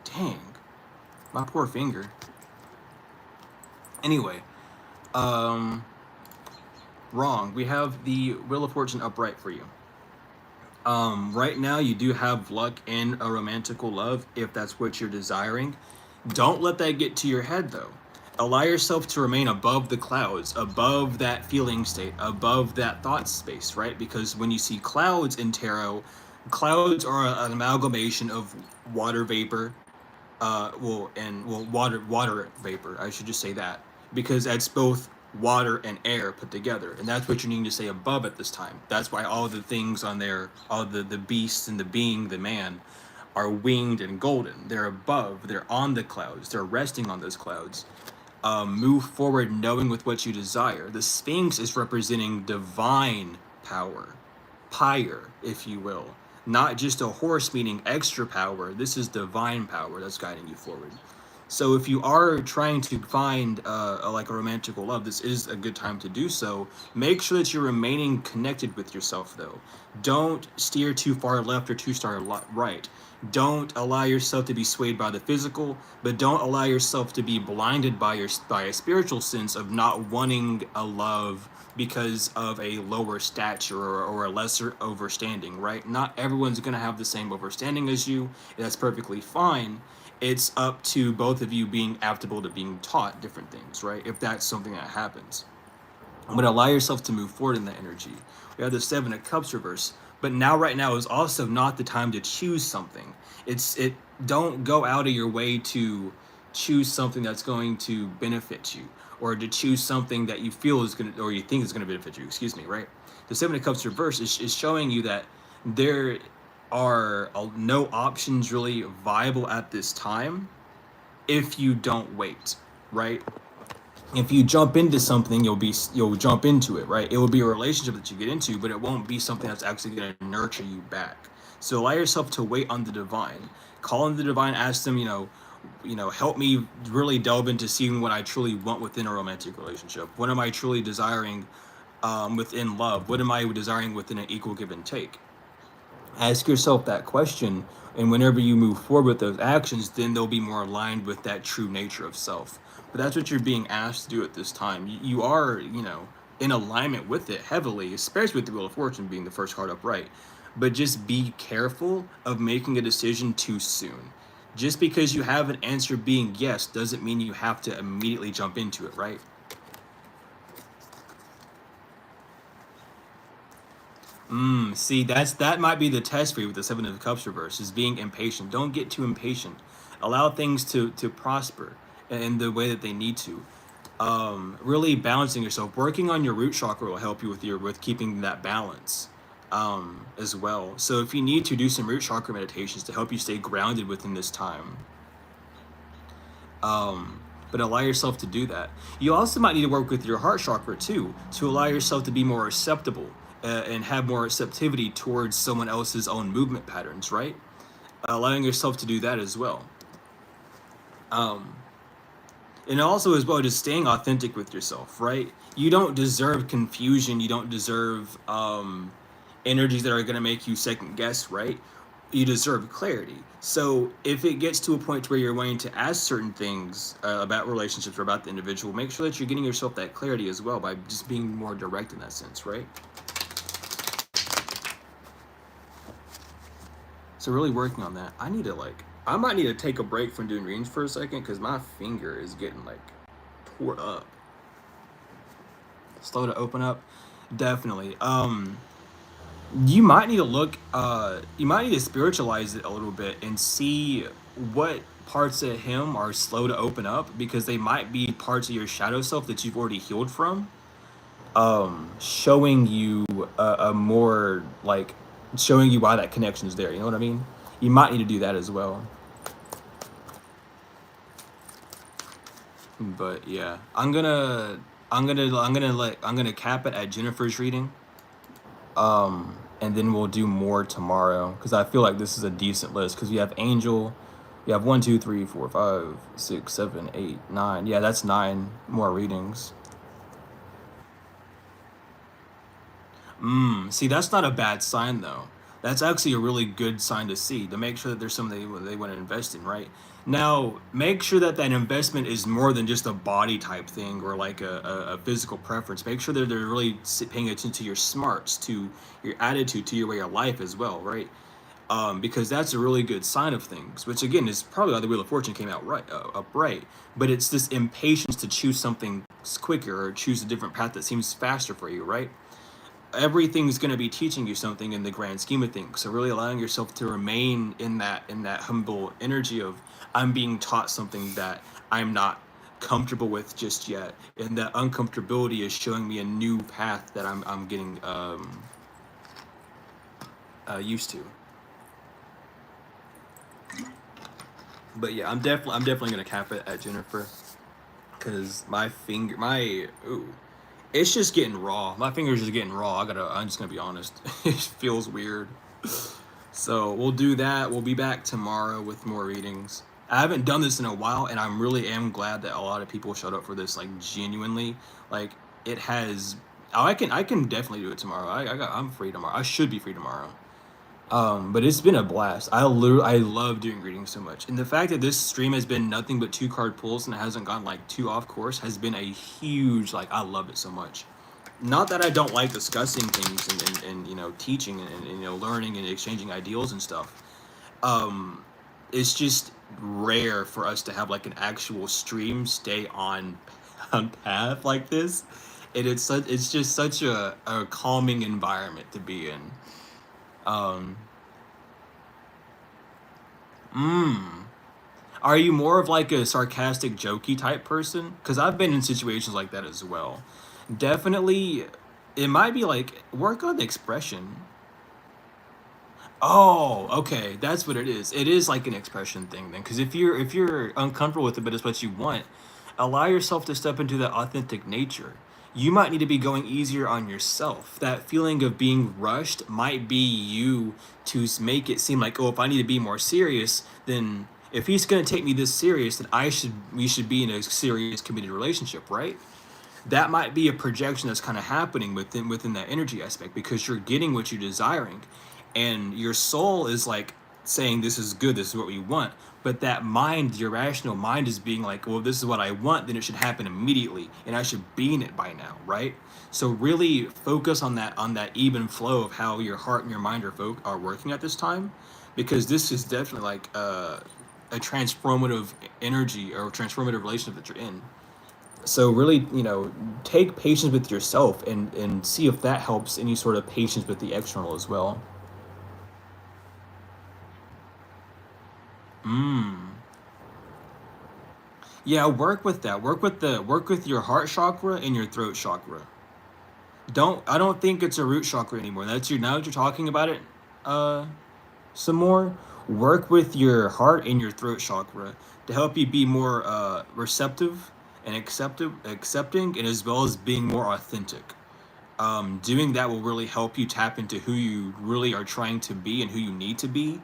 dang, my poor finger. Anyway, um, wrong. We have the Wheel of Fortune upright for you. Right now you do have luck in a romantical love if that's what you're desiring. Don't let that get to your head though. Allow yourself to remain above the clouds, above that feeling state, above that thought space, right? Because when you see clouds in tarot, clouds are an amalgamation of water vapor, water vapor. I should just say that because that's both water and air put together, and that's what you need to say above at this time. That's why all the things on there, all the beasts and the being, the man, are winged and golden. They're above. They're on the clouds. They're resting on those clouds. Move forward knowing with what you desire. The Sphinx is representing divine power, pyre, if you will. Not just a horse meaning extra power. This is divine power that's guiding you forward. So if you are trying to find like a romantical love, this is a good time to do so. Make sure that you're remaining connected with yourself, though. Don't steer too far left or too far right. Don't allow yourself to be swayed by the physical, but don't allow yourself to be blinded by a spiritual sense of not wanting a love because of a lower stature or a lesser overstanding, right? Not everyone's going to have the same overstanding as you, and that's perfectly fine. It's up to both of you being adaptable to being taught different things, right? If that's something that happens. But allow yourself to move forward in that energy. We have the Seven of Cups reverse, but now right now is also not the time to choose something. It don't go out of your way to choose something that's going to benefit you, or to choose something that you feel is going to, or you think is going to benefit you. Excuse me, right? The Seven of Cups reverse is showing you that there are no options really viable at this time if you don't wait, right? If you jump into something, you'll jump into it, right? It will be a relationship that you get into, but it won't be something that's actually going to nurture you back. So allow yourself to wait on the divine. Call on the divine, ask them, help me really delve into seeing what I truly want within a romantic relationship. What am I truly desiring within love? What am I desiring within an equal give and take? Ask yourself that question, and whenever you move forward with those actions, then they'll be more aligned with that true nature of self. But that's what you're being asked to do at this time. You are, in alignment with it heavily, especially with the Wheel of Fortune being the first card upright. But just be careful of making a decision too soon. Just because you have an answer being yes doesn't mean you have to immediately jump into it, right? See, that might be the test for you with the Seven of Cups reverse, is being impatient. Don't get too impatient. Allow things to prosper in the way that they need to. Really balancing yourself. Working on your root chakra will help you with keeping that balance as well. So if you need to do some root chakra meditations to help you stay grounded within this time. But allow yourself to do that. You also might need to work with your heart chakra too, to allow yourself to be more acceptable and have more receptivity towards someone else's own movement patterns, right? Allowing yourself to do that as well. And also as well, just staying authentic with yourself, right? You don't deserve confusion. You don't deserve energies that are going to make you second guess, right? You deserve clarity. So if it gets to a point where you're wanting to ask certain things about relationships or about the individual, make sure that you're getting yourself that clarity as well by just being more direct in that sense, right? So really working on that. I might need to take a break from doing readings for a second because my finger is getting like tore up. Slow to open up, definitely. You might need to you might need to spiritualize it a little bit and see what parts of him are slow to open up, because they might be parts of your shadow self that you've already healed from, showing you a more like showing you why that connection is there. You know what I mean? You might need to do that as well. But yeah, I'm gonna cap it at Jennifer's reading. And then we'll do more tomorrow because I feel like this is a decent list because we have Angel, we have 1, 2, 3, 4, 5, 6, 7, 8, 9. Yeah, that's 9 more readings. See, that's not a bad sign though. That's actually a really good sign to see, to make sure that there's something they want to invest in, right? Now, make sure that that investment is more than just a body type thing or like a physical preference. Make sure that they're really paying attention to your smarts, to your attitude, to your way of life as well, right? Because that's a really good sign of things. Which again is probably why the Wheel of Fortune came out right, upright. But it's this impatience to choose something quicker or choose a different path that seems faster for you, right? Everything's going to be teaching you something in the grand scheme of things, so really allowing yourself to remain in that humble energy of I'm being taught something that I'm not comfortable with just yet, and that uncomfortability is showing me a new path that I'm getting used to. But yeah, I'm definitely gonna cap it at Jennifer, because my ooh, it's just getting raw. My fingers are getting raw. I'm just gonna be honest. It feels weird. So we'll do that. We'll be back tomorrow with more readings. I haven't done this in a while, and I'm really am glad that a lot of people showed up for this. Like genuinely, like it has. Oh, I can definitely do it tomorrow. I'm free tomorrow. I should be free tomorrow. But it's been a blast. I love doing readings so much, and the fact that this stream has been nothing but 2 card pulls and it hasn't gone like too off course has been a huge like. I love it so much. Not that I don't like discussing things and you know teaching and you know learning and exchanging ideals and stuff. Um, it's just rare for us to have like an actual stream stay on path like this, and it's just such a calming environment to be in. Um, mm. Are you more of like a sarcastic, jokey type person? Because I've been in situations like that as well. Definitely, it might be like work on the expression. Oh, okay, that's what it is. It is like an expression thing then, because if you're uncomfortable with it, but it's what you want, allow yourself to step into that authentic nature. You might need to be going easier on yourself. That feeling of being rushed might be you to make it seem like, oh, if I need to be more serious, then if he's gonna take me this serious, then we should be in a serious committed relationship, right? That might be a projection that's kind of happening within that energy aspect because you're getting what you're desiring, and your soul is like saying this is good, this is what we want, but that mind, your rational mind, is being like, well, this is what I want, then it should happen immediately and I should be in it by now, right? So really focus on that even flow of how your heart and your mind are working at this time, because this is definitely like a transformative energy or transformative relationship that you're in. So really, you know, take patience with yourself and see if that helps any sort of patience with the external as well. Mm. Yeah, work with that. Work with your heart chakra and your throat chakra. I don't think it's a root chakra anymore. That's your Now that you're talking about it, uh, some more. Work with your heart and your throat chakra to help you be more receptive and accepting, and as well as being more authentic. Doing that will really help you tap into who you really are trying to be and who you need to be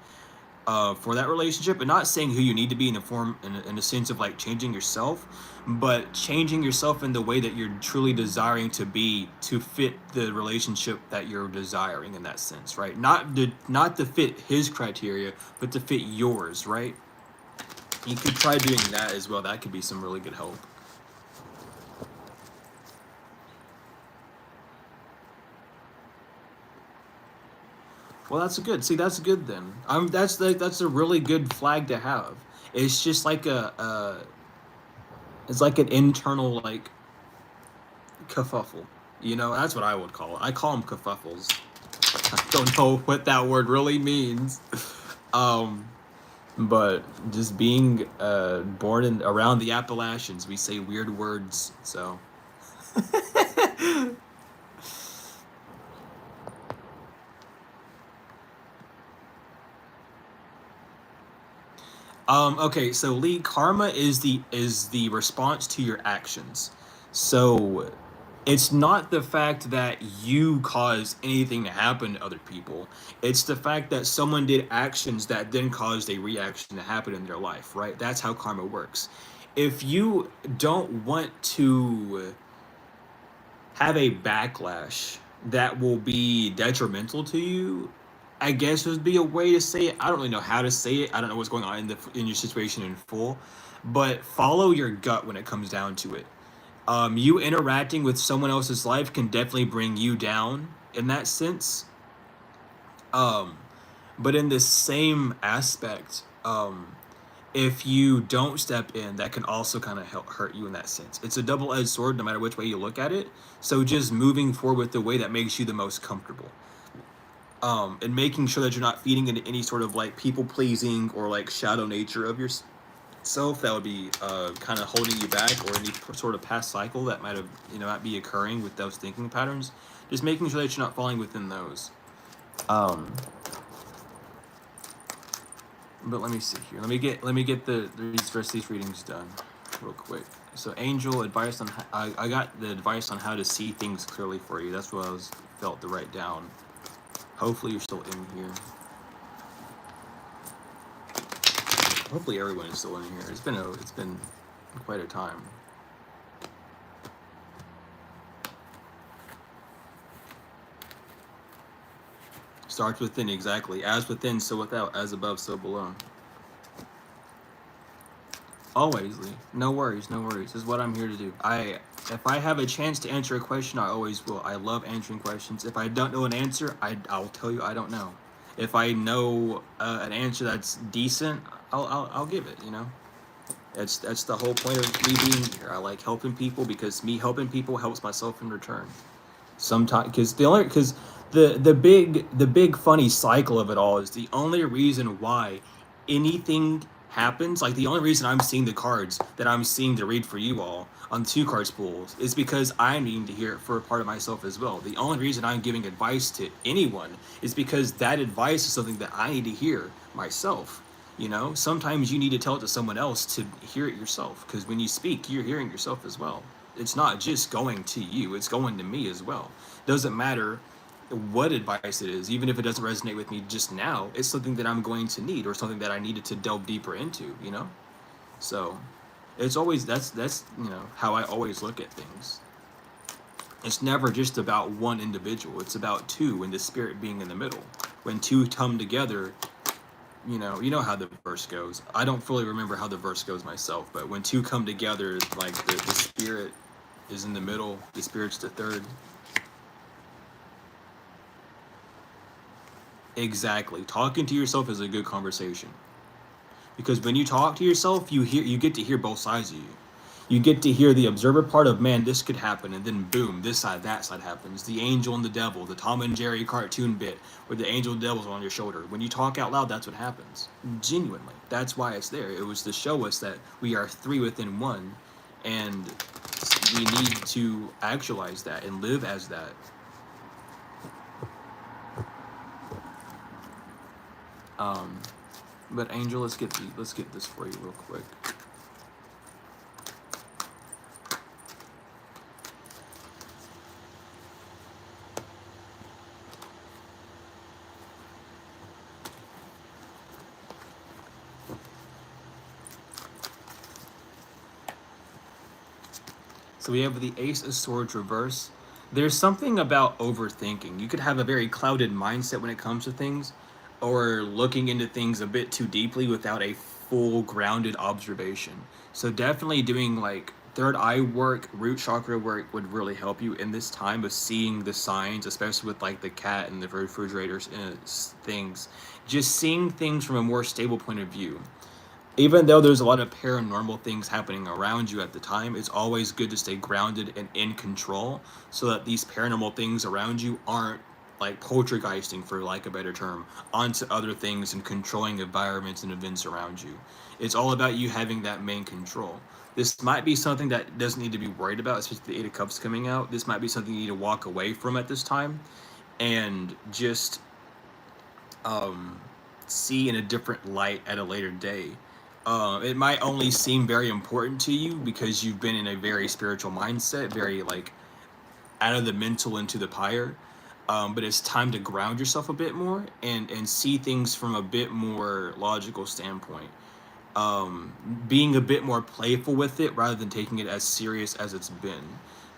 for that relationship. And not saying who you need to be in a form, in a sense of like changing yourself, but changing yourself in the way that you're truly desiring to be to fit the relationship that you're desiring in that sense, right? Not to fit his criteria, but to fit yours, right? You could try doing that as well. That could be some really good help. Well, that's good. See, that's good then. That's a really good flag to have. It's just like it's like an internal like kerfuffle. You know, that's what I would call it. I call them kerfuffles. I don't know what that word really means. Um, but just being born in around the Appalachians, we say weird words. So, okay, so Lee, karma is the response to your actions. So it's not the fact that you caused anything to happen to other people. It's the fact that someone did actions that then caused a reaction to happen in their life, right? That's how karma works. If you don't want to have a backlash that will be detrimental to you, I guess would be a way to say it. I don't really know how to say it. I don't know what's going on in your situation in full, but follow your gut when it comes down to it. You interacting with someone else's life can definitely bring you down in that sense. Um, but in the same aspect, if you don't step in, that can also kind of help hurt you in that sense. It's a double-edged sword, no matter which way you look at it. So just moving forward with the way that makes you the most comfortable, and making sure that you're not feeding into any sort of like people pleasing or like shadow nature of yourself that would be kind of holding you back, or any sort of past cycle that might have might be occurring with those thinking patterns. Just making sure that you're not falling within those. Um, But let me see here. Let me get these readings done real quick. So Angel, advice on I got the advice on how to see things clearly for you. That's what I was felt to write down. Hopefully you're still in here. Hopefully everyone is still in here. It's been quite a time. Starts within, exactly. As within, so without. As above, so below. Always, Lee. No worries, no worries. This is what I'm here to do. If I have a chance to answer a question, I always will. I love answering questions. If I don't know an answer, I'll tell you I don't know. If I know an answer that's decent, I'll give it. That's the whole point of me being here. I like helping people because me helping people helps myself in return. Sometimes, because the big funny cycle of it all is the only reason why anything happens, like the only reason I'm seeing the cards that I'm seeing to read for you all on 2 cards pools is because I need to hear it for a part of myself as well. The only reason I'm giving advice to anyone is because that advice is something that I need to hear myself. Sometimes you need to tell it to someone else to hear it yourself, because when you speak, you're hearing yourself as well. It's not just going to you, it's going to me as well. Doesn't matter what advice it is, even if it doesn't resonate with me just now, it's something that I'm going to need, or something that I needed to delve deeper into. So it's always, that's how I always look at things. It's never just about one individual, it's about two, and the spirit being in the middle. When two come together, you know how the verse goes. I don't fully remember how the verse goes myself, but when two come together, like the spirit is in the middle, the spirit's the third. Exactly. Talking to yourself is a good conversation, because when you talk to yourself, you get to hear both sides of you. You get to hear the observer part of, man, this could happen, and then boom, this side, that side happens. The angel and the devil, the Tom and Jerry cartoon bit where the angel and the devil's on your shoulder. When you talk out loud, that's what happens. Genuinely. That's why it's there. It was to show us that we are three within one, and we need to actualize that and live as that. Um, but Angel, let's get this for you real quick. So we have the Ace of Swords reverse. There's something about overthinking. You could have a very clouded mindset when it comes to things, or looking into things a bit too deeply without a full grounded observation. So definitely doing like third eye work, root chakra work would really help you in this time of seeing the signs, especially with like the cat and the refrigerators and things. Just seeing things from a more stable point of view. Even though there's a lot of paranormal things happening around you at the time, it's always good to stay grounded and in control, so that these paranormal things around you aren't like poltergeisting, for like a better term, onto other things and controlling environments and events around you. It's all about you having that main control. This might be something that doesn't need to be worried about, especially the Eight of Cups coming out. This might be something you need to walk away from at this time, and just um, see in a different light at a later day. It might only seem very important to you because you've been in a very spiritual mindset, very like out of the mental into the pyre. But it's time to ground yourself a bit more, and see things from a bit more logical standpoint. Being a bit more playful with it rather than taking it as serious as it's been.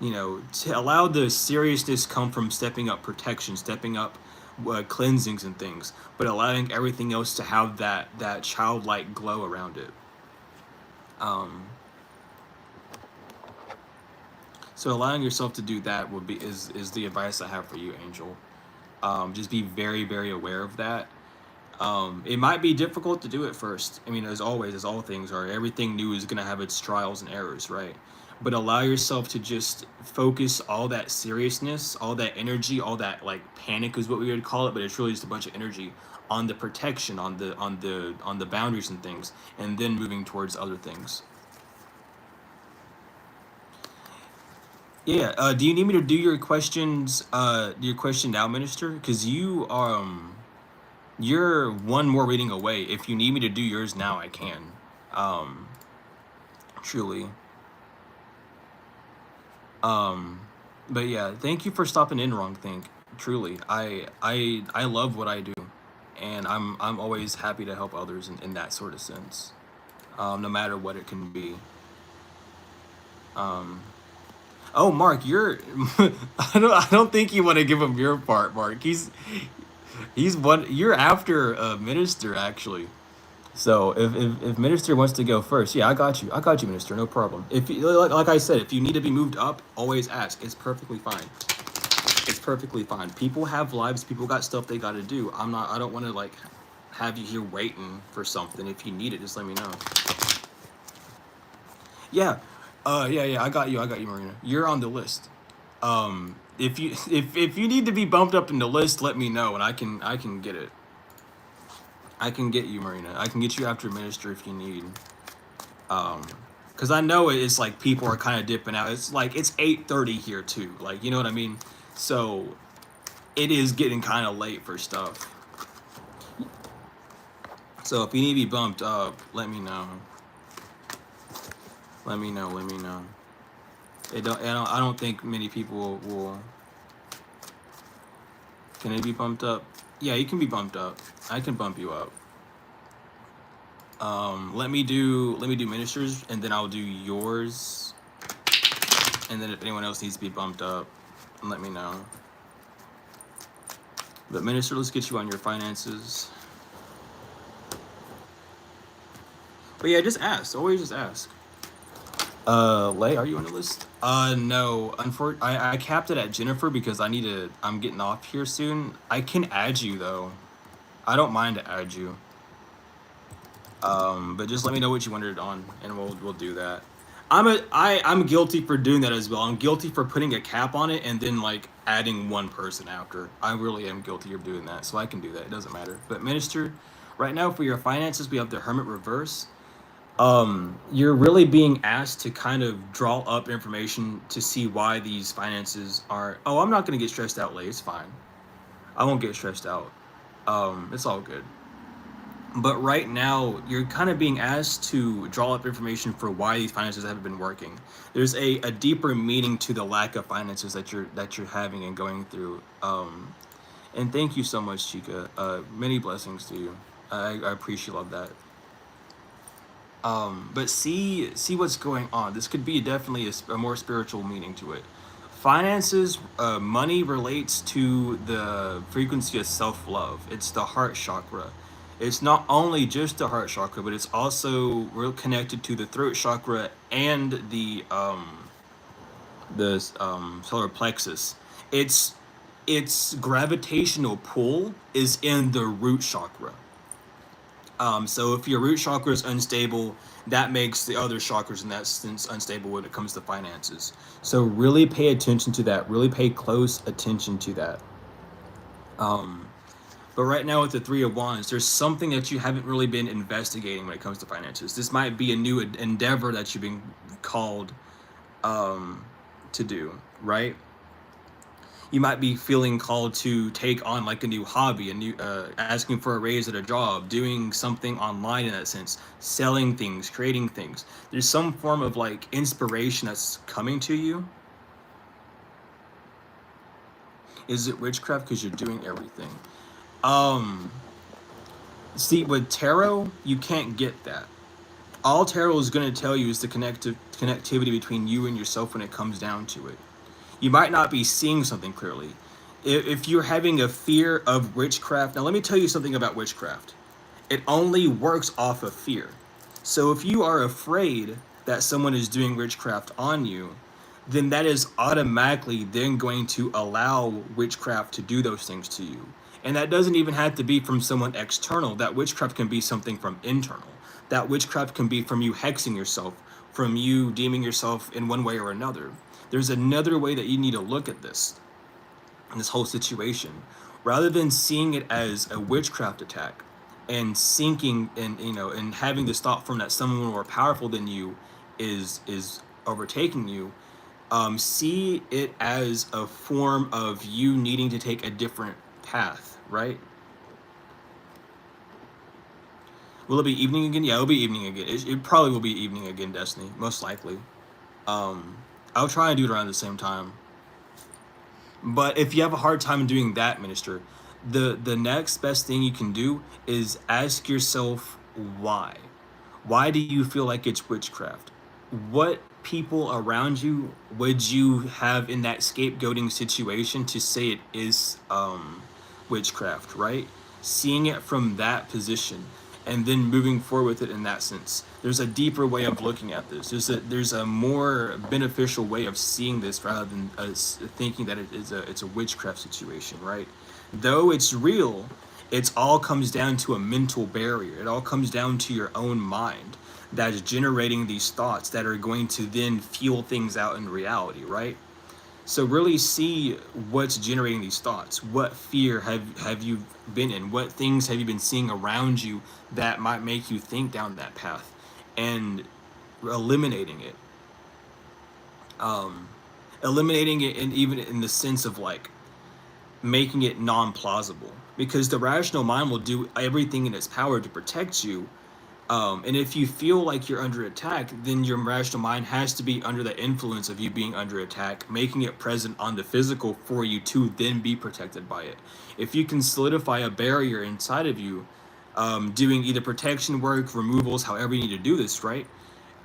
You know, to allow the seriousness come from stepping up protection, stepping up cleansings and things, but allowing everything else to have that childlike glow around it. Um, so allowing yourself to do that would be is the advice I have for you, Angel. Just be very, very aware of that. It might be difficult to do at first. I mean, as always, as all things are, everything new is going to have its trials and errors, right? But allow yourself to just focus all that seriousness, all that energy, all that like panic is what we would call it, but it's really just a bunch of energy on the protection, on the boundaries and things, and then moving towards other things. Yeah. Do you need me to do your questions? Your question now, Minister, because you're one more reading away. If you need me to do yours now, I can. Um, Truly. Um, but yeah, thank you for stopping in, Wrong Think. Truly, I love what I do, and I'm always happy to help others in that sort of sense, no matter what it can be. Um, oh, Mark, you're. I don't think you want to give him your part, Mark. He's one. You're after Minister actually. So if Minister wants to go first, yeah, I got you. I got you, Minister. No problem. If like I said, if you need to be moved up, always ask. It's perfectly fine. It's perfectly fine. People have lives. People got stuff they got to do. I'm not. I don't want to like have you here waiting for something. If you need it, just let me know. Yeah. Yeah. I got you. I got you, Marina. You're on the list. If you if you need to be bumped up in the list, let me know, and I can get it. I can get you, Marina. I can get you after Minister if you need. Um, because I know it's like people are kind of dipping out. It's like it's 8:30 here too. Like you know what I mean. So it is getting kind of late for stuff. So if you need to be bumped up, let me know. Let me know. Let me know. I don't think many people will. Can it be bumped up? Yeah, you can be bumped up. I can bump you up. Let me do ministers, and then I'll do yours, and then if anyone else needs to be bumped up, let me know. But minister, let's get you on your finances. But yeah, just ask. Always just ask. Lay, are you on the list? No. I capped it at Jennifer because I'm getting off here soon. I can add you though. I don't mind to add you. But just let me know what you wanted it on, and we'll do that. I'm guilty for doing that as well. I'm guilty for putting a cap on it and then like adding one person after. I really am guilty of doing that, so I can do that. It doesn't matter. But minister, right now for your finances, we have the Hermit reverse. You're really being asked to kind of draw up information to see why these finances are. Oh, I'm not gonna get stressed out, Lay. It's fine. I won't get stressed out. It's all good. But right now, you're kind of being asked to draw up information for why these finances haven't been working. There's a deeper meaning to the lack of finances that you're having and going through. And thank you so much, Chica. Many blessings to you. I appreciate love that. But see what's going on. This could be definitely a more spiritual meaning to it. Finances, money relates to the frequency of self-love. It's the heart chakra. It's not only just the heart chakra, but it's also real connected to the throat chakra and the solar plexus. Its its gravitational pull is in the root chakra. So if your root chakra is unstable, that makes the other chakras in that sense unstable when it comes to finances. So really pay attention to that. Really pay close attention to that. Um, but right now with the Three of Wands, there's something that you haven't really been investigating when it comes to finances. This might be a new endeavor that you've been called um, to do, right? You might be feeling called to take on like a new hobby, a new asking for a raise at a job, doing something online in that sense, selling things, creating things. There's some form of like inspiration that's coming to you. Is it witchcraft because you're doing everything? Um, See, with tarot, you can't get that. All tarot is going to tell you is the connectivity between you and yourself when it comes down to it. You might not be seeing something clearly. If you're having a fear of witchcraft, now let me tell you something about witchcraft. It only works off of fear. So if you are afraid that someone is doing witchcraft on you, then that is automatically then going to allow witchcraft to do those things to you. And that doesn't even have to be from someone external. That witchcraft can be something from internal. That witchcraft can be from you hexing yourself, from you deeming yourself in one way or another. There's another way that you need to look at this whole situation. Rather than seeing it as a witchcraft attack and sinking and and having this thought from that someone more powerful than you is overtaking you, see it as a form of you needing to take a different path, right? Will it be evening again? Yeah, it'll be evening again. It probably will be evening again, Destiny, most likely. I'll try and do it around the same time. But if you have a hard time doing that, Minister, the next best thing you can do is ask yourself why. Why do you feel like it's witchcraft? What people around you would you have in that scapegoating situation to say it is witchcraft, right? Seeing it from that position and then moving forward with it in that sense. There's a deeper way of looking at this. There's a more beneficial way of seeing this rather than us thinking that it's a witchcraft situation, right? Though it's real, it's all comes down to a mental barrier. It all comes down to your own mind that is generating these thoughts that are going to then fuel things out in reality, right? So really see what's generating these thoughts. What fear have you been in? What things have you been seeing around you that might make you think down that path? And eliminating it. Eliminating it, and even in the sense of like making it non-plausible. Because the rational mind will do everything in its power to protect you. And if you feel like you're under attack, then your rational mind has to be under the influence of you being under attack, making it present on the physical for you to then be protected by it. If you can solidify a barrier inside of you, doing either protection work, removals, however you need to do this, right?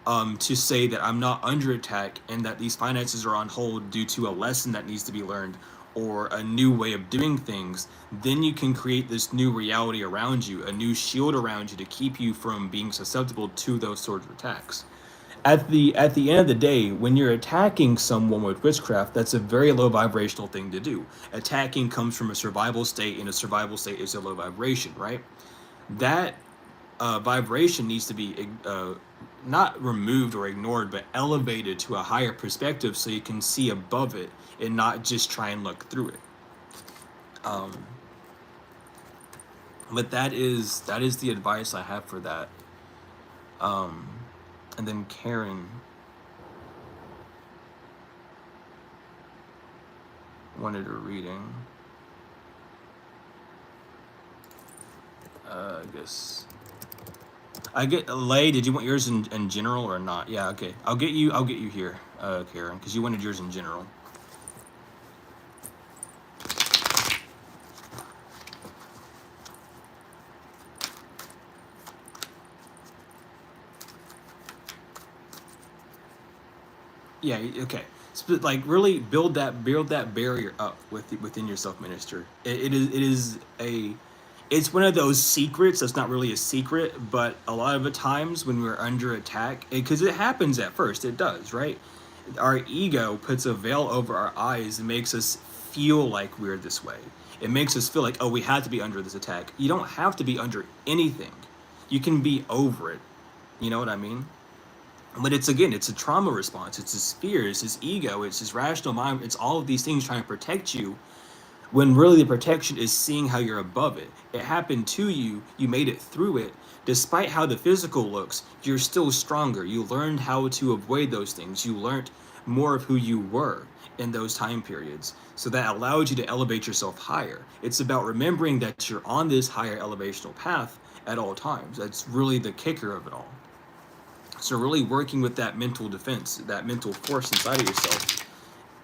To say that I'm not under attack and that these finances are on hold due to a lesson that needs to be learned or a new way of doing things, then you can create this new reality around you, a new shield around you to keep you from being susceptible to those sorts of attacks. At the end of the day, when you're attacking someone with witchcraft, that's a very low vibrational thing to do. Attacking comes from a survival state, and a survival state is a low vibration, right? That vibration needs to be not removed or ignored, but elevated to a higher perspective so you can see above it and not just try and look through it. But that is the advice I have for that. And then Karen wanted a reading. I guess I get Lay. Did you want yours in general or not? Yeah, okay. I'll get you here, Karen, because you wanted yours in general. Yeah, okay. Like really build that barrier up within yourself, Minister. It's one of those secrets that's not really a secret, but a lot of the times when we're under attack, because it happens at first, it does, right? Our ego puts a veil over our eyes and makes us feel like we're this way. It makes us feel like, oh, we have to be under this attack. You don't have to be under anything. You can be over it. You know what I mean? But it's a trauma response. It's his fear, it's his ego, it's his rational mind. It's all of these things trying to protect you when really the protection is seeing how you're above it. It happened to you, you made it through it. Despite how the physical looks, you're still stronger. You learned how to avoid those things. You learned more of who you were in those time periods. So that allowed you to elevate yourself higher. It's about remembering that you're on this higher elevational path at all times. That's really the kicker of it all. So really working with that mental defense, that mental force inside of yourself,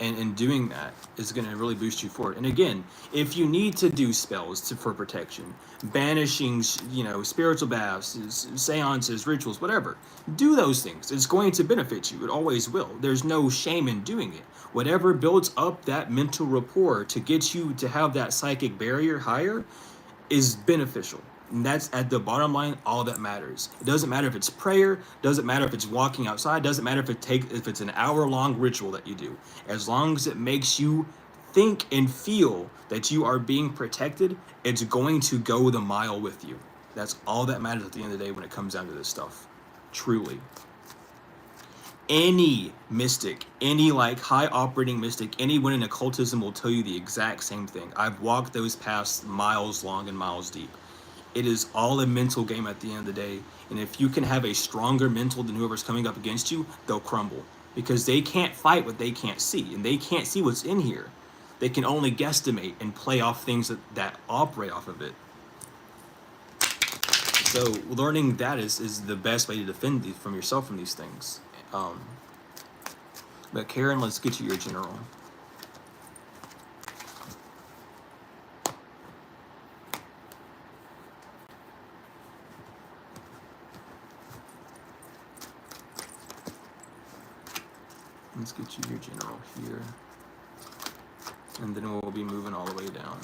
And doing that is going to really boost you forward. And again, if you need to do spells for protection, banishing, spiritual baths, seances, rituals, whatever, do those things. It's going to benefit you. It always will. There's no shame in doing it. Whatever builds up that mental rapport to get you to have that psychic barrier higher is beneficial. And that's at the bottom line all that matters. It doesn't matter if it's prayer, doesn't matter if it's walking outside, doesn't matter if it's an hour-long ritual that you do. As long as it makes you think and feel that you are being protected, it's going to go the mile with you. That's all that matters at the end of the day when it comes down to this stuff. Truly. Any mystic, any high operating mystic, anyone in occultism will tell you the exact same thing. I've walked those paths miles long and miles deep. It is all a mental game at the end of the day. And if you can have a stronger mental than whoever's coming up against you, they'll crumble. Because they can't fight what they can't see. And they can't see what's in here. They can only guesstimate and play off things that operate off of it. So learning that is the best way to defend from yourself from these things. But Karen, let's get to your general. Let's get you your general here. And then we'll be moving all the way down.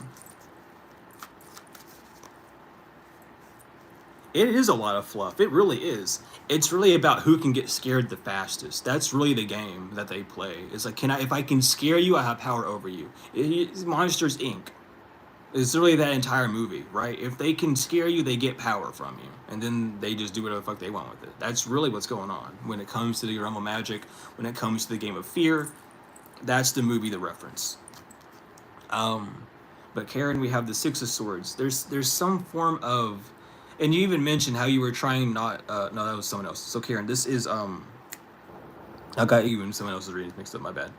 It is a lot of fluff. It really is. It's really about who can get scared the fastest. That's really the game that they play. It's like, if I can scare you, I have power over you. It's Monsters Inc. It's really that entire movie, right? If they can scare you, they get power from you. And then they just do whatever the fuck they want with it. That's really what's going on when it comes to the realm of magic, when it comes to the game of fear. That's the movie, the reference. But Karen, we have the Six of Swords. There's some form of, and you even mentioned how you were trying no, that was someone else. So Karen, this is I got you and someone else's readings mixed up. My bad.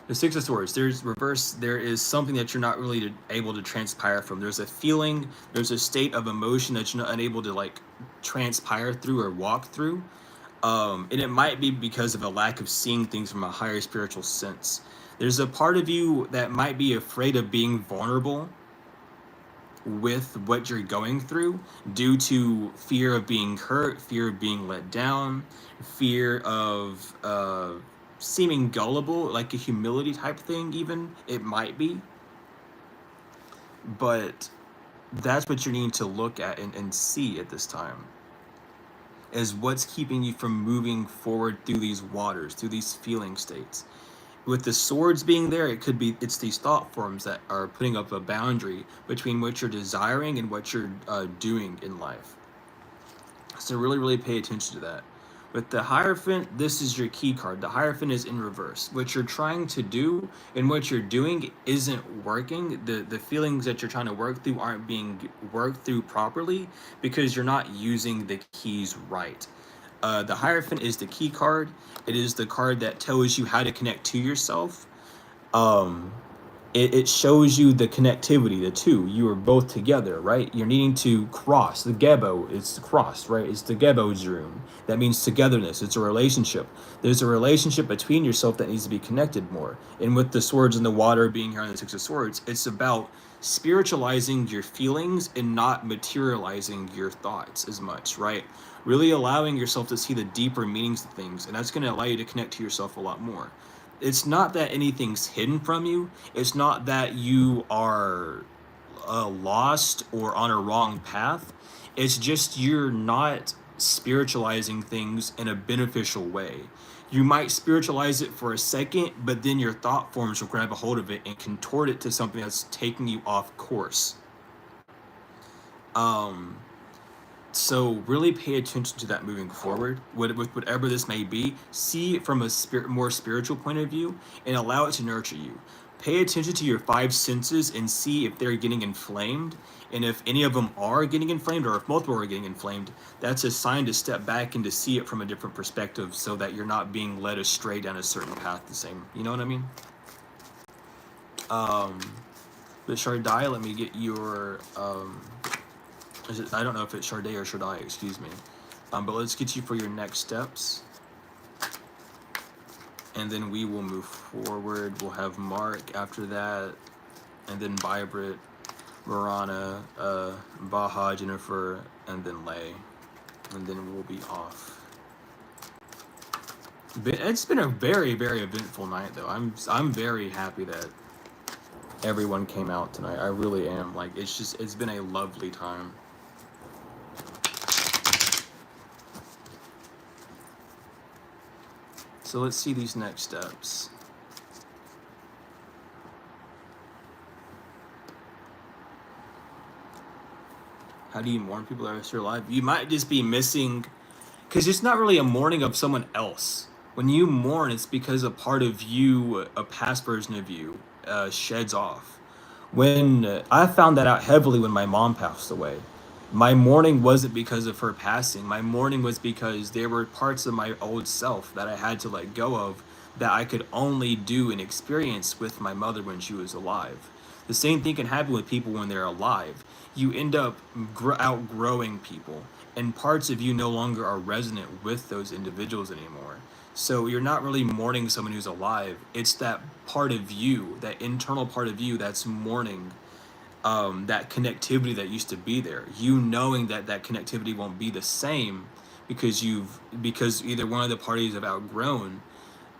The Six of Swords. There's reverse. There is something that you're not really able to transpire from. There's a feeling. There's a state of emotion that you're not unable to transpire through or walk through. And it might be because of a lack of seeing things from a higher spiritual sense. There's a part of you that might be afraid of being vulnerable with what you're going through due to fear of being hurt, fear of being let down, fear of seeming gullible, like a humility type thing even. It might be. But that's what you need to look at and see at this time. Is what's keeping you from moving forward through these waters, through these feeling states. With the swords being there, it's these thought forms that are putting up a boundary between what you're desiring and what you're doing in life. So really, really pay attention to that. With the Hierophant, this is your key card. The Hierophant is in reverse. What you're trying to do and what you're doing isn't working. The feelings that you're trying to work through aren't being worked through properly because you're not using the keys right. The Hierophant is the key card. It is the card that tells you how to connect to yourself. It shows you the connectivity, the two. You are both together, right? You're needing to cross. The Gebo is the cross, right? It's the Gebo's room. That means togetherness. It's a relationship. There's a relationship between yourself that needs to be connected more. And with the swords in the water being here on the Six of Swords, it's about spiritualizing your feelings and not materializing your thoughts as much, right? Really allowing yourself to see the deeper meanings of things, and that's going to allow you to connect to yourself a lot more. It's not that anything's hidden from you. It's not that you are lost or on a wrong path. It's just you're not spiritualizing things in a beneficial way. You might spiritualize it for a second, but then your thought forms will grab a hold of it and contort it to something that's taking you off course. So really pay attention to that moving forward. With whatever this may be, see it from a more spiritual point of view and allow it to nurture you. Pay attention to your five senses and see if they're getting inflamed. And if any of them are getting inflamed, or if multiple are getting inflamed, that's a sign to step back and to see it from a different perspective so that you're not being led astray down a certain path the same. You know what I mean? But Shardai, let me get your... I don't know if it's Charday or Shardai, excuse me. But let's get you for your next steps. and then we will move forward. We'll have Mark after that, and then Vibrit, Marana, Baha, Jennifer, and then Lay, and then we'll be off. It's been a very, very eventful night, though. I'm very happy that everyone came out tonight. I really am. Like, it's been a lovely time. So let's see these next steps. How do you mourn people that are still alive? You might just be missing, because it's not really a mourning of someone else. When you mourn, it's because a part of you, a past version of you, sheds off. When I found that out heavily when my mom passed away, my mourning wasn't because of her passing. My mourning was because there were parts of my old self that I had to let go of, that I could only do and experience with my mother when she was alive. The same thing can happen with people when they're alive. You end up outgrowing people, and parts of you no longer are resonant with those individuals anymore. So you're not really mourning someone who's alive. It's that part of you, that internal part of you, that's mourning that connectivity that used to be there. You knowing that that connectivity won't be the same because either one of the parties have outgrown.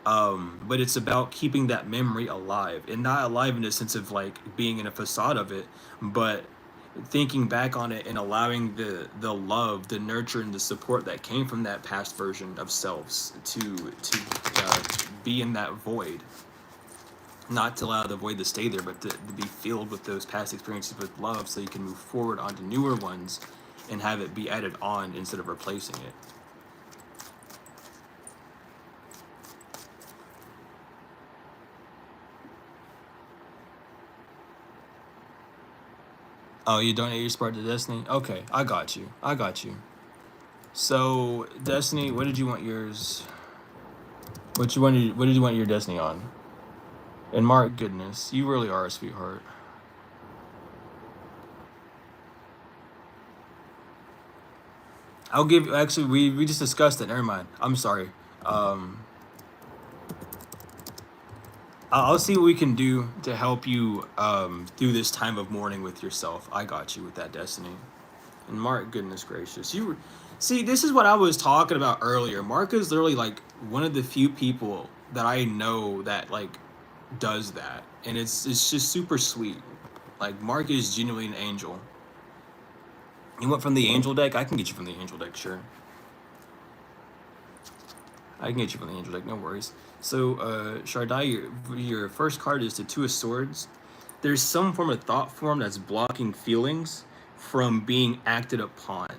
But it's about keeping that memory alive, and not alive in the sense of like being in a facade of it, but thinking back on it and allowing the love, the nurture, and the support that came from that past version of selves to be in that void. Not to allow the void to stay there, but to be filled with those past experiences with love, so you can move forward onto newer ones and have it be added on instead of replacing it. Oh, you donate your spark to Destiny? Okay, I got you. So, Destiny, what did you want yours? What did you want your Destiny on? And Mark, goodness, you really are a sweetheart. I'll give. Actually, we just discussed it. Never mind. I'm sorry. I'll see what we can do to help you through this time of mourning with yourself. I got you with that, Destiny. And Mark, goodness gracious, see, this is what I was talking about earlier. Mark is literally like one of the few people that I know that like does that, and it's just super sweet. Like, Mark is genuinely an angel. You went from the angel deck? I can get you from the angel deck, sure. I can get you from the angel deck, no worries. So, Shardai, your first card is the Two of Swords. There's some form of thought form that's blocking feelings from being acted upon.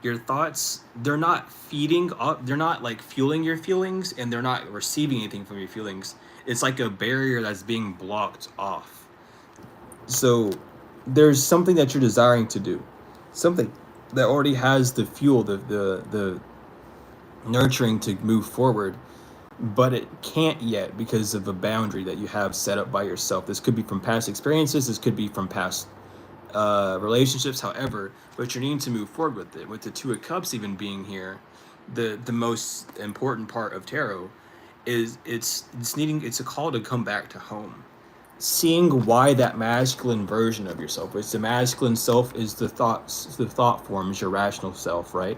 Your thoughts, they're not feeding up, they're not like fueling your feelings, and they're not receiving anything from your feelings. It's like a barrier that's being blocked off. So there's something that you're desiring to do, something that already has the fuel, the nurturing to move forward, but it can't yet because of a boundary that you have set up by yourself. This could be from past experiences, this could be from past relationships, however, but you're needing to move forward with it. With the Two of Cups even being here, the most important part of tarot is it's a call to come back to home. Seeing why that masculine version of yourself, which the masculine self is the thought forms, your rational self, right?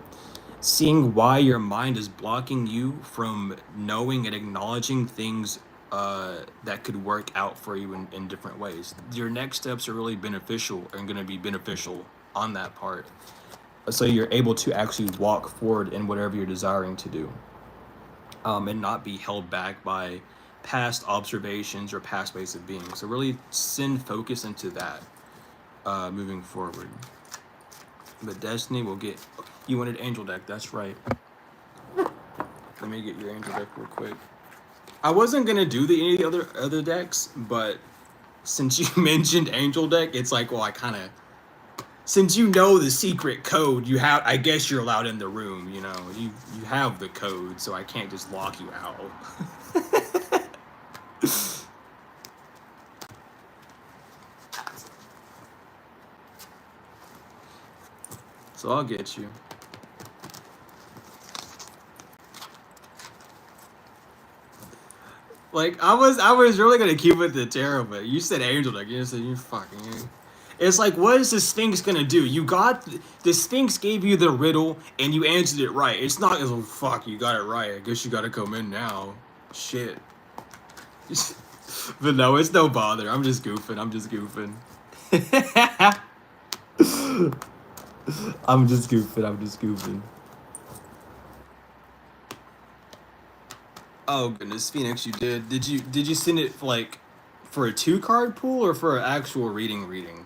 Seeing why your mind is blocking you from knowing and acknowledging things that could work out for you in different ways. Your next steps are really beneficial and going to be beneficial on that part. So you're able to actually walk forward in whatever you're desiring to do, and not be held back by past observations or past ways of being. So really send focus into that moving forward. But Destiny will get... You wanted Angel Deck, that's right. Let me get your Angel Deck real quick. I wasn't going to do any of the other decks, but since you mentioned Angel Deck, it's like, well, I kind of... Since you know the secret code, you have... I guess you're allowed in the room, you know. You have the code, so I can't just lock you out. So I'll get you. Like I was really gonna keep it the tarot, but you said angel deck. You said you fucking. It's like, what is the Sphinx gonna do? You got the Sphinx gave you the riddle and you answered it right. It's not as oh, fuck. You got it right. I guess you gotta come in now. Shit. But no, it's no bother. I'm just goofing. I'm just goofing. I'm just goofing. I'm just goofing. Oh goodness, Phoenix, you did. Did you send it like for a 2 card pool or for an actual reading?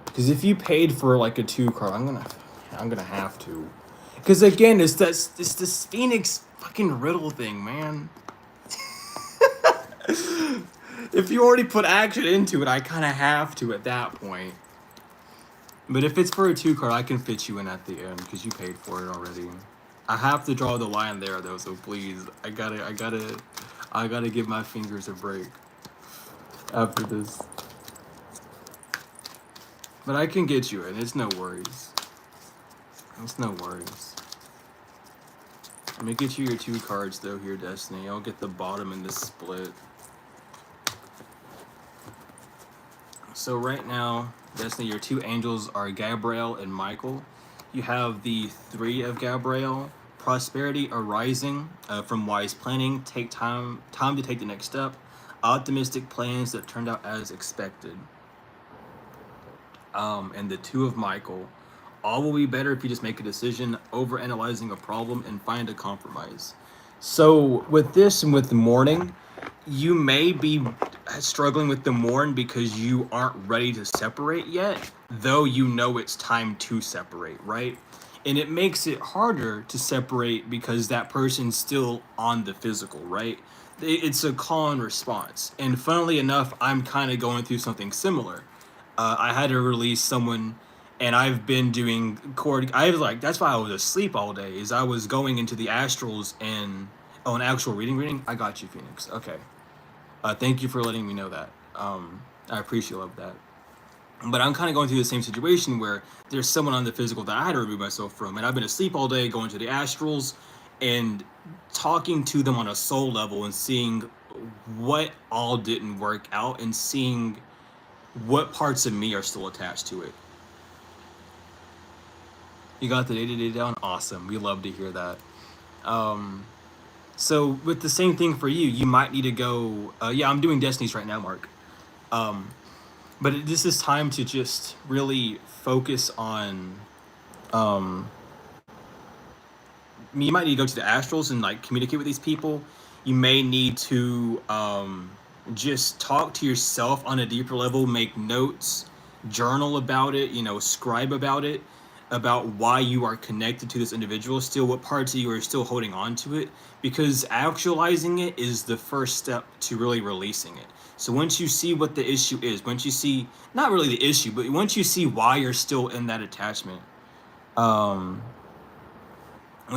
Because if you paid for like a 2 card, I'm gonna have to. Because again, it's this Phoenix fucking riddle thing, man. If you already put action into it, I kind of have to at that point. But if it's for a 2 card, I can fit you in at the end because you paid for it already. I have to draw the line there though, so please, I gotta give my fingers a break after this. But I can get you in. It's no worries. It's no worries. Let me get you your 2 cards though here, Destiny. I'll get the bottom in this split. So right now, Destiny, your 2 angels are Gabriel and Michael. You have the 3 of Gabriel, prosperity arising from wise planning, take time to take the next step, optimistic plans that turned out as expected. And the 2 of Michael, all will be better if you just make a decision, over analyzing a problem and find a compromise. So with this and with the mourning, you may be struggling with the mourn because you aren't ready to separate yet, though you know it's time to separate, right? And it makes it harder to separate because that person's still on the physical, right? It's a call and response. And funnily enough, I'm kind of going through something similar. I had to release someone, and I've been doing cord. I was like, that's why I was asleep all day. Is I was going into the astrals and an actual reading. I got you, Phoenix. Okay. Thank you for letting me know that. I appreciate love that. But I'm kind of going through the same situation where there's someone on the physical that I had to remove myself from, and I've been asleep all day, going to the astrals, and talking to them on a soul level and seeing what all didn't work out and seeing what parts of me are still attached to it. You got the day-to-day down? Awesome. We love to hear that. So with the same thing for you, you might need to go. Yeah, I'm doing Destinies right now, Mark. But this is time to just really focus on. You might need to go to the astrals and like communicate with these people. You may need to just talk to yourself on a deeper level, make notes, journal about it, scribe about it, about why you are connected to this individual still, what parts of you are still holding on to it, because actualizing it is the first step to really releasing it. So once you see what the issue is, once you see, not really the issue, but once you see why you're still in that attachment, when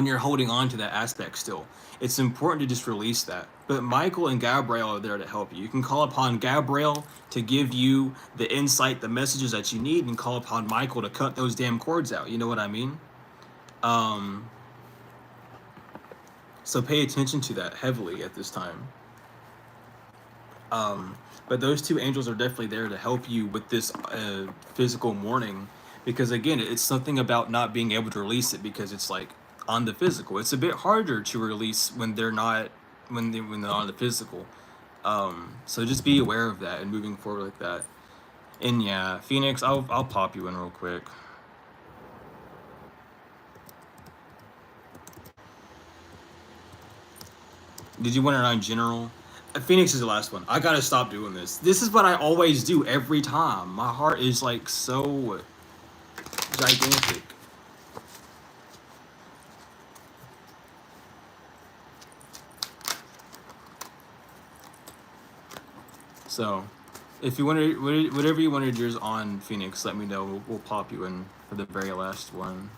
you're holding on to that aspect still, it's important to just release that. But Michael and Gabriel are there to help you. You can call upon Gabriel to give you the insight, the messages that you need, and call upon Michael to cut those damn cords out. You know what I mean? So pay attention to that heavily at this time. But those 2 angels are definitely there to help you with this physical mourning, because again, it's something about not being able to release it because it's like on the physical. It's a bit harder to release when they're not when they're on the physical. So just be aware of that and moving forward like that. And yeah, Phoenix, I'll pop you in real quick. Did you want it on general? Phoenix is the last one. I gotta stop doing this. This is what I always do every time. My heart is like so gigantic. So, if you wanted whatever you wanted yours on, Phoenix, let me know. We'll pop you in for the very last one.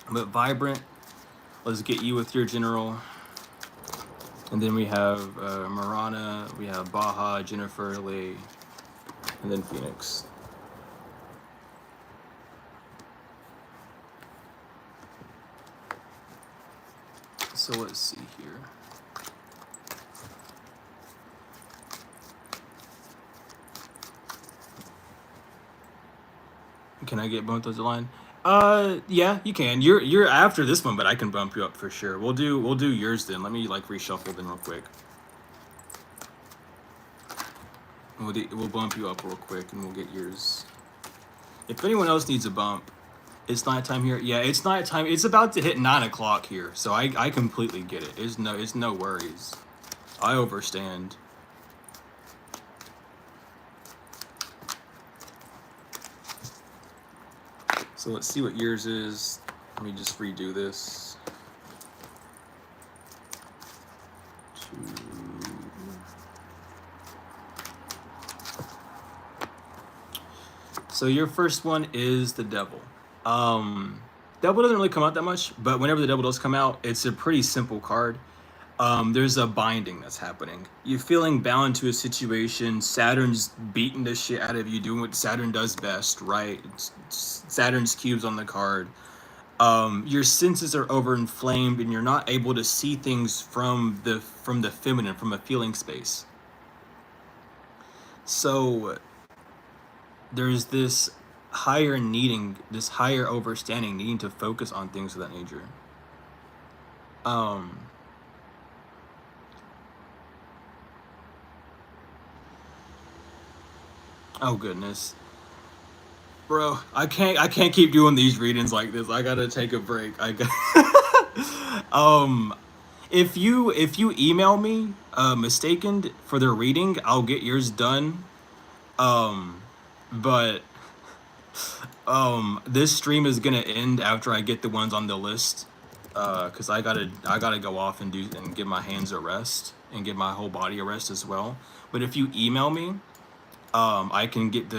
But Vibrant, let's get you with your general. And then we have Marana, we have Baja, Jennifer, Lee, and then Phoenix. So let's see here. Can I get bumped up the line? Yeah, you can. You're after this one, but I can bump you up for sure. We'll do yours then. Let me like reshuffle them real quick. We'll bump you up real quick, and we'll get yours. If anyone else needs a bump, it's nighttime here. Yeah, it's nighttime. It's about to hit 9 o'clock here, so I completely get it. It's no worries. I overstand. So let's see what yours is. Let me just redo this. So your first one is the devil. Devil doesn't really come out that much, but whenever the devil does come out, it's a pretty simple card. There's a binding that's happening. You're feeling bound to a situation. Saturn's beating the shit out of you, doing what Saturn does best, right? Saturn's cubes on the card. Your senses are overinflamed, and you're not able to see things from the feminine, from a feeling space. So there's this higher overstanding, needing to focus on things of that nature. Oh goodness, bro, I can't keep doing these readings like this. I gotta take a break. I got if you email me mistaken for the reading, I'll get yours done. But this stream is gonna end after I get the ones on the list, because I gotta go off and give my hands a rest and give my whole body a rest as well. But if you email me, I can get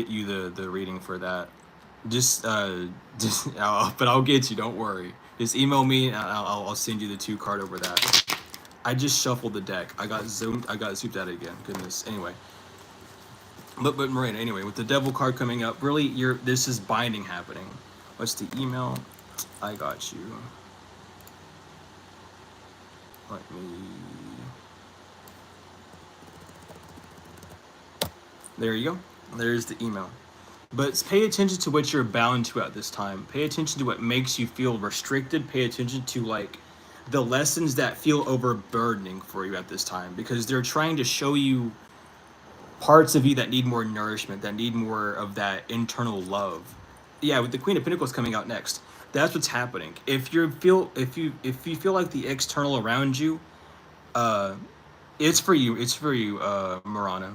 you the reading for that. But I'll get you. Don't worry. Just email me and I'll send you the 2 card over that. I just shuffled the deck. I got zooped out again. Goodness. Anyway. But Marina, anyway, with the devil card coming up, really this is binding happening. What's the email? I got you. Let me. There you go. There's the email. But pay attention to what you're bound to at this time. Pay attention to what makes you feel restricted. Pay attention to like the lessons that feel overburdening for you at this time, because they're trying to show you parts of you that need more nourishment, that need more of that internal love. Yeah, with the Queen of Pentacles coming out next, that's what's happening. If you feel like the external around you, it's for you. It's for you, Marina.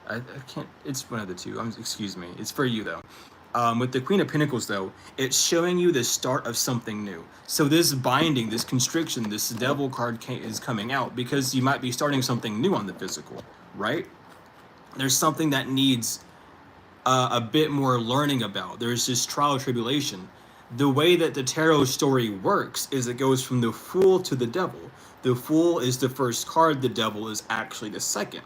I can't. It's one of the two. Excuse me. It's for you though. With the Queen of Pentacles though, it's showing you the start of something new. So this binding, this constriction, this devil card is coming out because you might be starting something new on the physical, right? There's something that needs a bit more learning about. There's this trial tribulation. The way that the tarot story works is it goes from the Fool to the Devil. The Fool is the first card, the Devil is actually the second.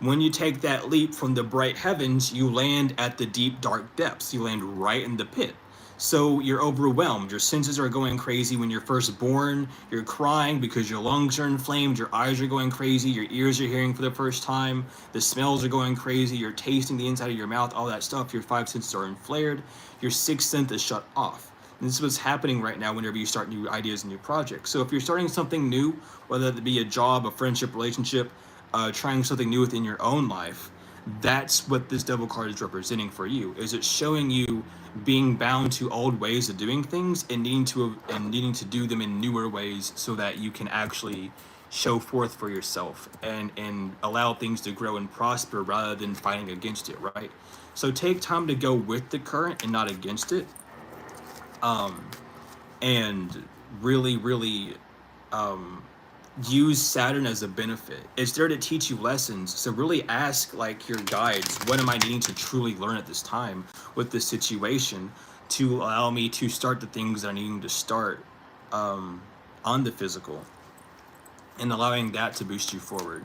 When you take that leap from the bright heavens, you land at the deep, dark depths. You land right in the pit. So you're overwhelmed. Your senses are going crazy when you're first born. You're crying because your lungs are inflamed. Your eyes are going crazy. Your ears are hearing for the first time. The smells are going crazy. You're tasting the inside of your mouth, all that stuff. Your 5 senses are inflared. Your 6th sense is shut off. And this is what's happening right now whenever you start new ideas and new projects. So if you're starting something new, whether it be a job, a friendship, relationship, trying something new within your own life, that's what this devil card is representing for you. Is it showing you being bound to old ways of doing things and needing to do them in newer ways so that you can actually show forth for yourself and allow things to grow and prosper rather than fighting against it, right? So take time to go with the current and not against it. And really use Saturn as a benefit. It's there to teach you lessons. So really ask like your guides, what am I needing to truly learn at this time with this situation to allow me to start the things that I'm needing to start on the physical, and allowing that to boost you forward.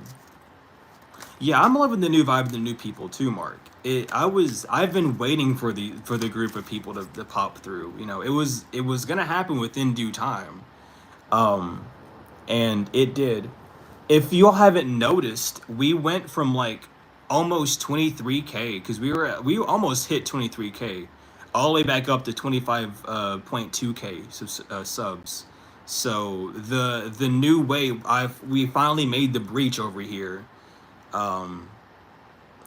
Yeah, I'm loving the new vibe and the new people too, Mark. I've been waiting for the group of people to pop through. You know, it was gonna happen within due time. And it did. If you all haven't noticed, we went from like almost 23K, because we almost hit 23K all the way back up to 25.2K subs. So the new way, we finally made the breach over here,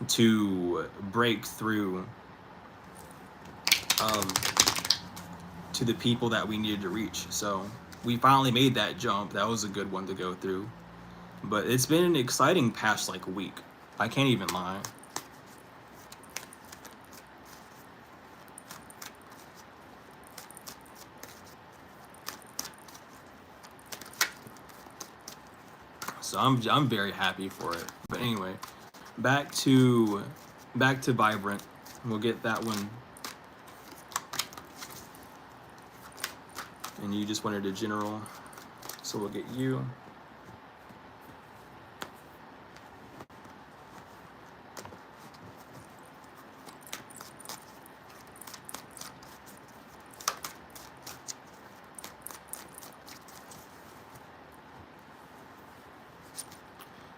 to break through, to the people that we needed to reach. So we finally made that jump. That was a good one to go through. But it's been an exciting past like week. I can't even lie. So I'm very happy for it. But anyway, back to Vibrant. We'll get that one. And you just wanted a general, so we'll get you.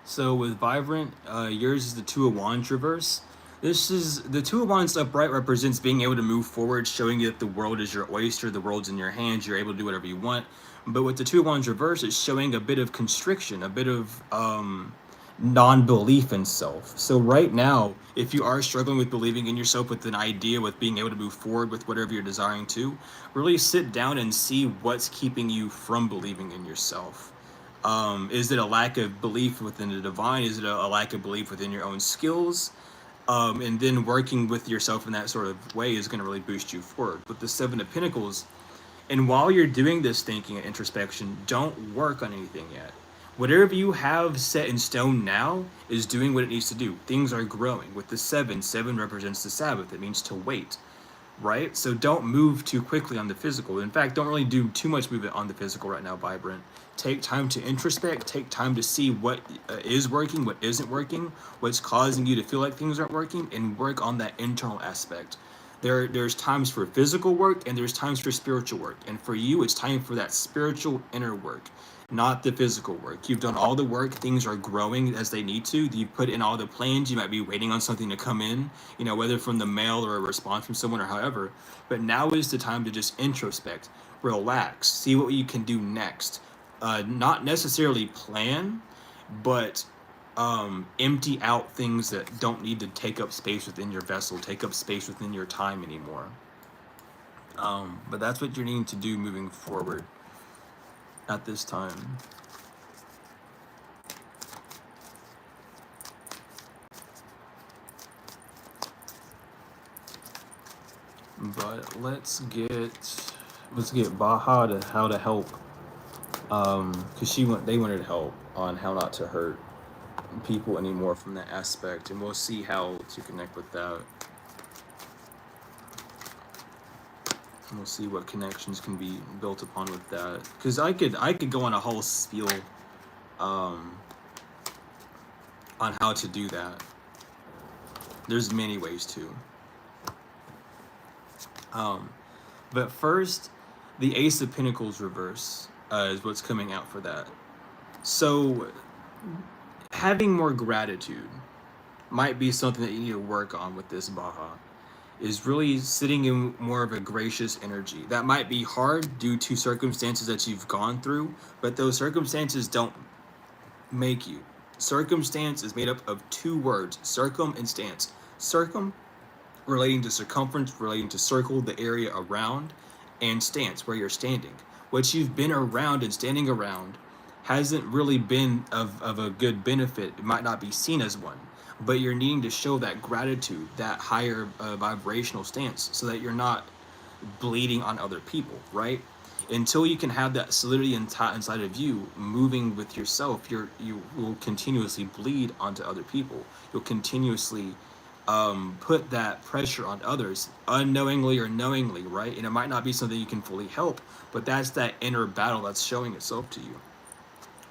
So with Vibrant, yours is the Two of Wands reverse. This is the Two of Wands upright represents being able to move forward, showing you that the world is your oyster, the world's in your hands, you're able to do whatever you want. But with the Two of Wands reverse, it's showing a bit of constriction, a bit of non-belief in self. So right now, if you are struggling with believing in yourself, with an idea, with being able to move forward with whatever you're desiring to, really sit down and see what's keeping you from believing in yourself. Is it a lack of belief within the divine? Is it a lack of belief within your own skills? And then working with yourself in that sort of way is going to really boost you forward. With the Seven of Pentacles, and while you're doing this thinking and introspection, don't work on anything yet. Whatever you have set in stone now is doing what it needs to do. Things are growing. With the seven represents the Sabbath. It means to wait, right? So don't move too quickly on the physical. In fact, don't really do too much movement on the physical right now, Vibrant. Take time to introspect, take time to see what is working, what isn't working, what's causing you to feel like things aren't working, and work on that internal aspect. There's times for physical work and there's times for spiritual work. And for you, it's time for that spiritual inner work, not the physical work. You've done all the work, things are growing as they need to. You've put in all the plans, you might be waiting on something to come in, whether from the mail or a response from someone or however. But now is the time to just introspect, relax, see what you can do next. Not necessarily plan, but empty out things that don't need to take up space within your vessel, take up space within your time anymore. But that's what you're needing to do moving forward at this time. But let's get Baha to how to help, because they wanted help on how not to hurt people anymore from that aspect, and we'll see how to connect with that. And we'll see what connections can be built upon with that, because I could go on a whole spiel on how to do that. There's many ways to. But first, the Ace of Pentacles reverse is what's coming out for that. So having more gratitude might be something that you need to work on with this Baha, is really sitting in more of a gracious energy. That might be hard due to circumstances that you've gone through, but those circumstances don't make you. Circumstance is made up of two words, circum and stance. Circum relating to circumference, relating to circle, the area around, and stance, where you're standing. What you've been around and standing around hasn't really been of a good benefit. It might not be seen as one, but you're needing to show that gratitude, that higher vibrational stance, so that you're not bleeding on other people, right? Until you can have that solidity inside of you, moving with yourself, you will continuously bleed onto other people. You'll continuously put that pressure on others, unknowingly or knowingly, right? And it might not be something you can fully help, but that's that inner battle that's showing itself to you.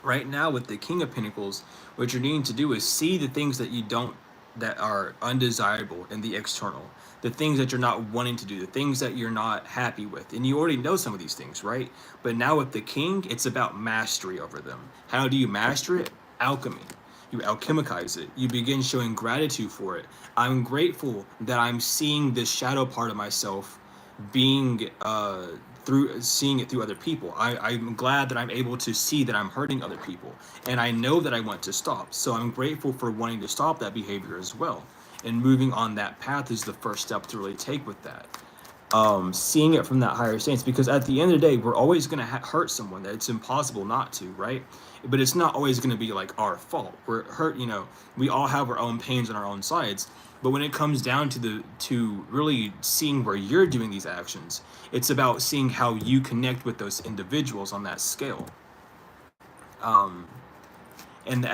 Right now with the King of Pentacles, what you're needing to do is see the things that are undesirable in the external, the things that you're not wanting to do, the things that you're not happy with. And you already know some of these things, right? But now with the King, it's about mastery over them. How do you master it? Alchemy. You alchemize it. You begin showing gratitude for it. I'm grateful that I'm seeing this shadow part of myself being through seeing it through other people. I'm glad that I'm able to see that I'm hurting other people, and I know that I want to stop. So I'm grateful for wanting to stop that behavior as well. And moving on that path is the first step to really take with that. Seeing it from that higher stance, because at the end of the day, we're always going to hurt someone. That it's impossible not to, right? But it's not always going to be like our fault. We're hurt, you know. We all have our own pains on our own sides. But when it comes down to to really seeing where you're doing these actions, it's about seeing how you connect with those individuals on that scale. Um, and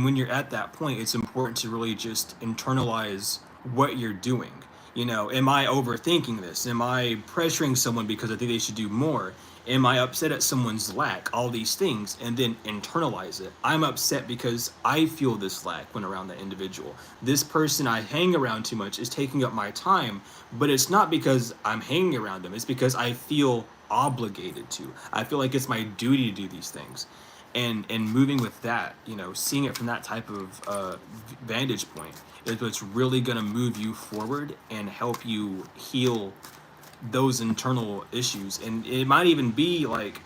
when you're at that point, it's important to really just internalize what you're doing. You know, am I overthinking this? Am I pressuring someone because I think they should do more? Am I upset at someone's lack? All these things, and then internalize it. I'm upset because I feel this lack when around that individual. This person I hang around too much is taking up my time, but it's not because I'm hanging around them. It's because I feel obligated to. I feel like it's my duty to do these things. And moving with that, you know, seeing it from that type of vantage point is what's really going to move you forward and help you heal those internal issues. And it might even be like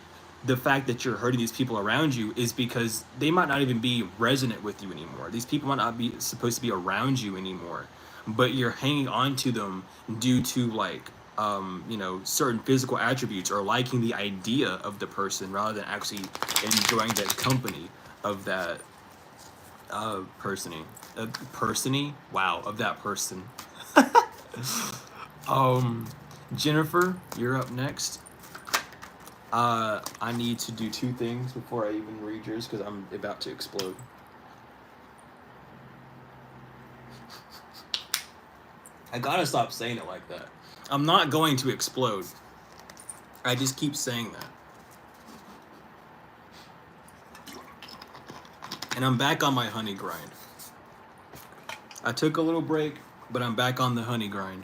the fact that you're hurting these people around you is because they might not even be resonant with you anymore. These people might not be supposed to be around you anymore, but you're hanging on to them due to like you know, certain physical attributes or liking the idea of the person rather than actually enjoying the company of that wow, of that person. um Jennifer, you're up next. I need to do two things before I even read yours because I'm about to explode. I gotta stop saying it like that. I'm not going to explode. I just keep saying that. And I'm back on my honey grind. I took a little break, but I'm back on the honey grind.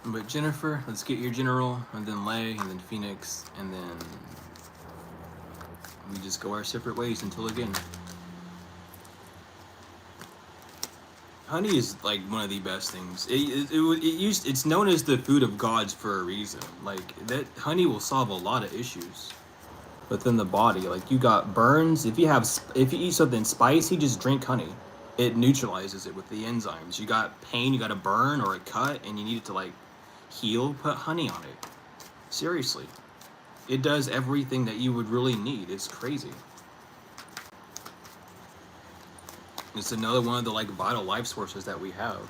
But Jennifer, let's get your general, and then Lay, and then Phoenix, and then we just go our separate ways until again. Honey is like one of the best things. It's known as the food of gods for a reason. Like that honey will solve a lot of issues within the body. Like you got burns. If you eat something spicy, just drink honey. It neutralizes it with the enzymes. You got pain, you got a burn or a cut, and you need it to like heal. Put honey on it. Seriously, it does everything that you would really need. It's crazy. It's another one of the like vital life sources that we have.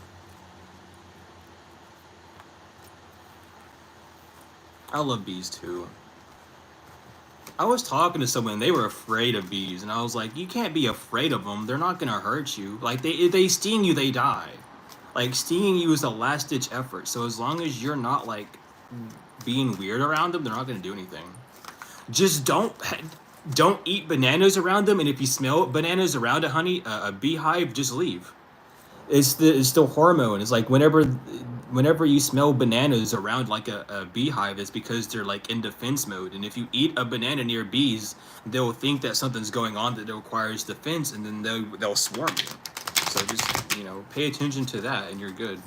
I love bees too. I was talking to someone, they were afraid of bees, and I was like, you can't be afraid of them. They're not gonna hurt you. Like if they sting you, they die. Like stinging you is a last ditch effort. So as long as you're not like being weird around them, they're not gonna do anything. Just don't eat bananas around them, and if you smell bananas around a beehive, just leave. It's the hormone. It's like whenever you smell bananas around like a beehive, it's because they're like in defense mode. And if you eat a banana near bees, they'll think that something's going on that requires defense, and then they'll swarm you. So just, you know, pay attention to that, and you're good.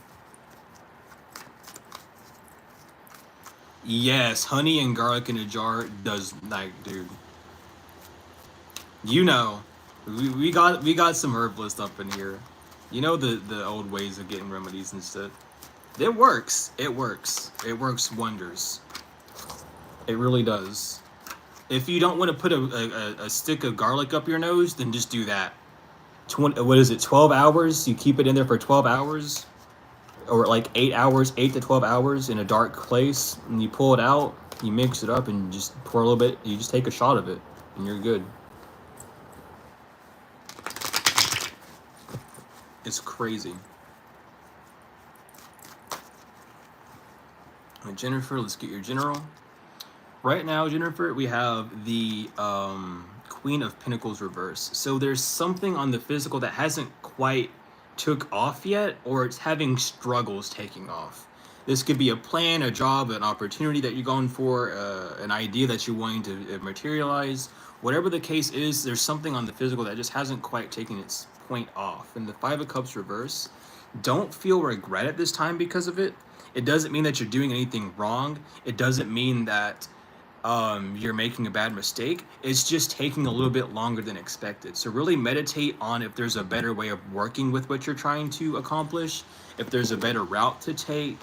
Yes, honey and garlic in a jar does, like, dude. You know, we got some herbalists up in here. You know the old ways of getting remedies and stuff. It works. It works. It works wonders. It really does. If you don't want to put a stick of garlic up your nose, then just do that. What is it? 12 hours. You keep it in there for 12 hours, or like 8 hours, 8 to 12 hours in a dark place, and you pull it out. You mix it up and just pour a little bit. You just take a shot of it, and you're good. It's crazy. And Jennifer, let's get your general. Right now, Jennifer, we have the Queen of Pentacles reverse. So there's something on the physical that hasn't quite took off yet, or it's having struggles taking off. This could be a plan, a job, an opportunity that you're going for, an idea that you're wanting to materialize. Whatever the case is, there's something on the physical that just hasn't quite taken its point off. And the Five of Cups reverse, don't feel regret at this time because of it. It doesn't mean that you're doing anything wrong. It doesn't mean that you're making a bad mistake. It's just taking a little bit longer than expected. So really meditate on if there's a better way of working with what you're trying to accomplish, if there's a better route to take,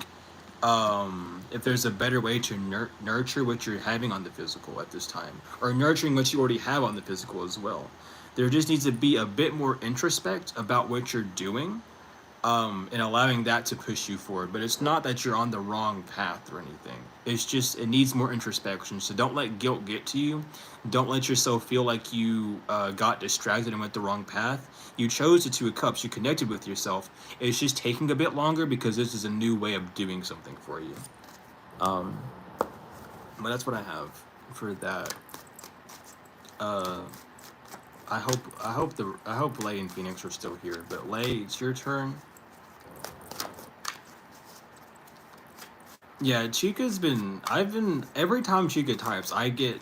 if there's a better way to nurture what you're having on the physical at this time, or nurturing what you already have on the physical as well. There just needs to be a bit more introspect about what you're doing, and allowing that to push you forward. But it's not that you're on the wrong path or anything. It's just it needs more introspection. So don't let guilt get to you. Don't let yourself feel like you got distracted and went the wrong path. You chose the Two of Cups. You connected with yourself. It's just taking a bit longer because this is a new way of doing something for you. But that's what I have for that. I hope Lay and Phoenix are still here. But Lay, it's your turn. Yeah, every time Chica types, I get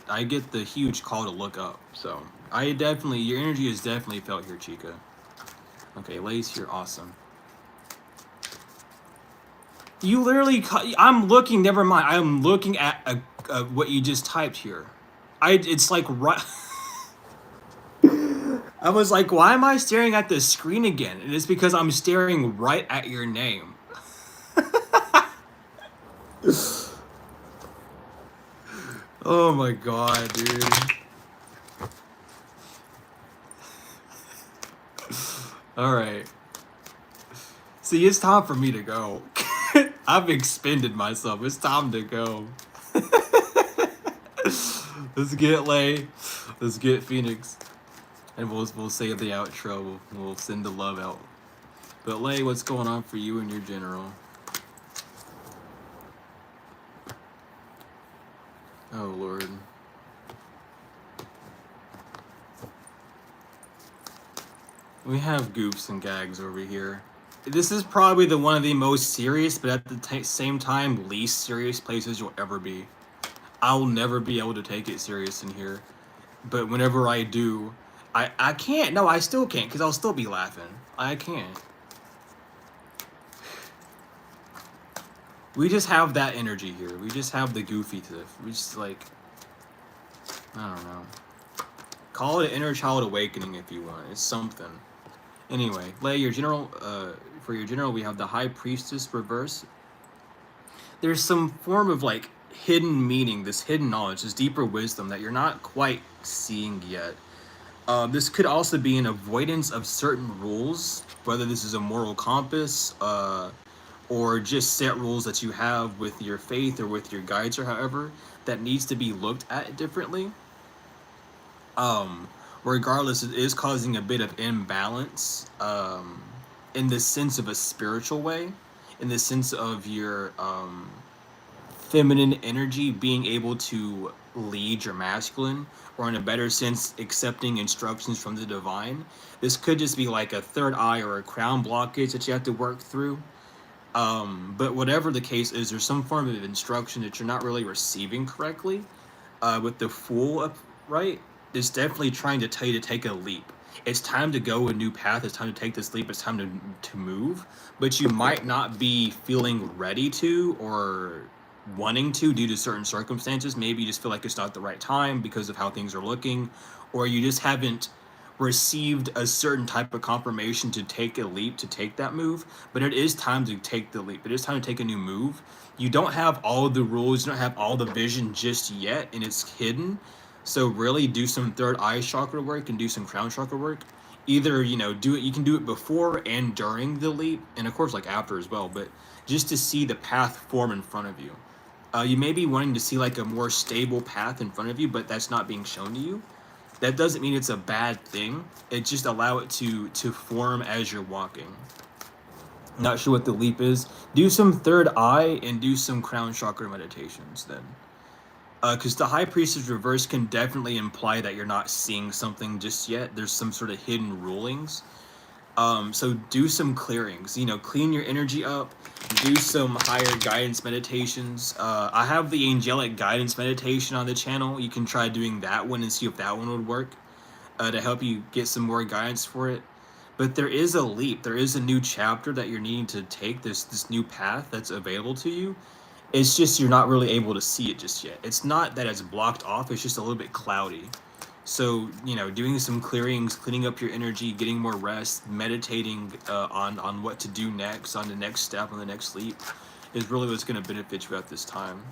the huge call to look up. So your energy is definitely felt here, Chica. Okay, Lay's here, awesome. You literally, I'm looking. Never mind. I'm looking at what you just typed here. It's like right. I was like, why am I staring at the screen again? And it's because I'm staring right at your name. Oh my god, dude. Alright. See, it's time for me to go. I've expended myself. It's time to go. Let's get Lay. Let's get Phoenix. And we'll say the outro. We'll send the love out. But Lay, what's going on for you and your general? Oh Lord. We have goofs and gags over here. This is probably one of the most serious, but at the same time, least serious places you'll ever be. I'll never be able to take it serious in here. But whenever I do, I can't. No, I still can't, because I'll still be laughing. I can't. We just have that energy here. We just have the goofy stuff. We just like, I don't know. Call it inner child awakening if you want. It's something. Anyway, Lay, your general, for your general, we have the High Priestess reverse. There's some form of like hidden meaning, this hidden knowledge, this deeper wisdom that you're not quite seeing yet. This could also be an avoidance of certain rules, whether this is a moral compass, or just set rules that you have with your faith or with your guides or however, that needs to be looked at differently. Regardless, it is causing a bit of imbalance, in the sense of a spiritual way, in the sense of your feminine energy being able to lead your masculine, or in a better sense, accepting instructions from the divine. This could just be like a third eye or a crown blockage that you have to work through. But whatever the case is, there's some form of instruction that you're not really receiving correctly. With the Fool upright, it's definitely trying to tell you to take a leap. It's time to go a new path. It's time to take this leap. It's time to move. But you might not be feeling ready to or wanting to due to certain circumstances. Maybe you just feel like it's not the right time because of how things are looking, or you just haven't received a certain type of confirmation to take a leap, to take that move. But it is time to take the leap. It is time to take a new move. You don't have all of the rules, you don't have all the vision just yet, and it's hidden. So really do some third eye chakra work and do some crown chakra work. Either, you can do it before and during the leap, and of course like after as well, but just to see the path form in front of you. You may be wanting to see like a more stable path in front of you, but that's not being shown to you. That doesn't mean it's a bad thing. It just allow it to form as you're walking. Not sure what the leap is. Do some third eye and do some crown chakra meditations then. Because the High Priestess reverse can definitely imply that you're not seeing something just yet. There's some sort of hidden rulings. So do some clearings, you know, clean your energy up, do some higher guidance meditations. I have the angelic guidance meditation on the channel. You can try doing that one and see if that one would work, to help you get some more guidance for it. But there is a leap, there is a new chapter that you're needing to take, this new path that's available to you. It's just you're not really able to see it just yet. It's not that it's blocked off, it's just a little bit cloudy. So, you know, doing some clearings, cleaning up your energy, getting more rest, meditating on what to do next, on the next step, on the next leap, is really what's going to benefit you at this time.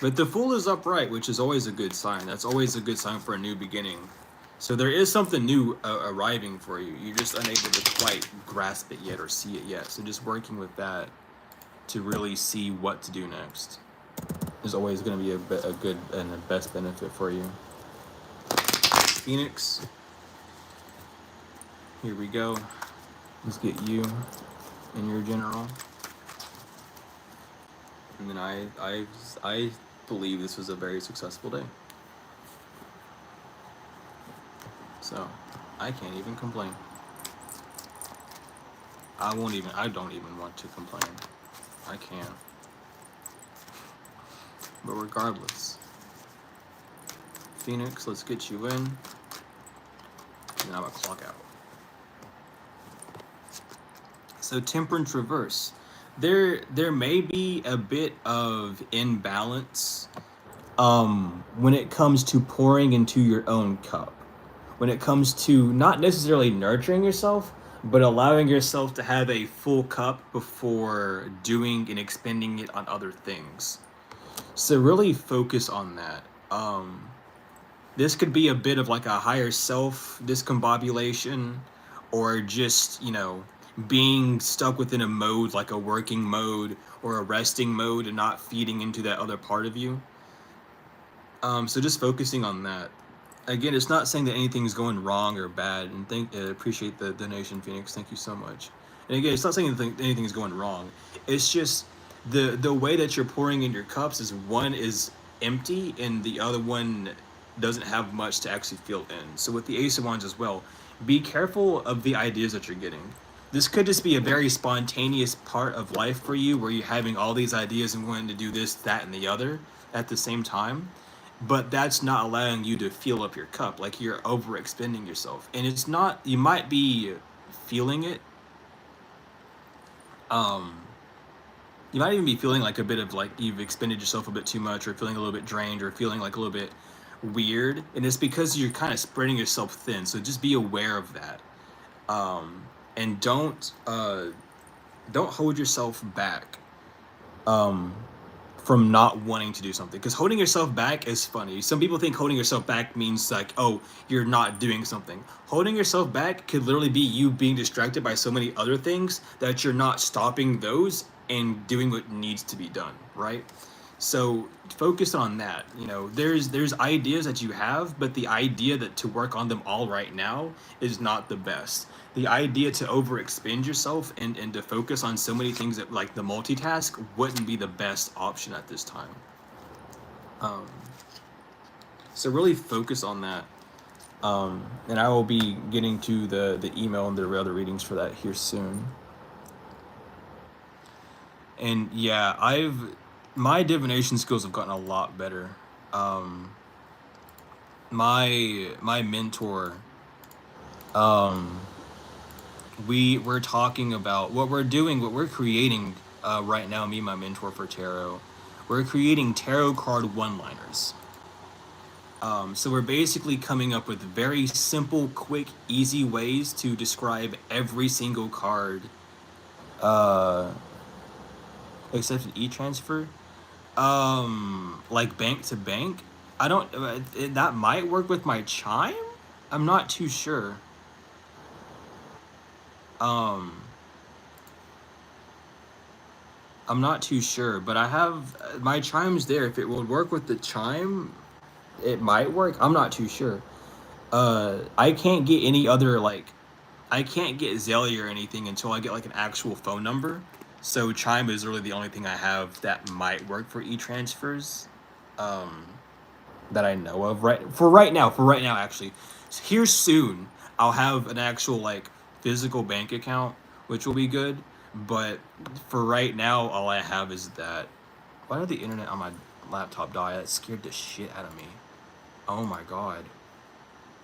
But the Fool is upright, which is always a good sign. That's always a good sign for a new beginning. So there is something new arriving for you. You're just unable to quite grasp it yet or see it yet. So just working with that to really see what to do next is always going to be a good and the best benefit for you. Phoenix, here we go. Let's get you in your general. And then I believe this was a very successful day. So I can't even complain. I don't even want to complain. I can't. But regardless, Phoenix, let's get you in. And then I'm gonna clock out. So Temperance reverse. There may be a bit of imbalance when it comes to pouring into your own cup. When it comes to not necessarily nurturing yourself, but allowing yourself to have a full cup before doing and expending it on other things. So really focus on that. This could be a bit of like a higher self discombobulation, or just, you know, being stuck within a mode, like a working mode or a resting mode, and not feeding into that other part of you. So just focusing on that. Again, it's not saying that anything's going wrong or bad, and appreciate the donation, Phoenix. Thank you so much. And again, it's not saying anything is going wrong. It's just the way that you're pouring in your cups is one is empty and the other one doesn't have much to actually fill in. So with the Ace of Wands as well, be careful of the ideas that you're getting. This could just be a very spontaneous part of life for you, where you're having all these ideas and wanting to do this, that, and the other at the same time. But that's not allowing you to fill up your cup. Like, you're overextending yourself. And it's not, you might be feeling it. You might even be feeling like a bit of like you've expended yourself a bit too much, or feeling a little bit drained, or feeling like a little bit weird. And it's because you're kind of spreading yourself thin. So just be aware of that. And don't hold yourself back from not wanting to do something, because holding yourself back is funny. Some people think holding yourself back means like, oh, you're not doing something. Holding yourself back could literally be you being distracted by so many other things that you're not stopping those and doing what needs to be done, right? So focus on that. You know, there's ideas that you have, but the idea that to work on them all right now is not the best. The idea to overexpend yourself and to focus on so many things that, like, the multitask, wouldn't be the best option at this time. So really focus on that. And I will be getting to the email and the other readings for that here soon. And yeah, my divination skills have gotten a lot better. My mentor, we're talking about what we're creating right now. Me and my mentor for tarot, we're creating tarot card one-liners. So we're basically coming up with very simple, quick, easy ways to describe every single card, except an e-transfer, like bank to bank. I don't, that might work with my Chime. I'm not too sure. I'm not too sure, but I have my Chime's there. If it would work with the Chime, it might work. I'm not too sure. I can't get any other, like, I can't get Zelia or anything until I get like an actual phone number. So Chime is really the only thing I have that might work for e-transfers. that I know of right now actually. Here soon I'll have an actual like physical bank account, which will be good. But for right now, all I have is that. Why did the internet on my laptop die? That scared the shit out of me. Oh my god.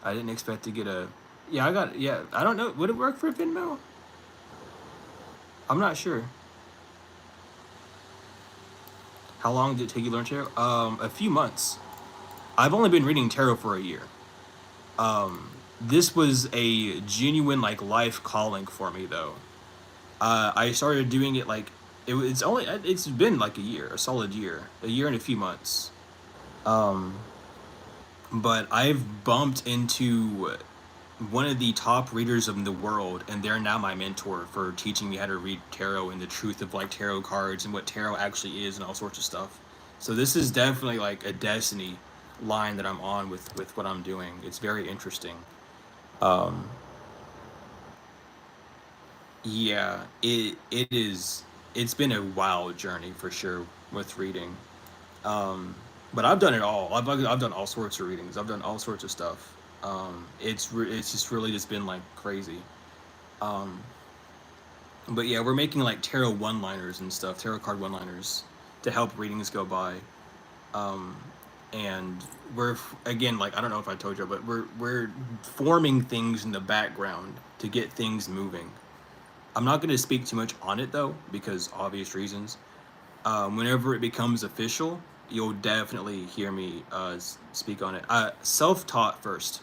I didn't expect to get a. Yeah, I got. Yeah, I don't know. Would it work for Venmo? I'm not sure. How long did it take you to learn tarot? A few months. I've only been reading tarot for a year. This was a genuine like life calling for me though. I started doing it like it's been like a year, a solid year, a year and a few months. Um, but I've bumped into one of the top readers in the world, and they're now my mentor for teaching me how to read tarot and the truth of like tarot cards and what tarot actually is and all sorts of stuff. So this is definitely like a destiny line that I'm on with what I'm doing. It's very interesting. Um, yeah, it is. It's been a wild journey for sure with reading. Um, but I've done it all. I've done all sorts of readings. I've done all sorts of stuff. It's just really just been like crazy. Um, but yeah, we're making like tarot one-liners and stuff, tarot card one-liners to help readings go by. Um, and again, like I don't know if I told you, but we're forming things in the background to get things moving. I'm not going to speak too much on it though, because obvious reasons. Whenever it becomes official, you'll definitely hear me speak on it. Self-taught first.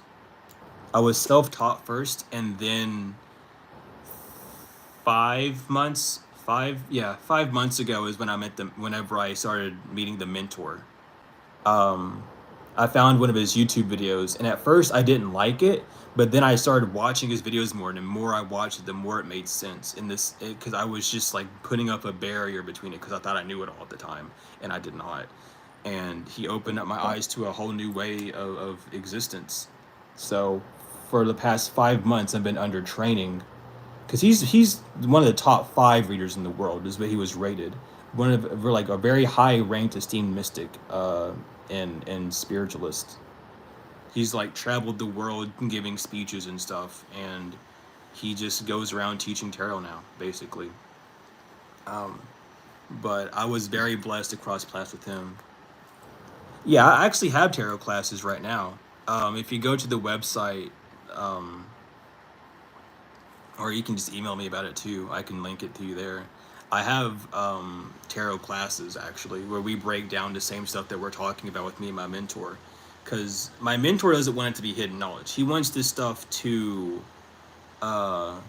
I was self-taught first, and then 5 months, 5 months ago is when I met them. Whenever I started meeting the mentor, um, I found one of his YouTube videos, and at first I didn't like it, but then I started watching his videos more, and the more I watched it, the more it made sense. In this, because I was just like putting up a barrier between it, because I thought I knew it all at the time, and I did not. And he opened up my eyes to a whole new way of existence. So, for the past 5 months, I've been under training because he's one of the top five readers in the world. Is what he was rated. One of like a very high ranked esteemed mystic, and spiritualist. He's like traveled the world giving speeches and stuff, and he just goes around teaching tarot now, basically. Um, but I was very blessed to cross paths with him. Yeah, I actually have tarot classes right now. If you go to the website, um, or you can just email me about it too. I can link it to you there. I have tarot classes actually where we break down the same stuff that we're talking about with me and my mentor. Because my mentor doesn't want it to be hidden knowledge. He wants this stuff to uh,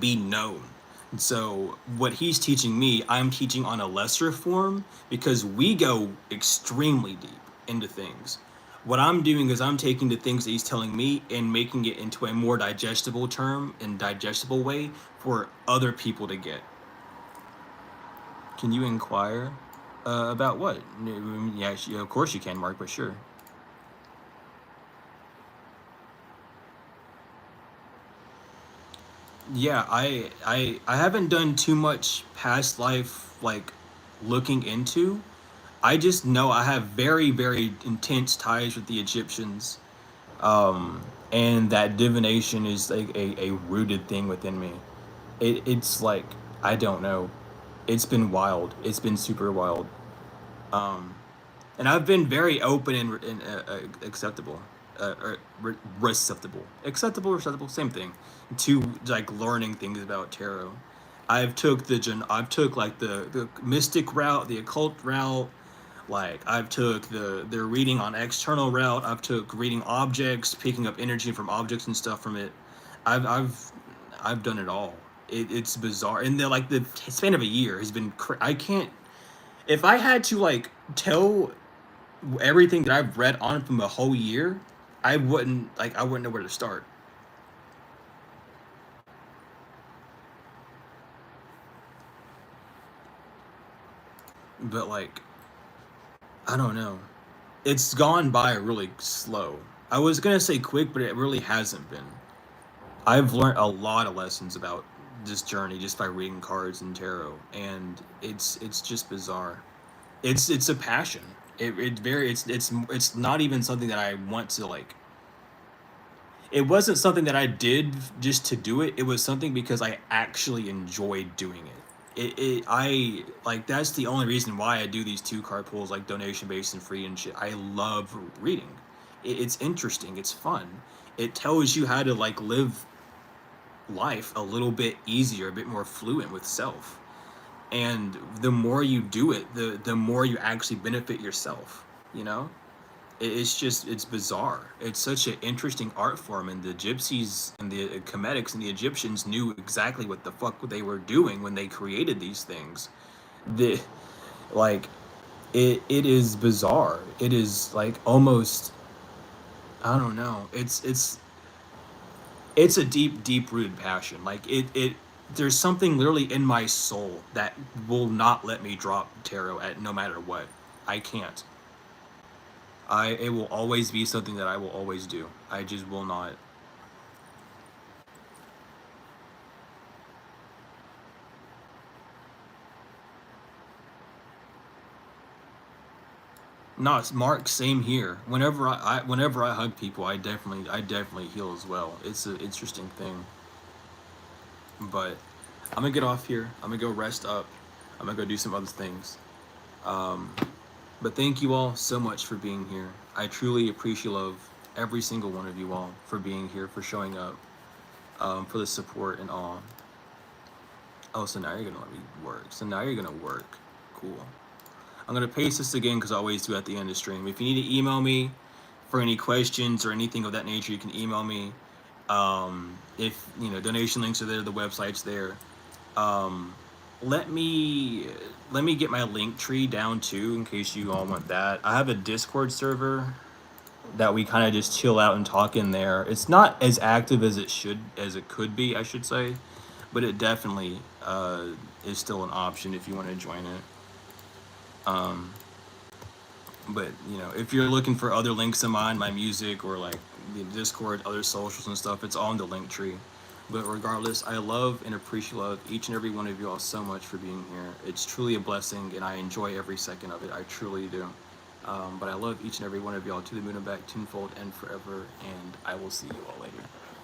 be known. And so what he's teaching me, I'm teaching on a lesser form because we go extremely deep into things. What I'm doing is I'm taking the things that he's telling me and making it into a more digestible term and digestible way for other people to get. Can you inquire about what? Yeah, of course you can, Mark, but sure. Yeah, I haven't done too much past life like looking into. I just know I have very, very intense ties with the Egyptians. And that divination is like a rooted thing within me. It's like I don't know. It's been wild. It's been super wild. Um, and I've been very open and acceptable, receptible, acceptable, receptible, same thing, to like learning things about tarot. I've took like the mystic route, the occult route. Like I've took the reading on external route. I've took reading objects, picking up energy from objects and stuff from it. I've I've I've done it all. It's bizarre, and the span of a year has been. I can't. If I had to like tell everything that I've read on from a whole year, I wouldn't know where to start. But like I don't know. It's gone by really slow. I was gonna say quick, but it really hasn't been. I've learned a lot of lessons about this journey just by reading cards and tarot, and it's just bizarre. It's a passion. It's not even something that I want to like. It wasn't something that I did just to do it. It was something because I actually enjoyed doing it. I like that's the only reason why I do these two card pools, like donation based and free and shit. I love reading. It's interesting. It's fun. It tells you how to like live life a little bit easier, a bit more fluent with self. And the more you do it, the more you actually benefit yourself. You know, it's just it's bizarre. It's such an interesting art form, and the gypsies and the Cometics and the Egyptians knew exactly what the fuck they were doing when they created these things. The like it is bizarre. It is like almost I don't know. It's a deep rooted passion. Like it there's something literally in my soul that will not let me drop tarot at no matter what. I can't. I it will always be something that I will always do. I just will not. No, it's Mark. Same here. Whenever I hug people, I definitely heal as well. It's an interesting thing. But I'm gonna get off here. I'm gonna go rest up. I'm gonna go do some other things. Um, but thank you all so much for being here. I truly appreciate love every single one of you all for being here, for showing up, for the support and all. Oh, so now you're gonna let me work. So now you're gonna work. Cool. I'm gonna paste this again because I always do at the end of the stream. If you need to email me for any questions or anything of that nature, you can email me. If you know donation links are there, the website's there. Um, let me let me get my link tree down too in case you all want that. I have a Discord server that we kind of just chill out and talk in there. It's not as active as it could be, I should say, but it definitely is still an option if you want to join it. Um, but you know, if you're looking for other links of mine, my music or like the Discord, other socials and stuff, it's all in the link tree. But regardless, I love and appreciate love each and every one of you all so much for being here. It's truly a blessing, and I enjoy every second of it. I truly do. But I love each and every one of y'all to the moon and back, tenfold and forever. And I will see you all later.